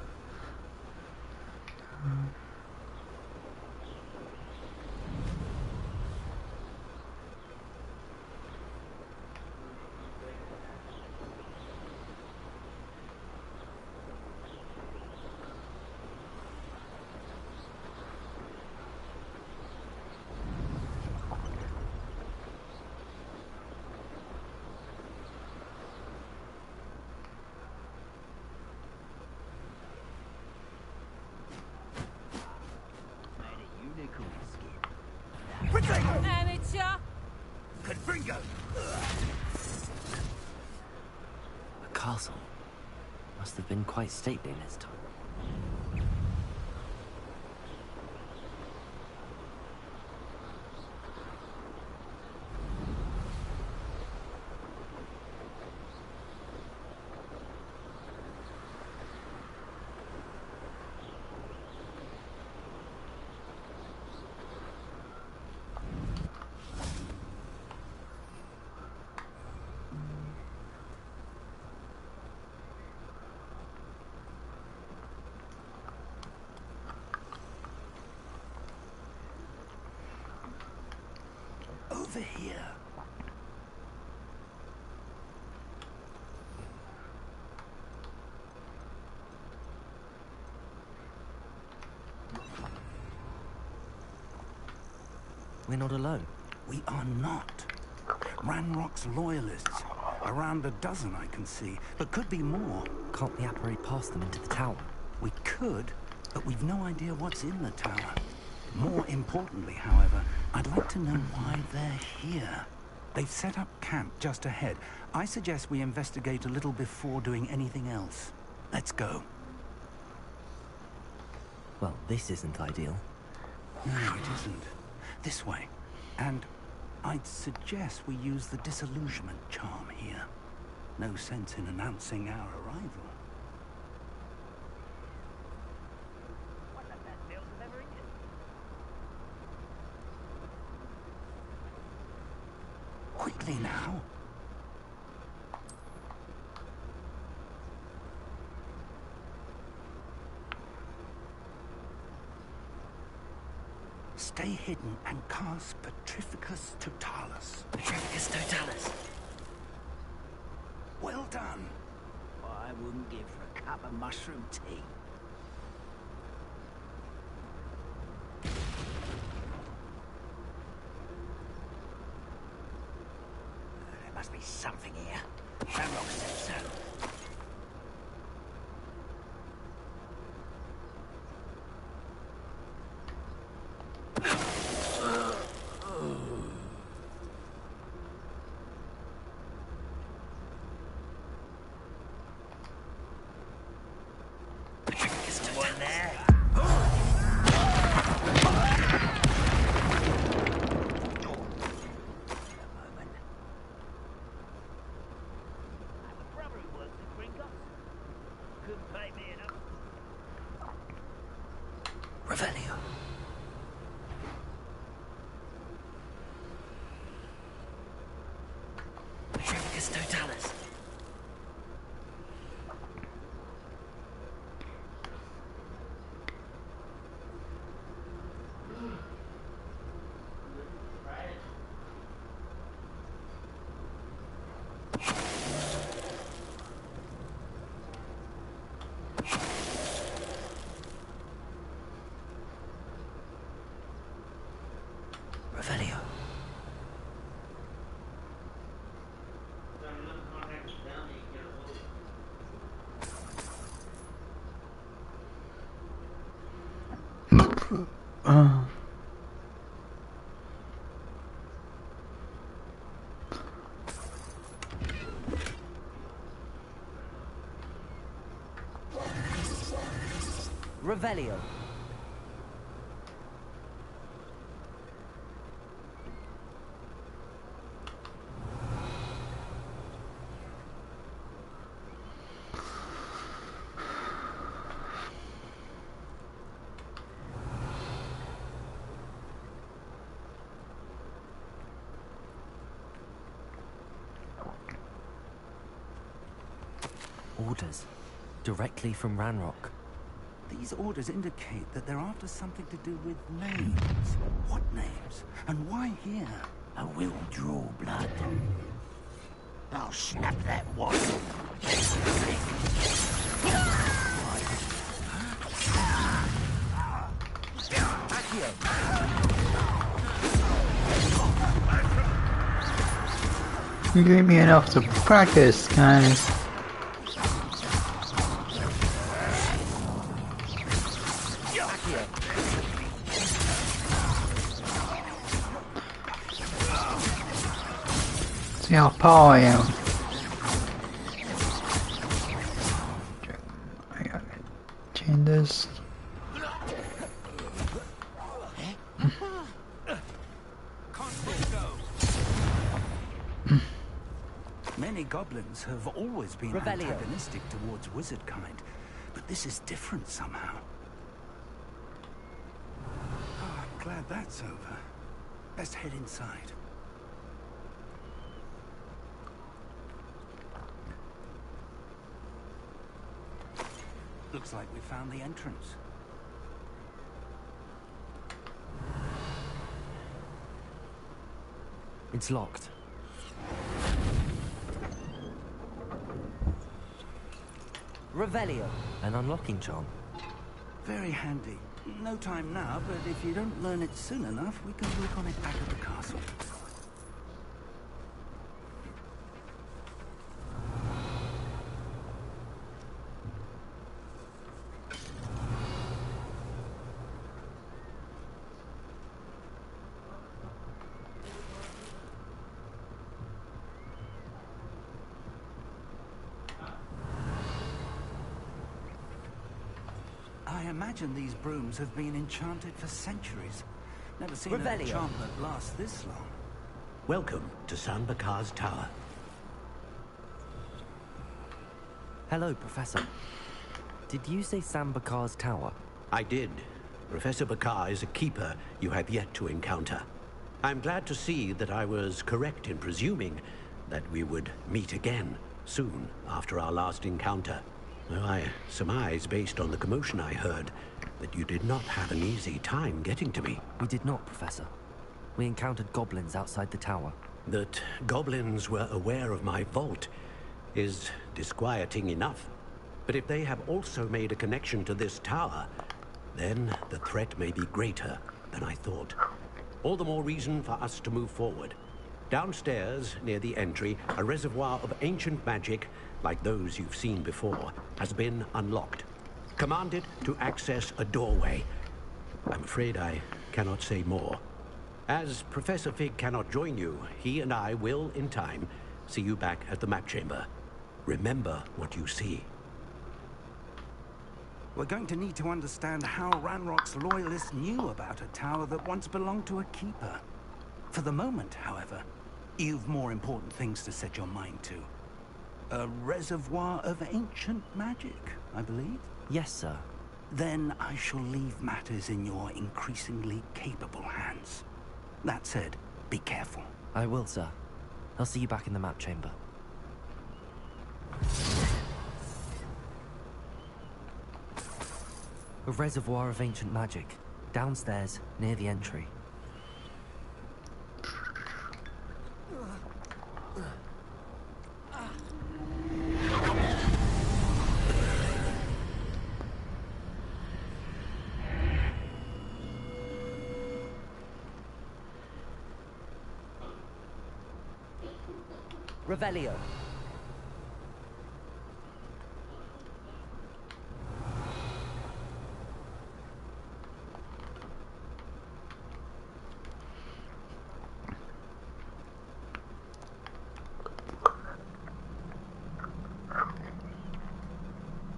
castle. Must have been quite stately in its time. Over here. We're not alone. We are not. Ranrock's loyalists. Around a dozen I can see, but could be more. Can't we apparate past them into the tower? We could, but we've no idea what's in the tower. More importantly, however, I'd like to know why they're here. They've set up camp just ahead. I suggest we investigate a little before doing anything else. Let's go. Well, this isn't ideal. No, it isn't. This way. And I'd suggest we use the disillusionment charm here. No sense in announcing our arrival. Quickly now. Stay hidden and cast Petrificus Totalis. Petrificus Totalis. Well done. I wouldn't give for a cup of mushroom tea. There must be something here. Ranrock said so. Revelio. Petrificus Totalis. Revelio. Revelio. Orders. Directly from Ranrock. These orders indicate that they're after something to do with names. What names? And why here? I will draw blood. I'll snap that wasp. You gave me enough to practice, guys. See how powerful I am. Chain this. Many goblins have always been Revelio. antagonistic towards wizard kind, but this is different somehow. Oh, I'm glad that's over. Best head inside. Looks like we found the entrance. It's locked. Revelio. An unlocking charm. Very handy. No time now, but if you don't learn it soon enough, we can work on it back at the castle. I imagine these brooms have been enchanted for centuries. Never seen an Revelio. enchantment last this long. Welcome to San Bakar's tower. Hello, Professor. Did you say Sam Bakar's tower? I did. Professor Bakar is a keeper you have yet to encounter. I'm glad to see that I was correct in presuming that we would meet again soon after our last encounter. Though I surmise, based on the commotion I heard, that you did not have an easy time getting to me. We did not, Professor. We encountered goblins outside the tower. That goblins were aware of my vault is disquieting enough. But if they have also made a connection to this tower, then the threat may be greater than I thought. All the more reason for us to move forward. Downstairs, near the entry, a reservoir of ancient magic, like those you've seen before, has been unlocked. Commanded to access a doorway. I'm afraid I cannot say more. As Professor Fig cannot join you, he and I will, in time, see you back at the map chamber. Remember what you see. We're going to need to understand how Ranrock's loyalists knew about a tower that once belonged to a keeper. For the moment, however, you've more important things to set your mind to. A reservoir of ancient magic, I believe? Yes, sir. Then I shall leave matters in your increasingly capable hands. That said, be careful. I will, sir. I'll see you back in the map chamber. A reservoir of ancient magic. Downstairs, near the entry. Revelio.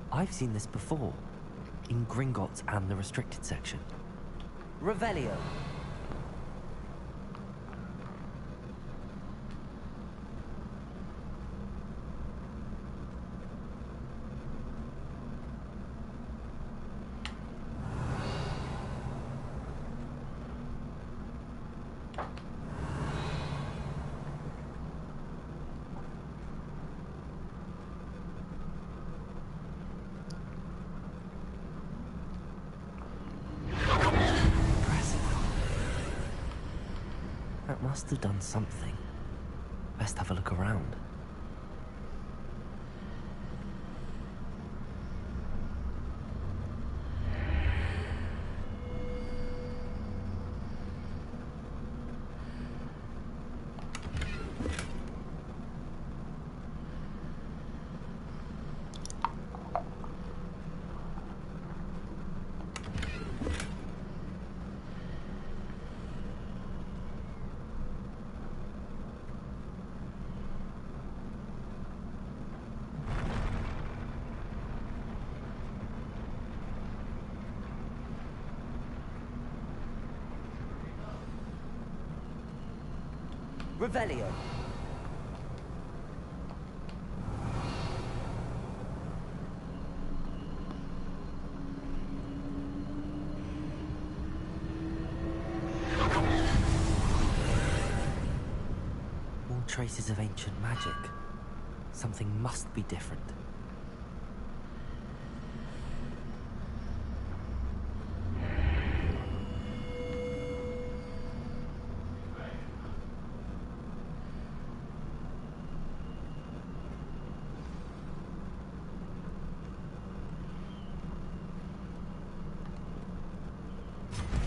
I've seen this before, in Gringotts and the restricted section. Revelio. That must have done something. Best have a look around. Revelio. More traces of ancient magic. Something must be different.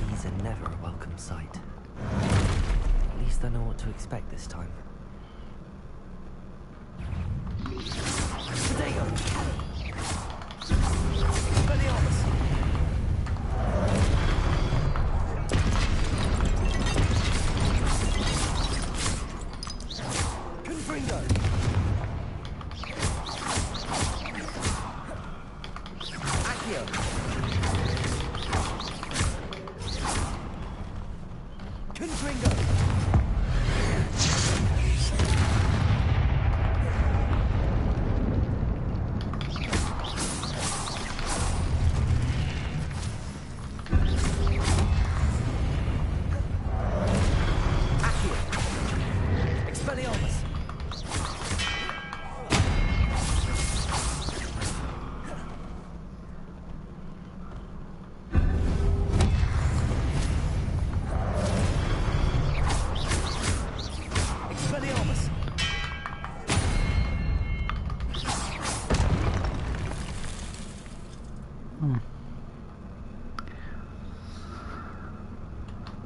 These are never a welcome sight. At least I know what to expect this time.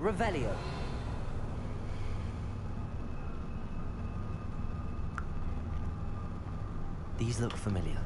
Revelio. These look familiar.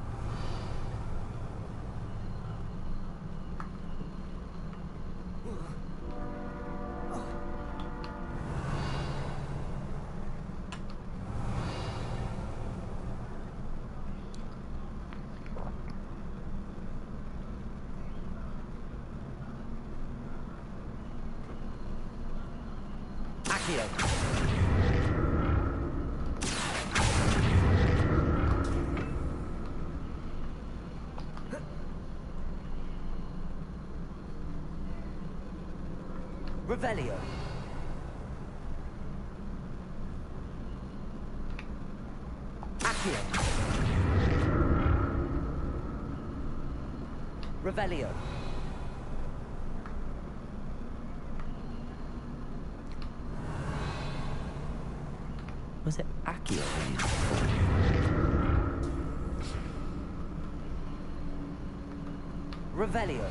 Revelio. Accio. Revelio. Was it Accio we used before? Revelio.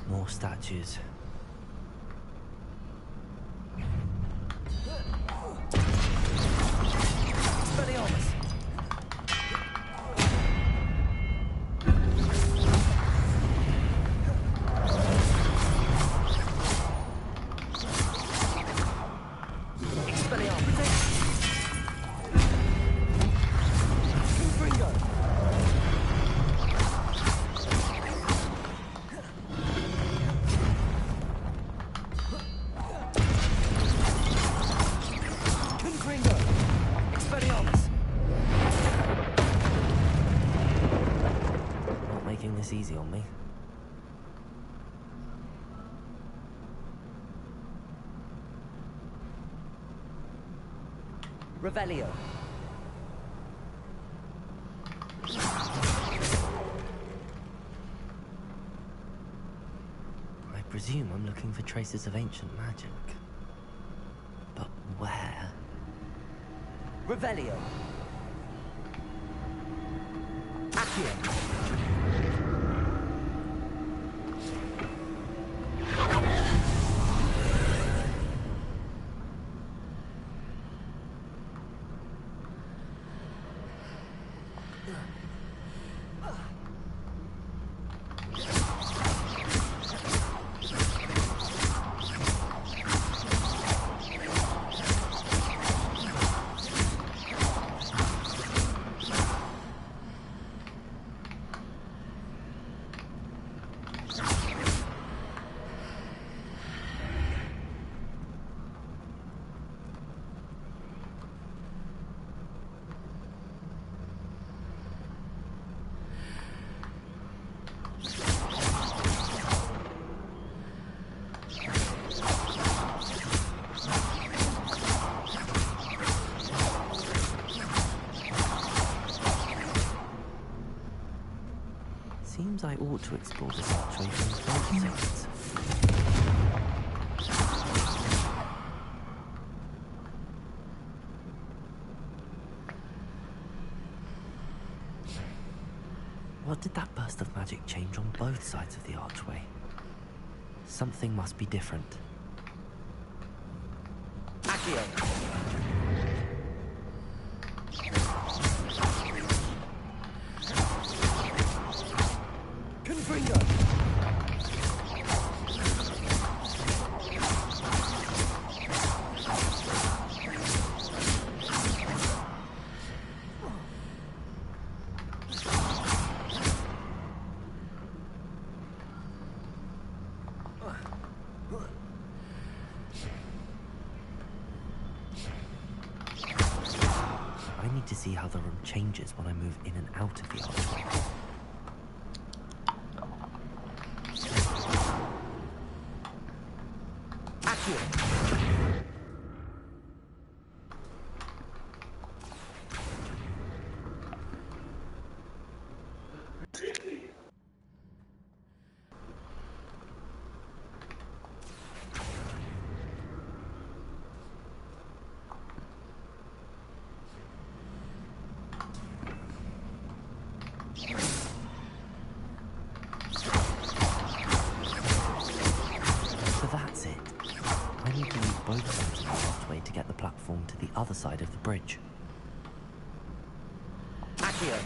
More statues. Not making this easy on me. Revelio. I presume I'm looking for traces of ancient magic. But where? Revelio. Accio. Seems I ought to explore this archway from both sides. What did that burst of magic change on both sides of the archway? Something must be different. Accio! I need to see how the room changes when I move in and out of the archway. So that's it. I need to use both sides of the archway to get the platform to the other side of the bridge. Accio!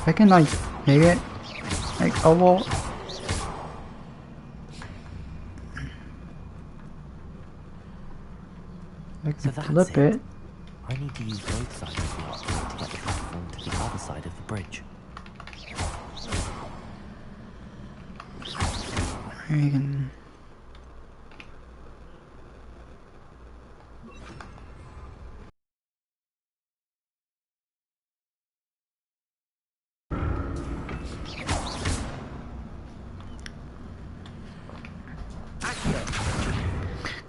I can like make it like oval. I can flip it. I need to use both sides of the archway to get the platform to the other side of the bridge. You can.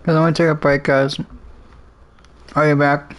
Cause I want to take a break, guys. Are you back?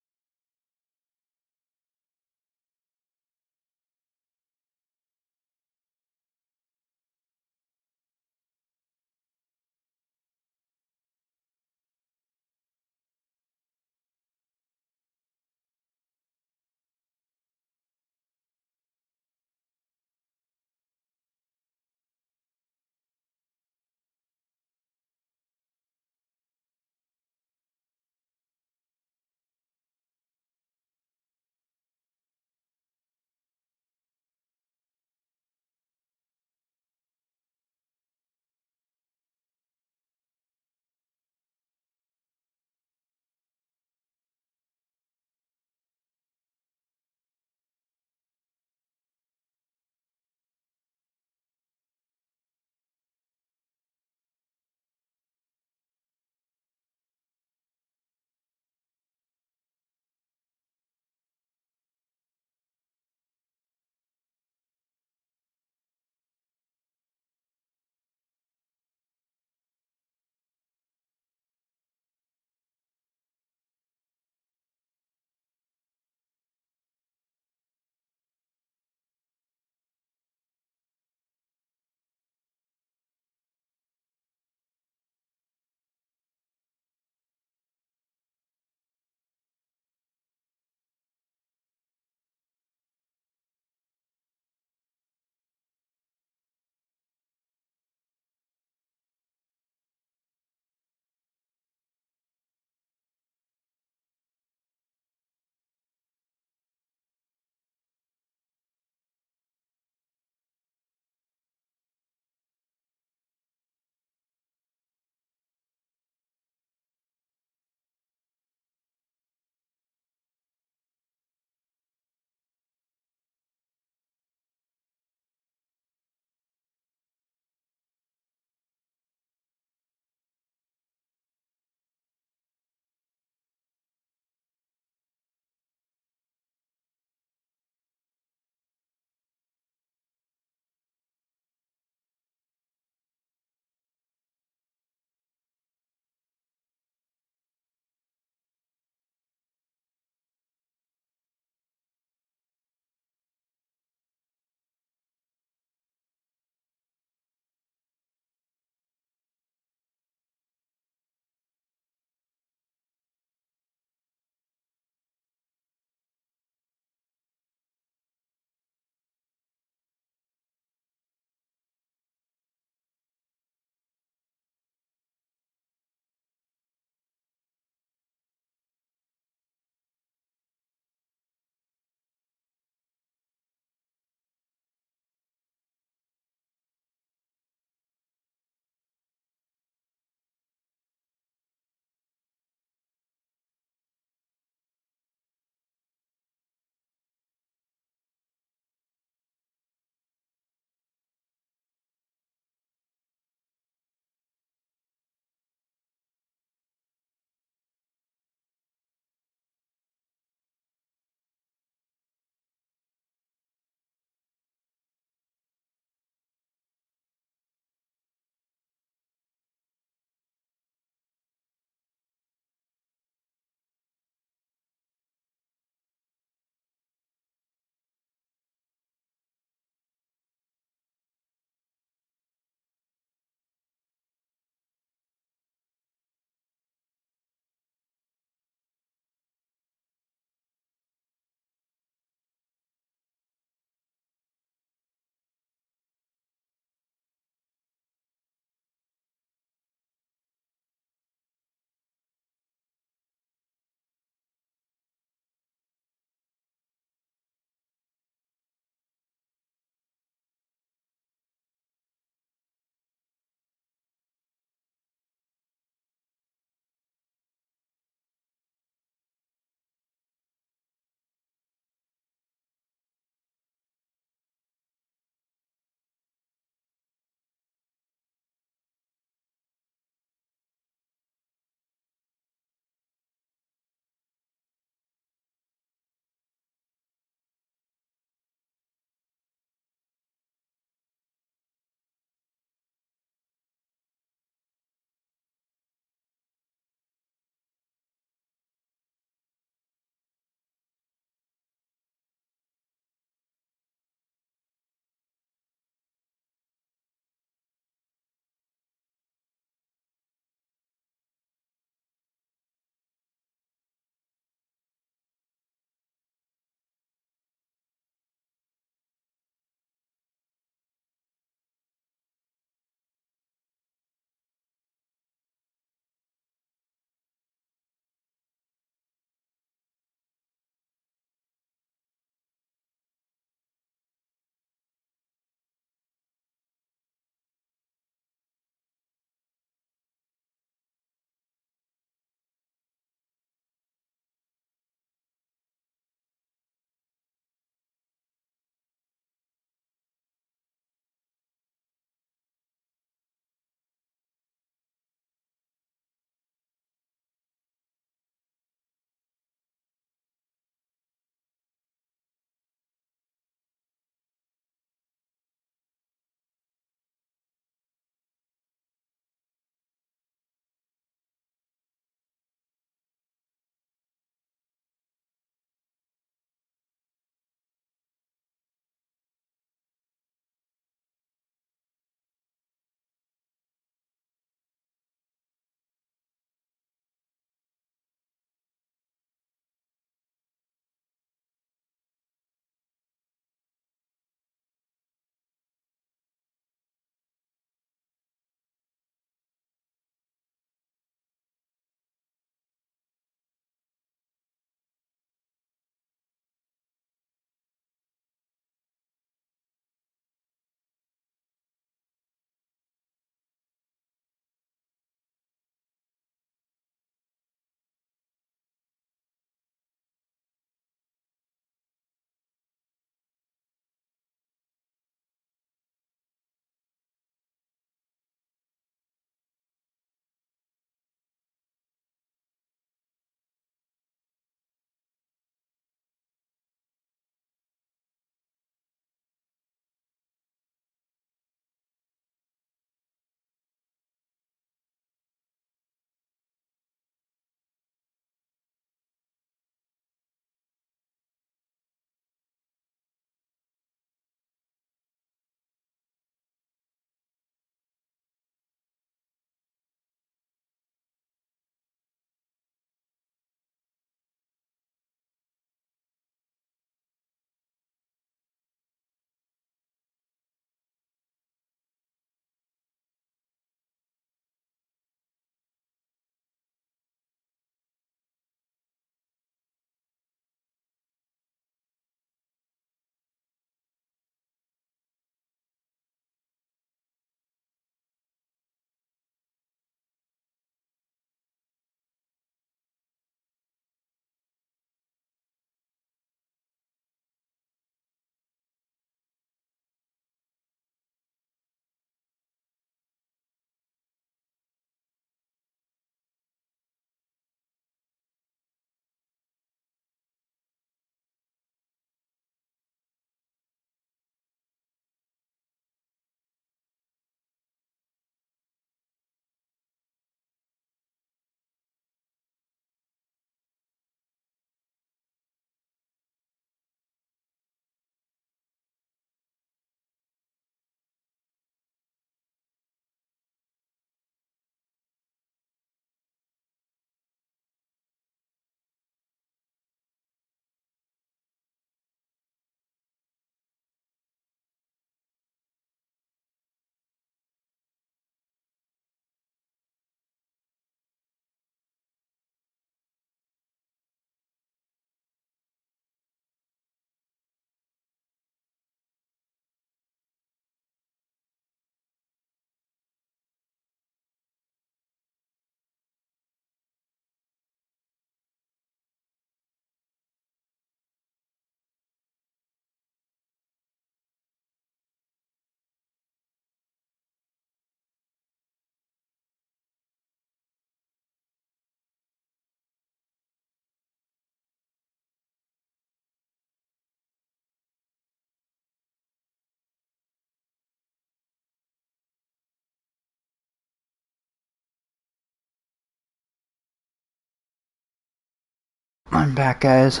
I'm back, guys.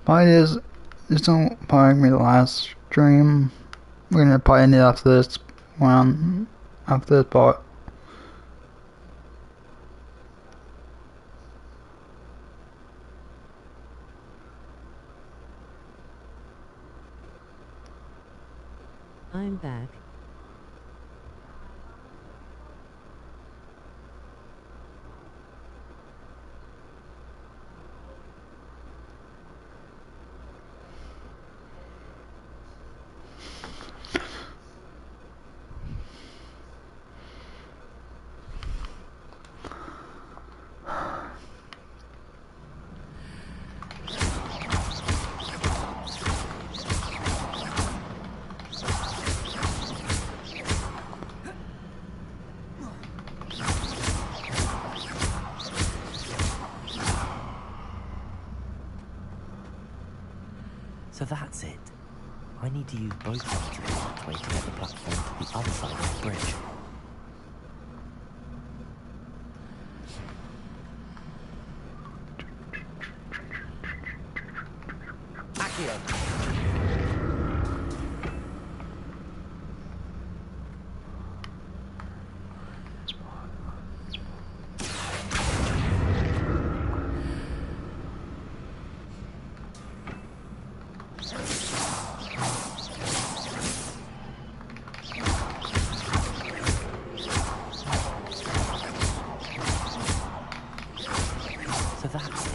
Probably this don't probably be the last stream. We're gonna probably end it after this one, after this part. I'm back. So that's it. I need to use both sides of the archway to get the platform to the other side of the bridge.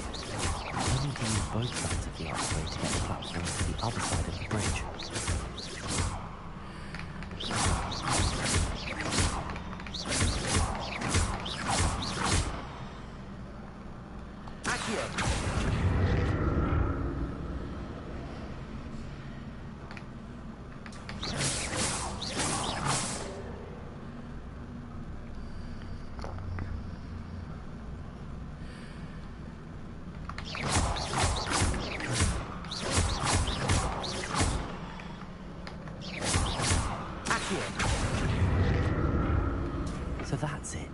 So that's it. I need to use both sides of the archway to get the platform to the other side of the bridge. So that's it.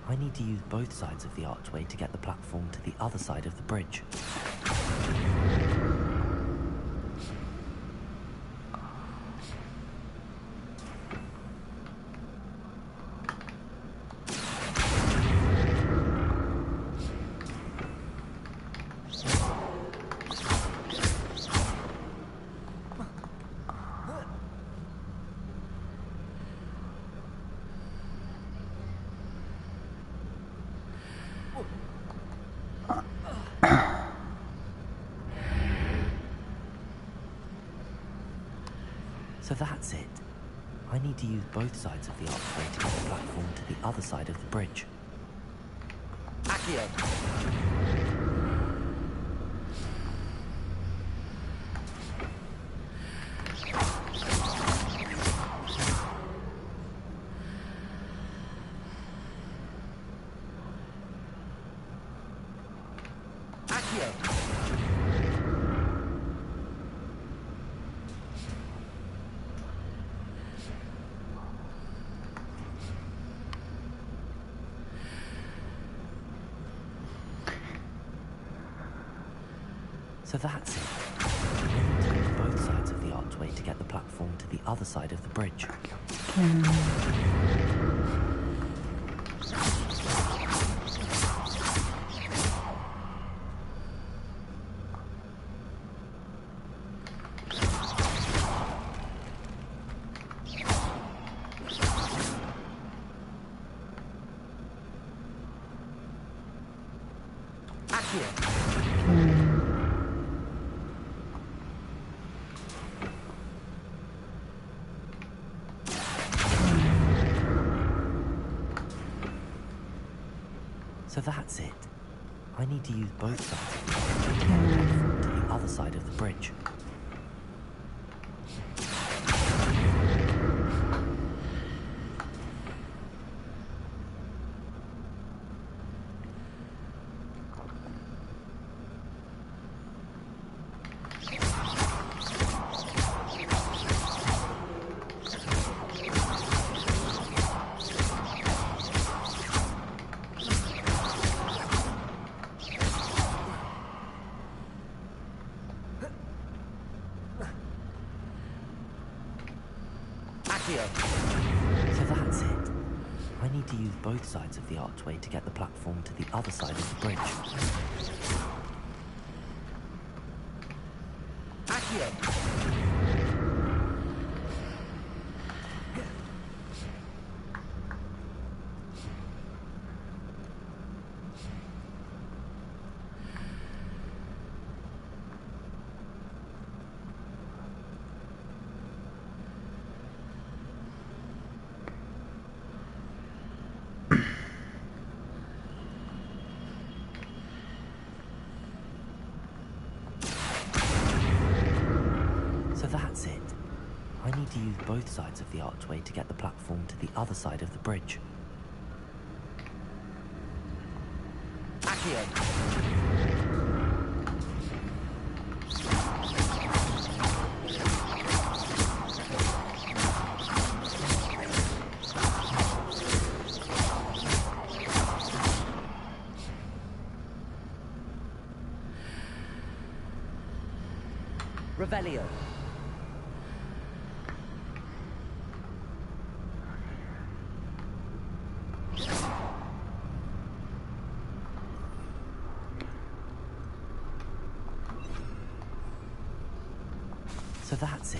I need to use both sides of the archway to get the platform to the other side of the bridge. So that's it. I need to use both sides of the archway to get the platform to the other side of the bridge. So that's it. I need to use both sides of the archway to get the platform to the other side of the bridge. So that's it. I need to use both sides of the archway to get the platform to the other side of the bridge. Accio! So that's it. I need to use both sides of the archway to get the platform to the other side of the bridge. Accio! So that's it. I need to use both sides of the archway to get the platform to the other side of the bridge. Accio! Revelio. So that's it.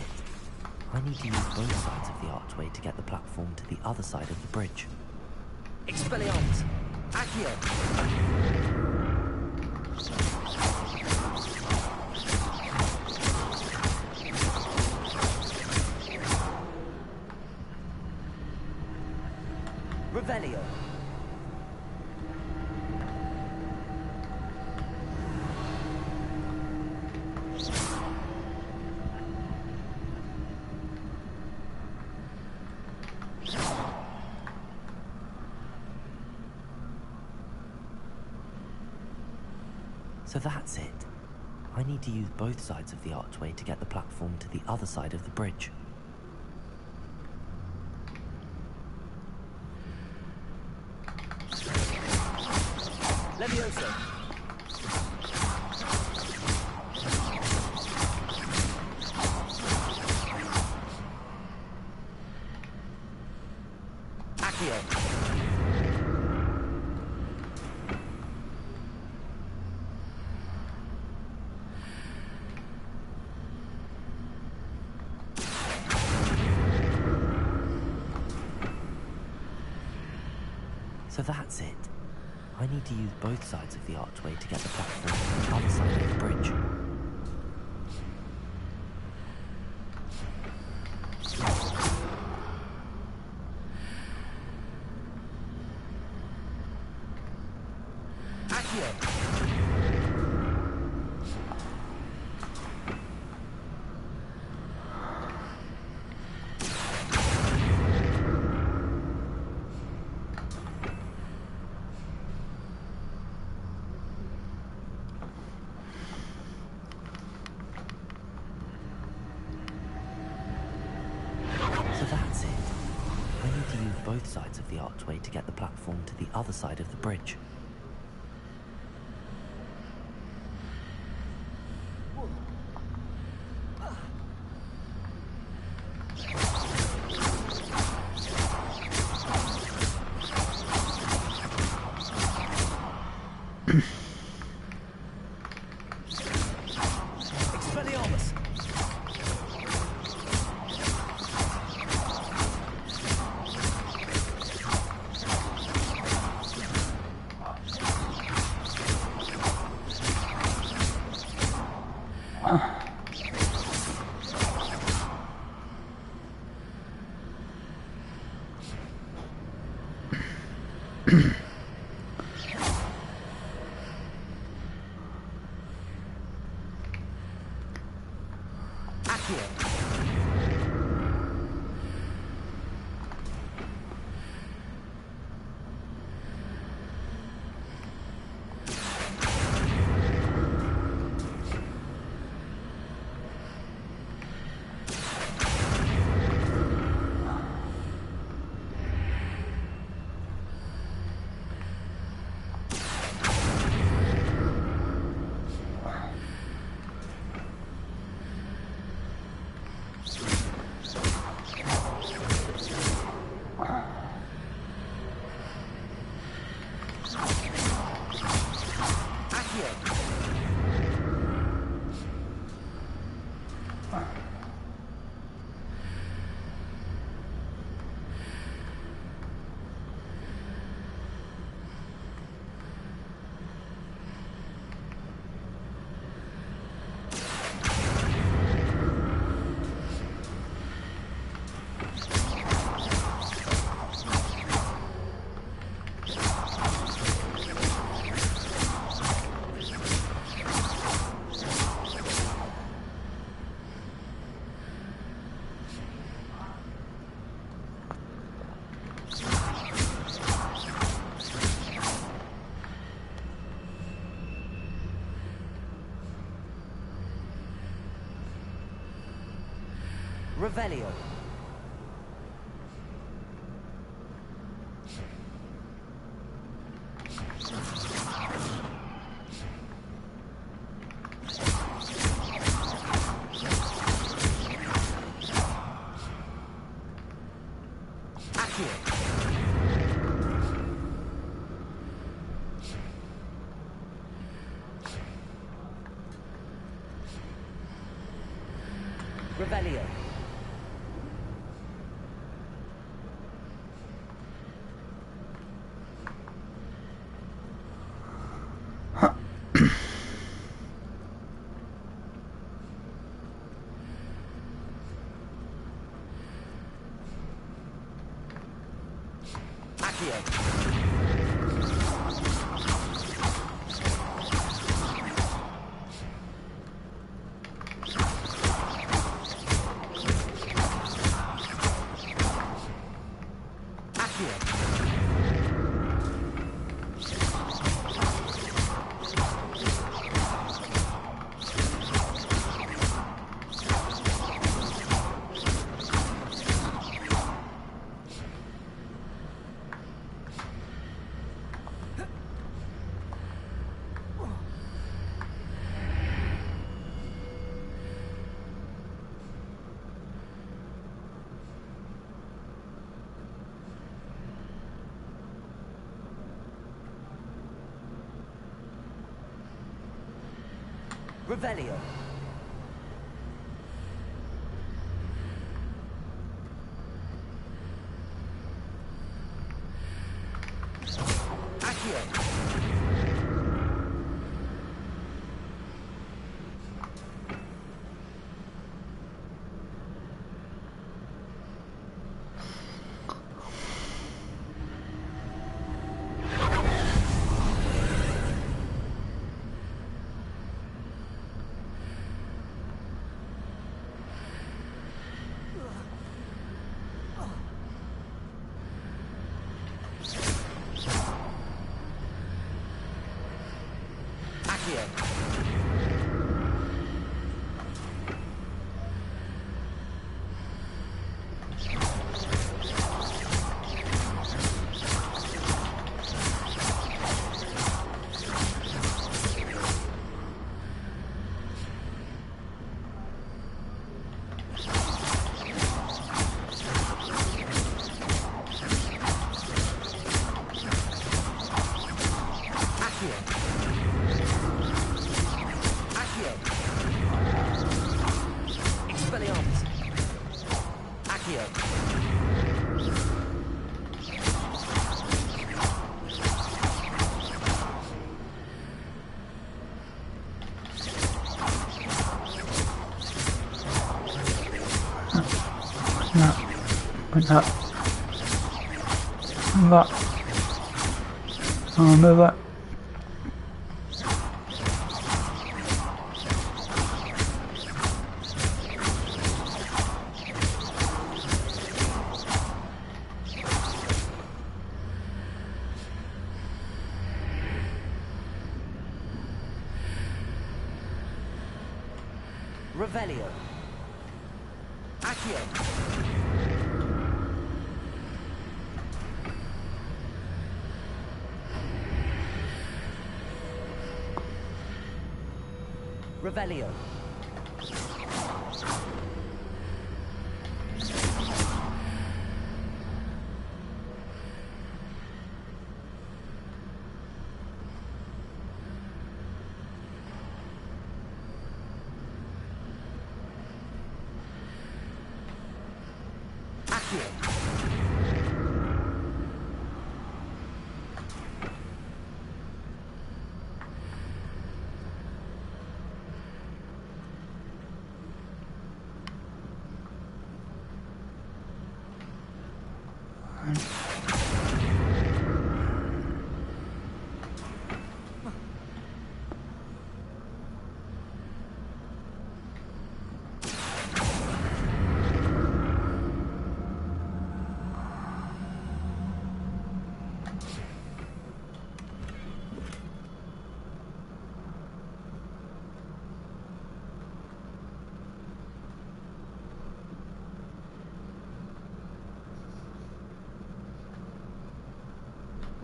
I need to use both sides of the archway to get the platform to the other side of the bridge. Expelliarmus! Accio! Revelio. So that's it. I need to use both sides of the archway to get the platform to the other side of the bridge. Levioso. Accio. So that's it. I need to use both sides of the archway to get the platform to the other side of the bridge. Accio! So that's it. I need to use both sides of the archway to get the platform to the other side of the bridge. Expelliarmus! Accio! Revelio. Revelio. Revelio. Accio. That. Oh, move it. Revelio. Accio. Revelio.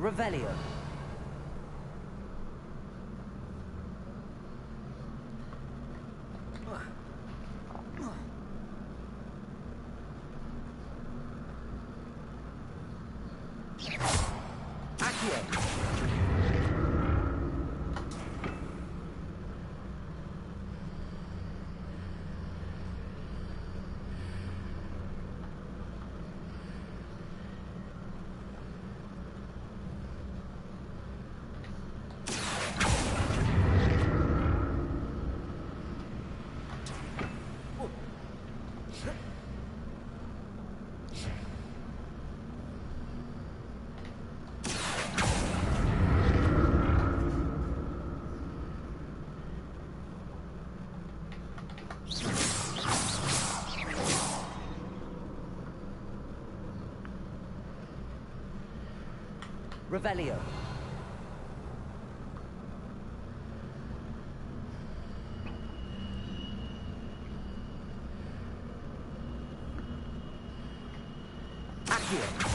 Revelio. Revelio. Accio.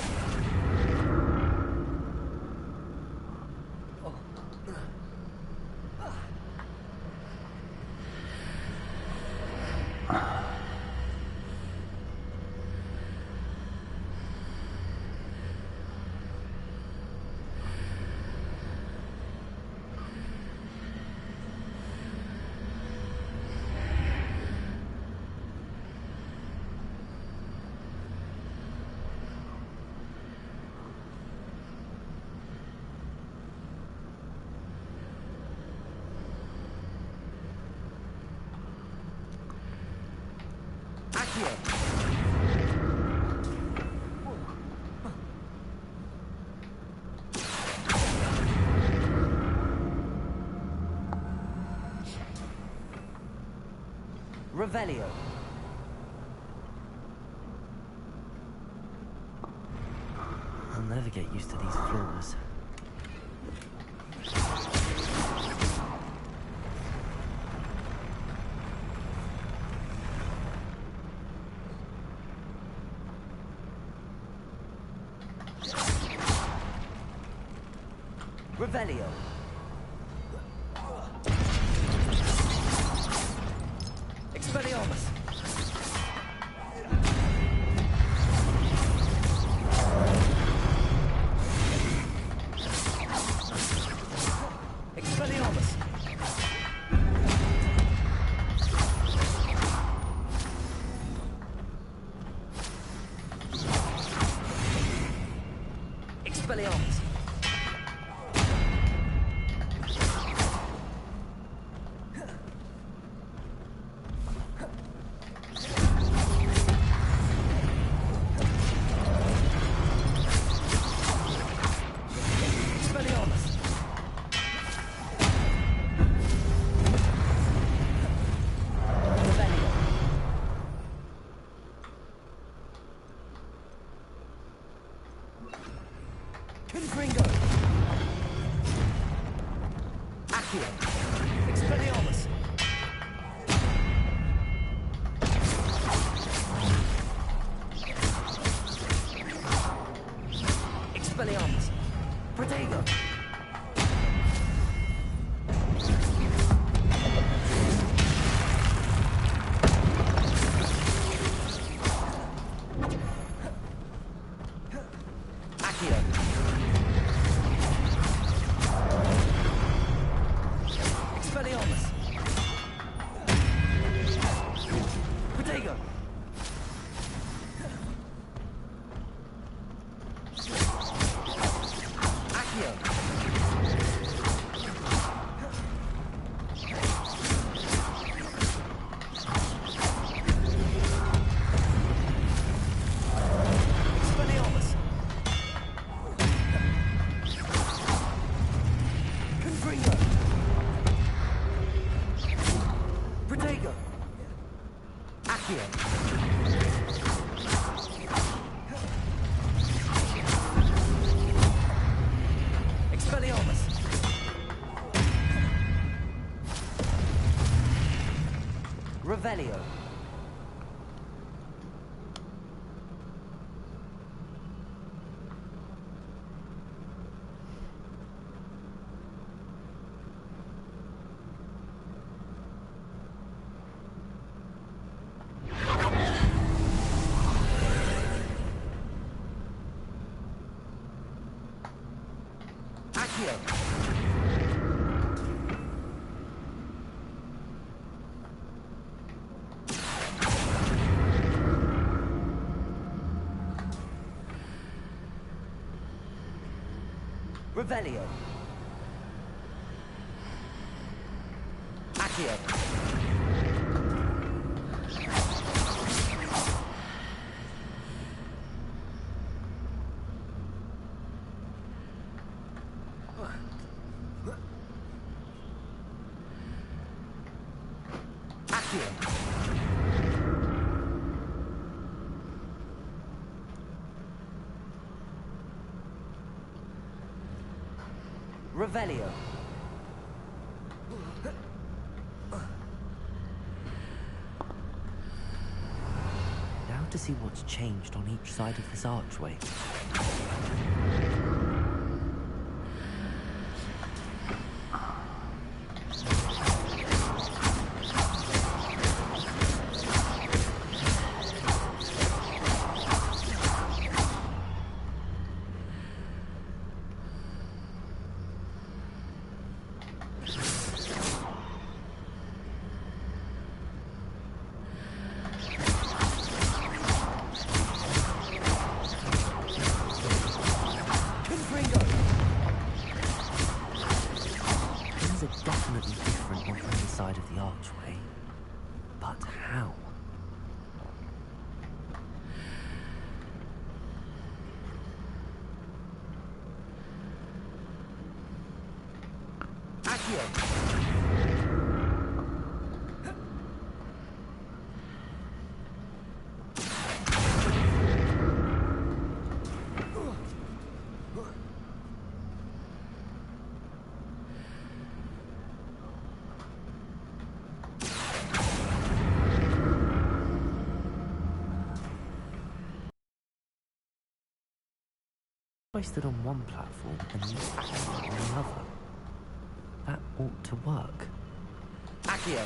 Revelio. I'll never get used to these floors. Revelio. Expelliarmus. Expelliarmus. Expelliarmus. Expelliarmus! Expelliarmus! Protego! Expelliarmus! Protego! Revelio. Accio. Revelio. Accio. Revelio. Now to see what's changed on each side of this archway. Definitely different on either side of the archway. But how? I stood on one platform and used Accio on the other. That ought to work. Accio.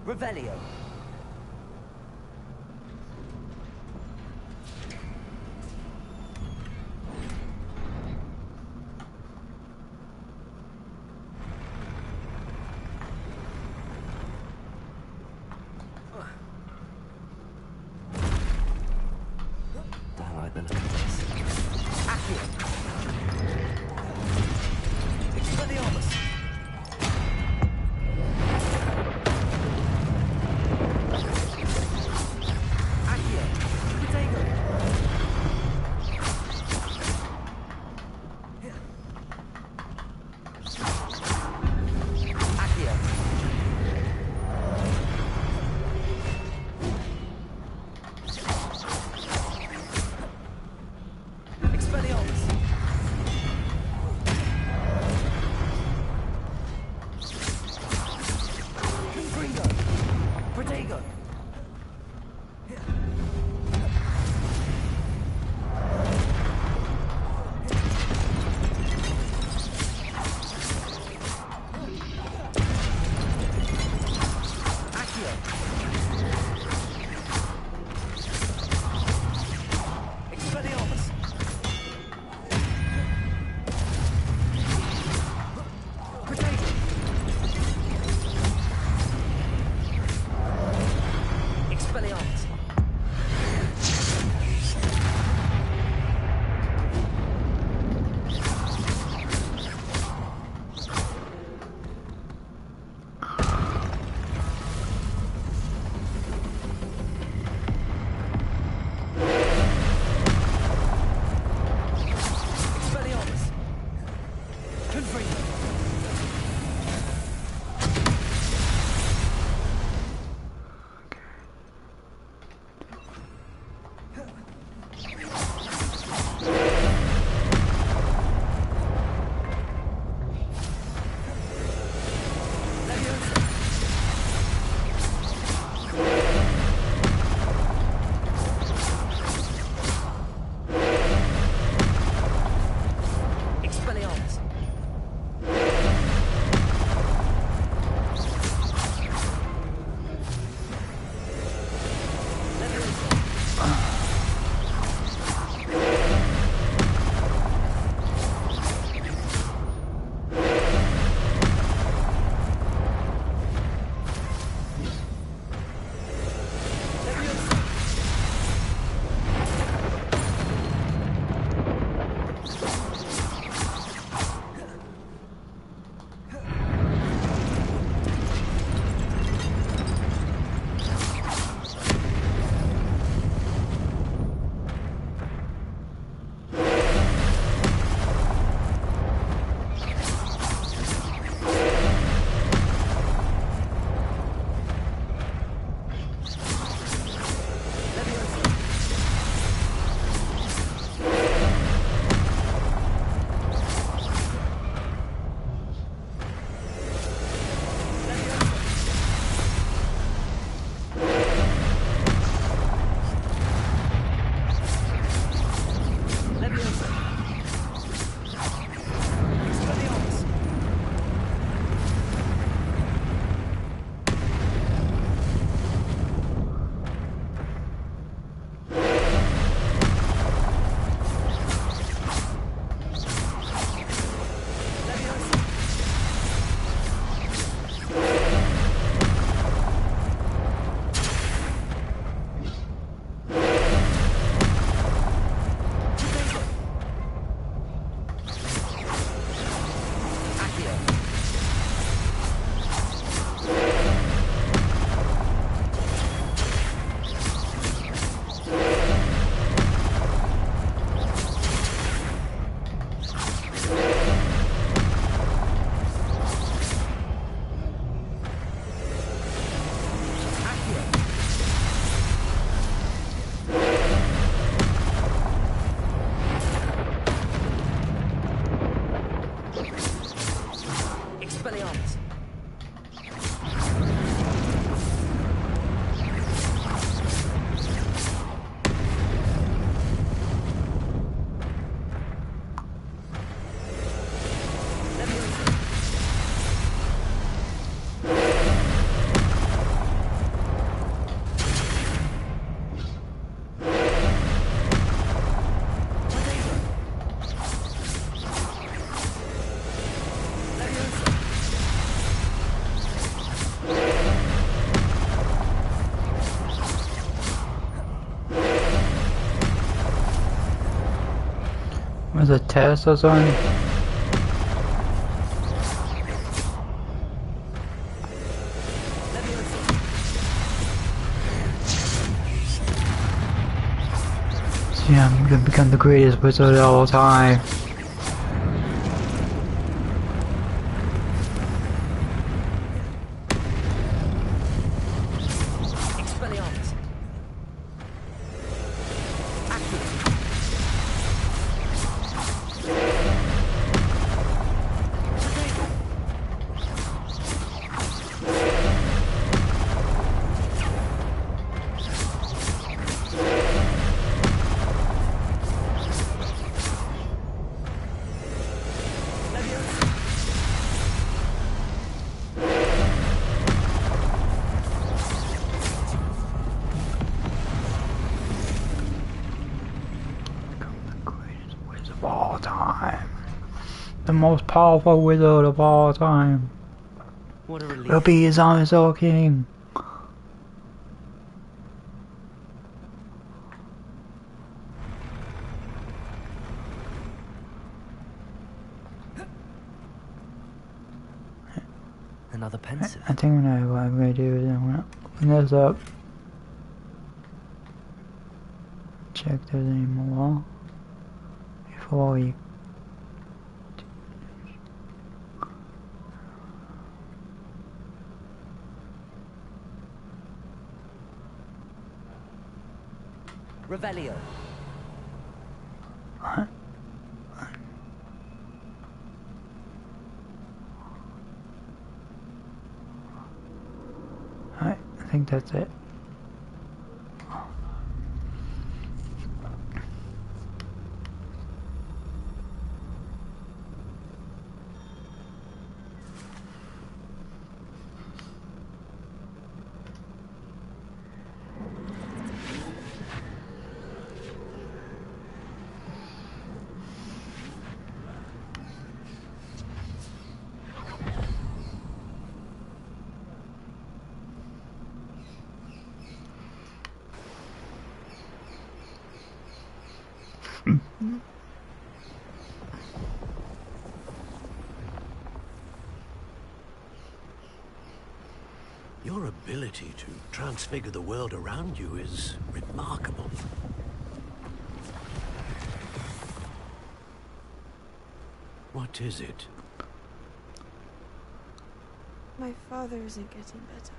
Revelio. Don't like the look of this. Accio. Expelliarmus. Expelliarmus. As a test or something? So yeah, I'm gonna become the greatest wizard of all time. Of all time. The most powerful wizard of all time. What a relief. Will be his Zombie King. Another pensive. I think what I'm gonna do is I'm gonna open this up. Check if there's any more before we Revelio. What? Alright, I think that's it. Your ability to transfigure the world around you is remarkable. What is it? My father isn't getting better.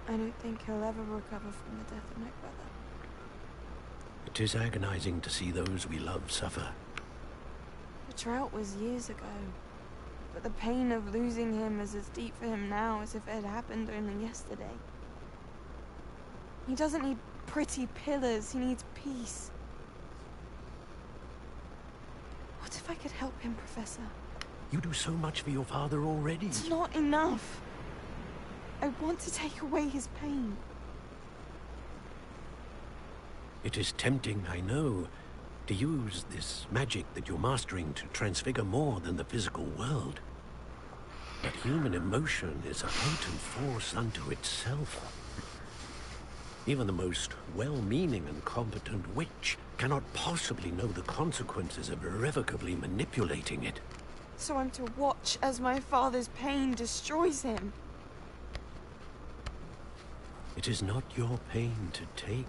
I don't think he'll ever recover from the death of my brother. It is agonizing to see those we love suffer. The drought was years ago, but the pain of losing him is as deep for him now as if it had happened only yesterday. He doesn't need pretty pillars, he needs peace. What if I could help him, Professor? You do so much for your father already. It's not enough. I want to take away his pain. It is tempting, I know, to use this magic that you're mastering to transfigure more than the physical world. But human emotion is a potent force unto itself. Even the most well-meaning and competent witch cannot possibly know the consequences of irrevocably manipulating it. So I'm to watch as my father's pain destroys him. It is not your pain to take.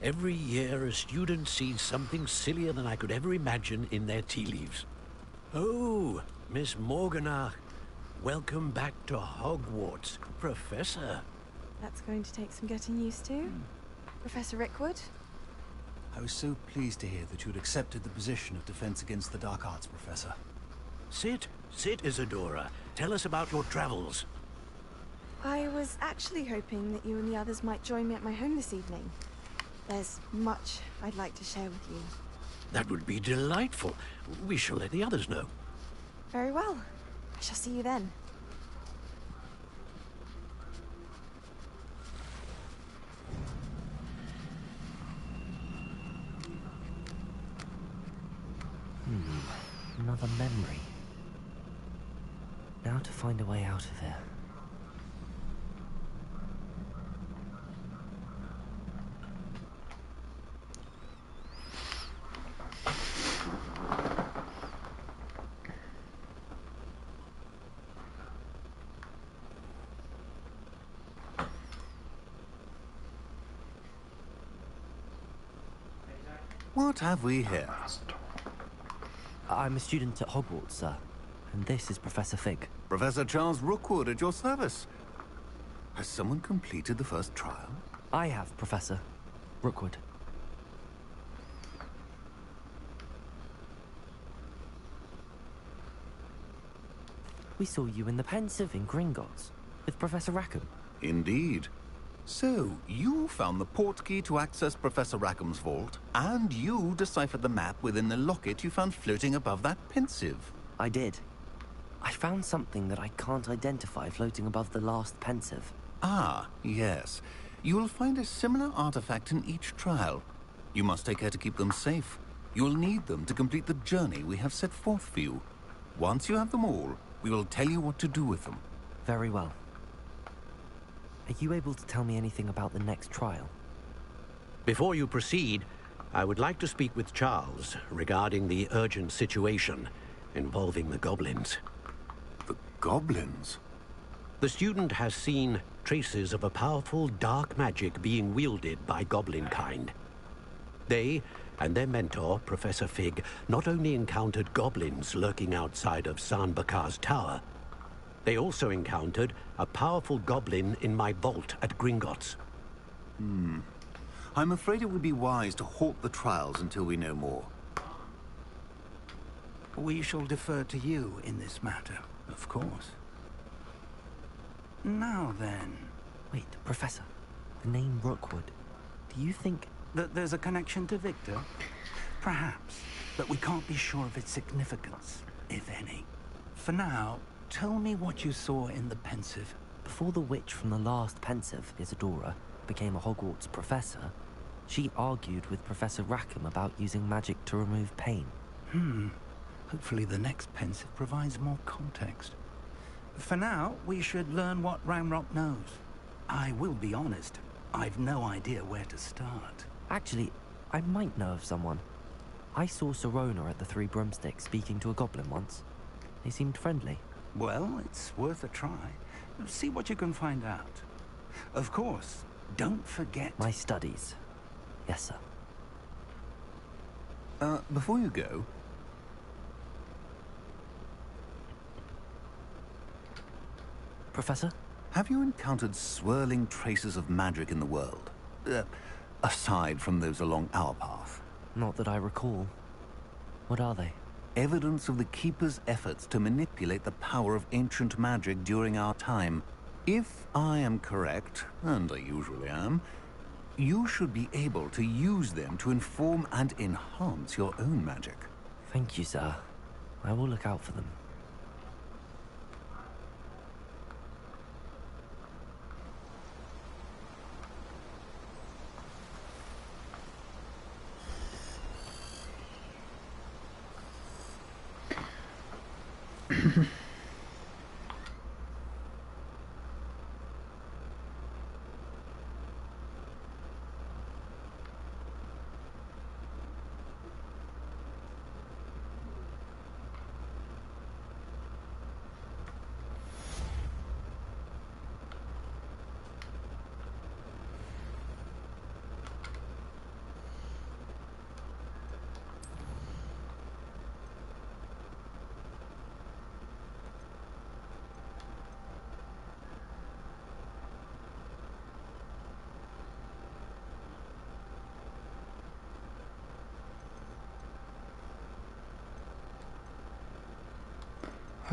Every year, a student sees something sillier than I could ever imagine in their tea leaves. Oh, Miss Morganach, welcome back to Hogwarts, Professor. That's going to take some getting used to. Professor Rickwood? I was so pleased to hear that you had accepted the position of Defense Against the Dark Arts, Professor. Sit, Isadora. Tell us about your travels. I was actually hoping that you and the others might join me at my home this evening. There's much I'd like to share with you. That would be delightful. We shall let the others know. Very well. I shall see you then. another memory. Now to find a way out of here. What have we here? I'm a student at Hogwarts, sir. And this is Professor Fig. Professor Charles Rookwood at your service. Has someone completed the first trial? I have, Professor Rookwood. We saw you in the Pensive in Gringotts with Professor Rackham. Indeed. So, you found the portkey to access Professor Rackham's vault, and you deciphered the map within the locket you found floating above that Pensive. I did. I found something that I can't identify floating above the last Pensive. Ah, yes. You will find a similar artifact in each trial. You must take care to keep them safe. You will need them to complete the journey we have set forth for you. Once you have them all, we will tell you what to do with them. Very well. Are you able to tell me anything about the next trial? Before you proceed, I would like to speak with Charles regarding the urgent situation involving the goblins. The goblins? The student has seen traces of a powerful dark magic being wielded by goblin kind. They and their mentor, Professor Fig, not only encountered goblins lurking outside of San Bakar's tower, they also encountered a powerful goblin in my vault at Gringotts. I'm afraid it would be wise to halt the trials until we know more. We shall defer to you in this matter, of course. Now then... Wait, Professor. The name Rookwood. Do you think... that there's a connection to Victor? Perhaps, but we can't be sure of its significance, if any. For now, tell me what you saw in the Pensive. Before the witch from the last Pensive, Isadora, became a Hogwarts professor, she argued with Professor Rackham about using magic to remove pain. Hopefully the next Pensive provides more context. For now, we should learn what Ranrock knows. I will be honest, I've no idea where to start. Actually, I might know of someone. I saw Serona at the Three Broomsticks speaking to a goblin once. They seemed friendly. Well, it's worth a try. See what you can find out. Of course, don't forget... My studies. Yes, sir. Before you go... Professor? Have you encountered swirling traces of magic in the world? Aside from those along our path? Not that I recall. What are they? Evidence of the Keeper's efforts to manipulate the power of ancient magic during our time. If I am correct, and I usually am, you should be able to use them to inform and enhance your own magic. Thank you, sir. I will look out for them.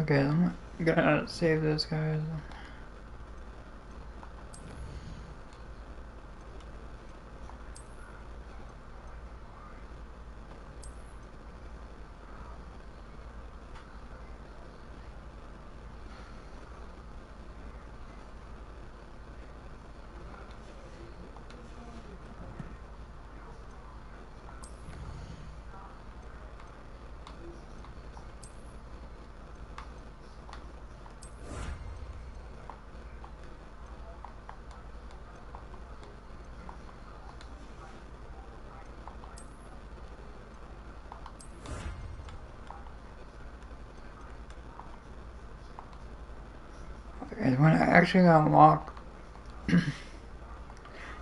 Okay, I'm gonna save this, guys. is when I actually unlock.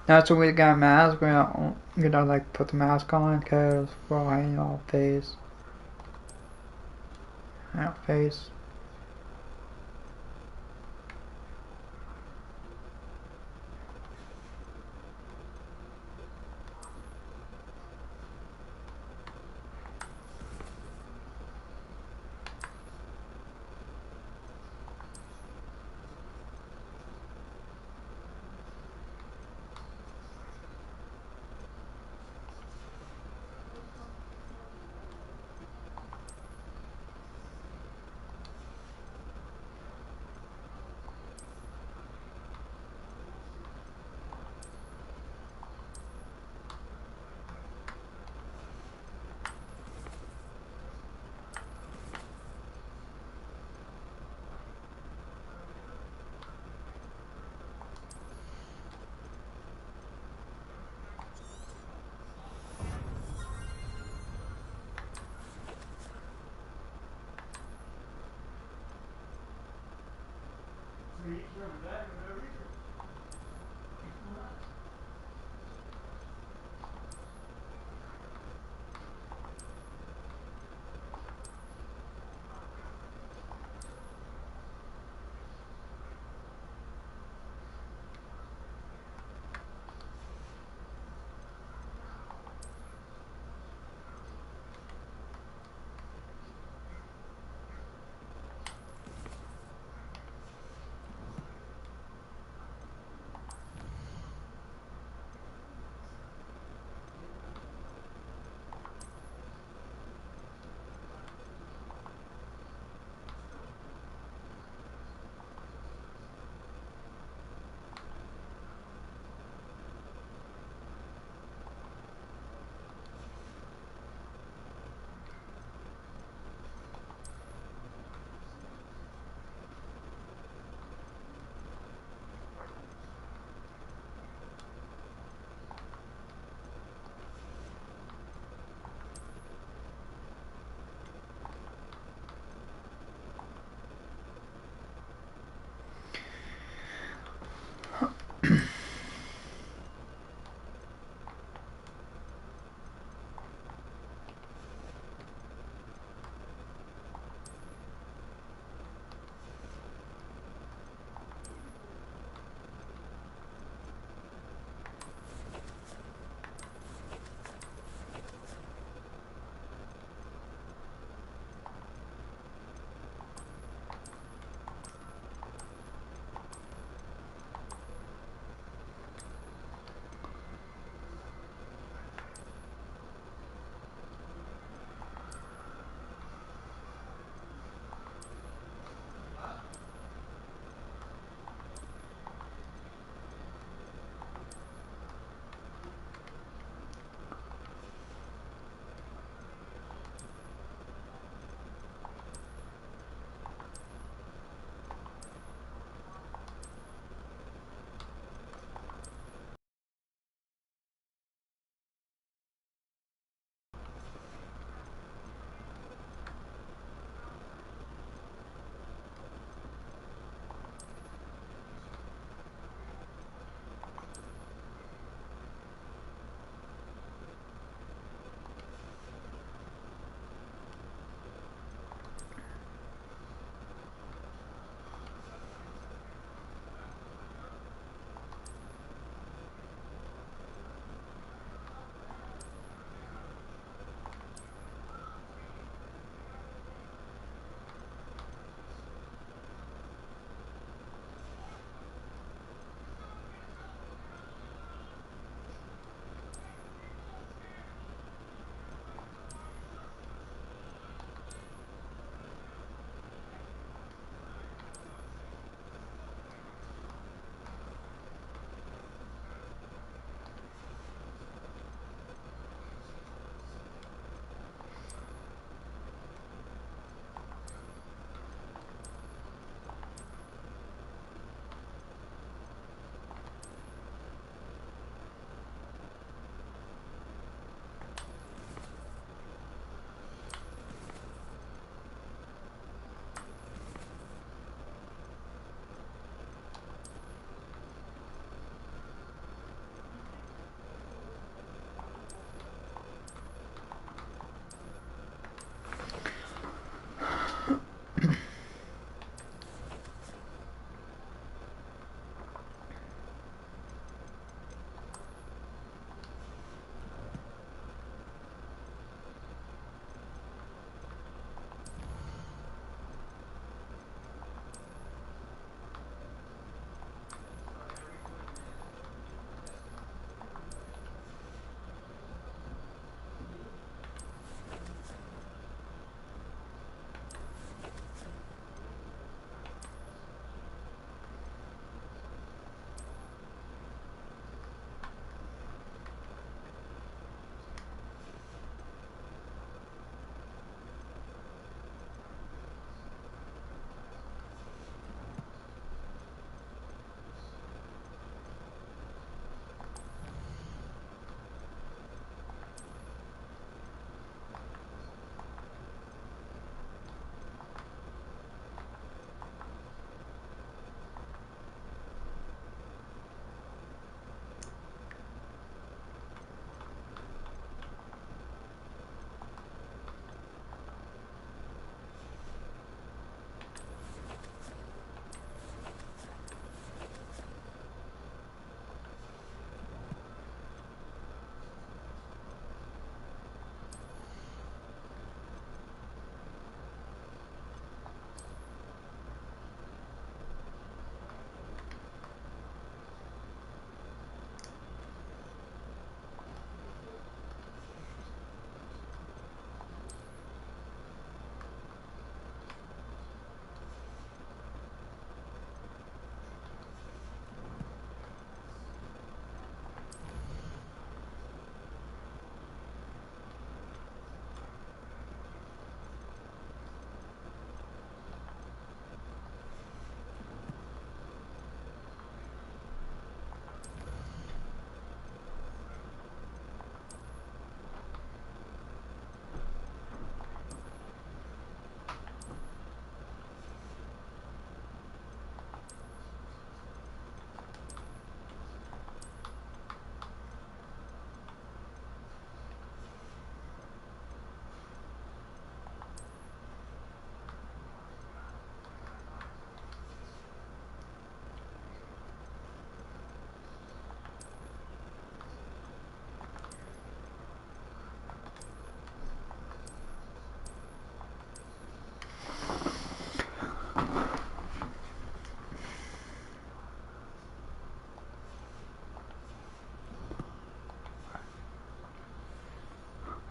That's when we got a mask. We don't, you know, like put the mask on because we're all hanging off face. Out face.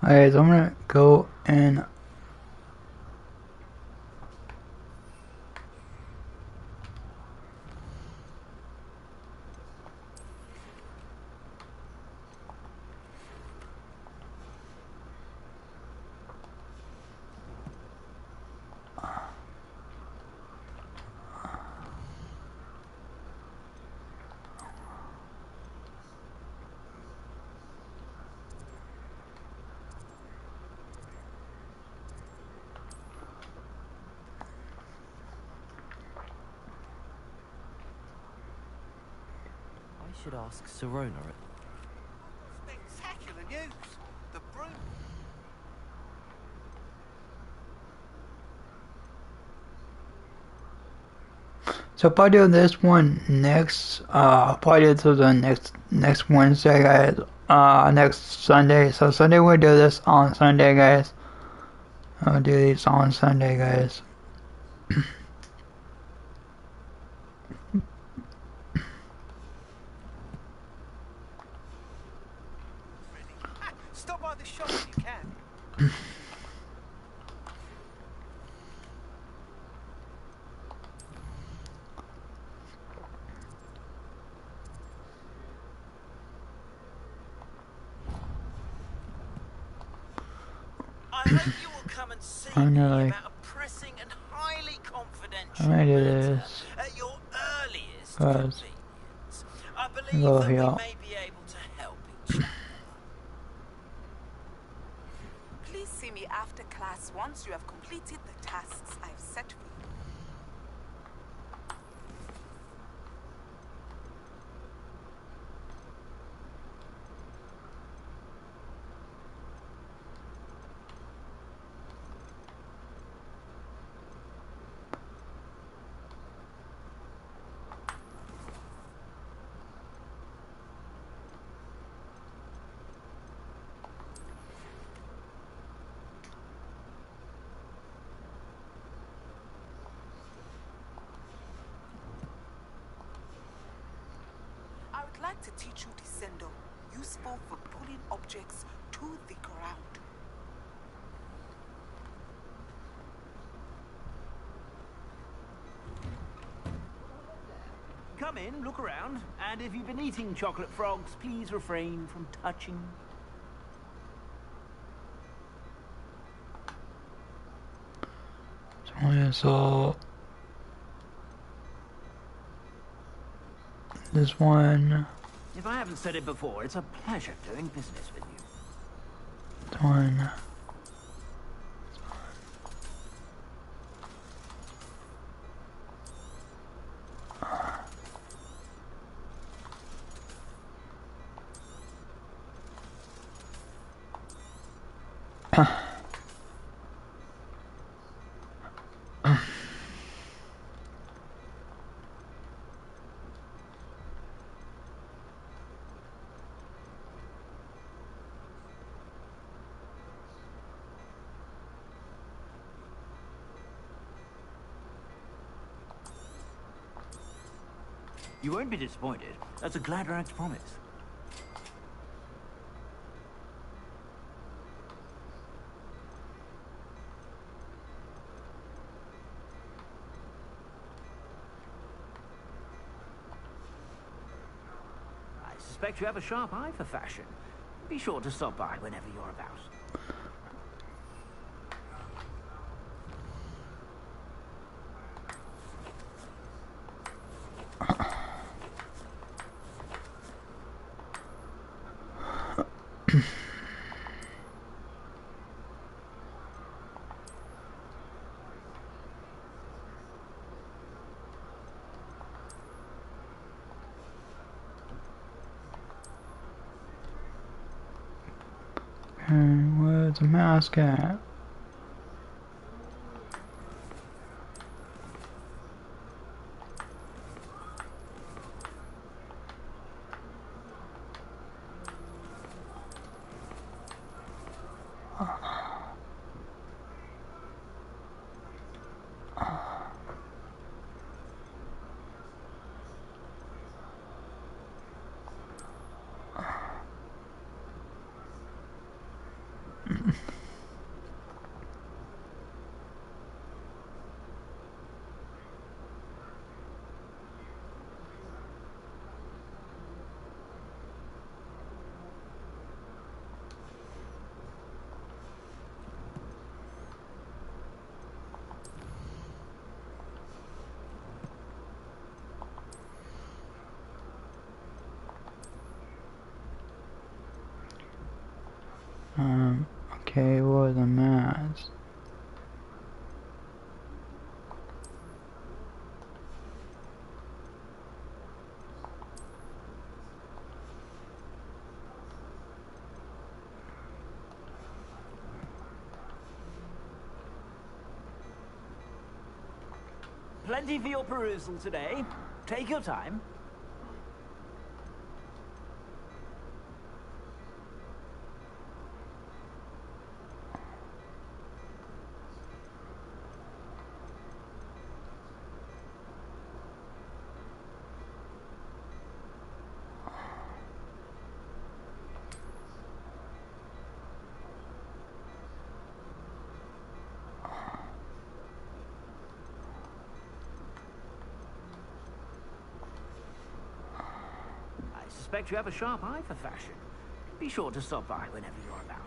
Alright, so I'm gonna go and I should ask Serona. Spectacular news! The broom. so if I do this one next, I'll probably do it to the next Wednesday, guys. Next Sunday. So Sunday we'll do this on Sunday, guys. I'll do these on Sunday, guys. Stop by the shop if you can. I hope you will come and see I'm me gonna about a pressing and highly confidential I'm gonna do matter this. at your earliest Guys, convenience. I believe go that we here. may be able to help each other. Please see me after class once you have completed the tasks I've set for you. I would like to teach you Descendo, useful for pulling objects to the ground. Come in, look around, and if you've been eating chocolate frogs, please refrain from touching. So this one, If I haven't said it before, it's a pleasure doing business with you. this one. You won't be disappointed. That's a Gladrag's promise. I suspect you have a sharp eye for fashion. Be sure to stop by whenever you're about. And where's the mask at? Okay, what are the maps? Plenty for your perusal today. Take your time. I suspect you have a sharp eye for fashion. Be sure to stop by whenever you're about.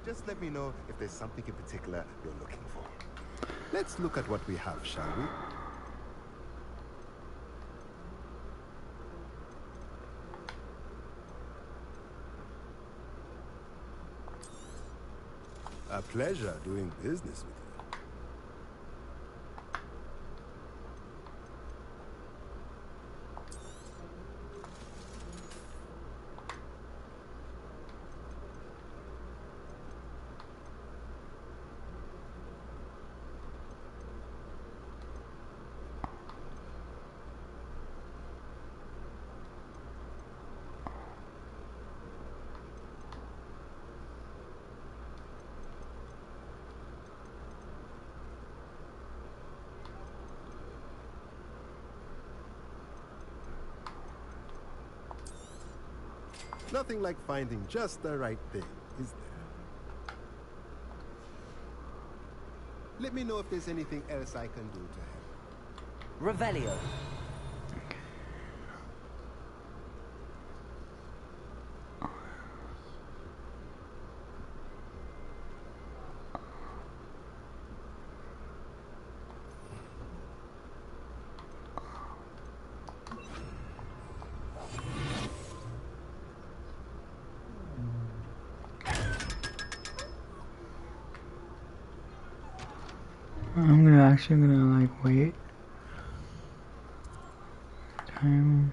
Just let me know if there's something in particular you're looking for. Let's look at what we have, shall we? A pleasure doing business with you. Nothing like finding just the right thing, is there? Let me know if there's anything else I can do to help. Revelio. I'm actually gonna like wait. Time.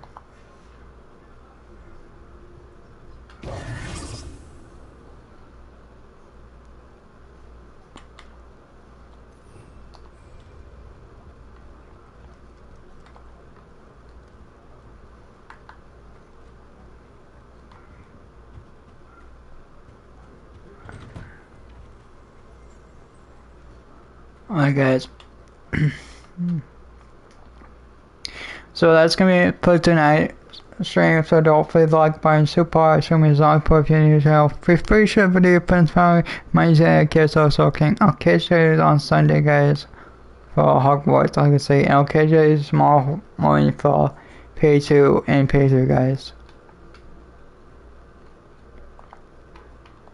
Alright guys, so that's gonna be it for tonight stream, so don't forget the like button, super, show me a like if you need help, feel free to share the video, friends, family, my name is also King. LKJ is on Sunday guys, for Hogwarts, like I say, and LKJ is tomorrow morning for Pay 2 and Pay 3 guys.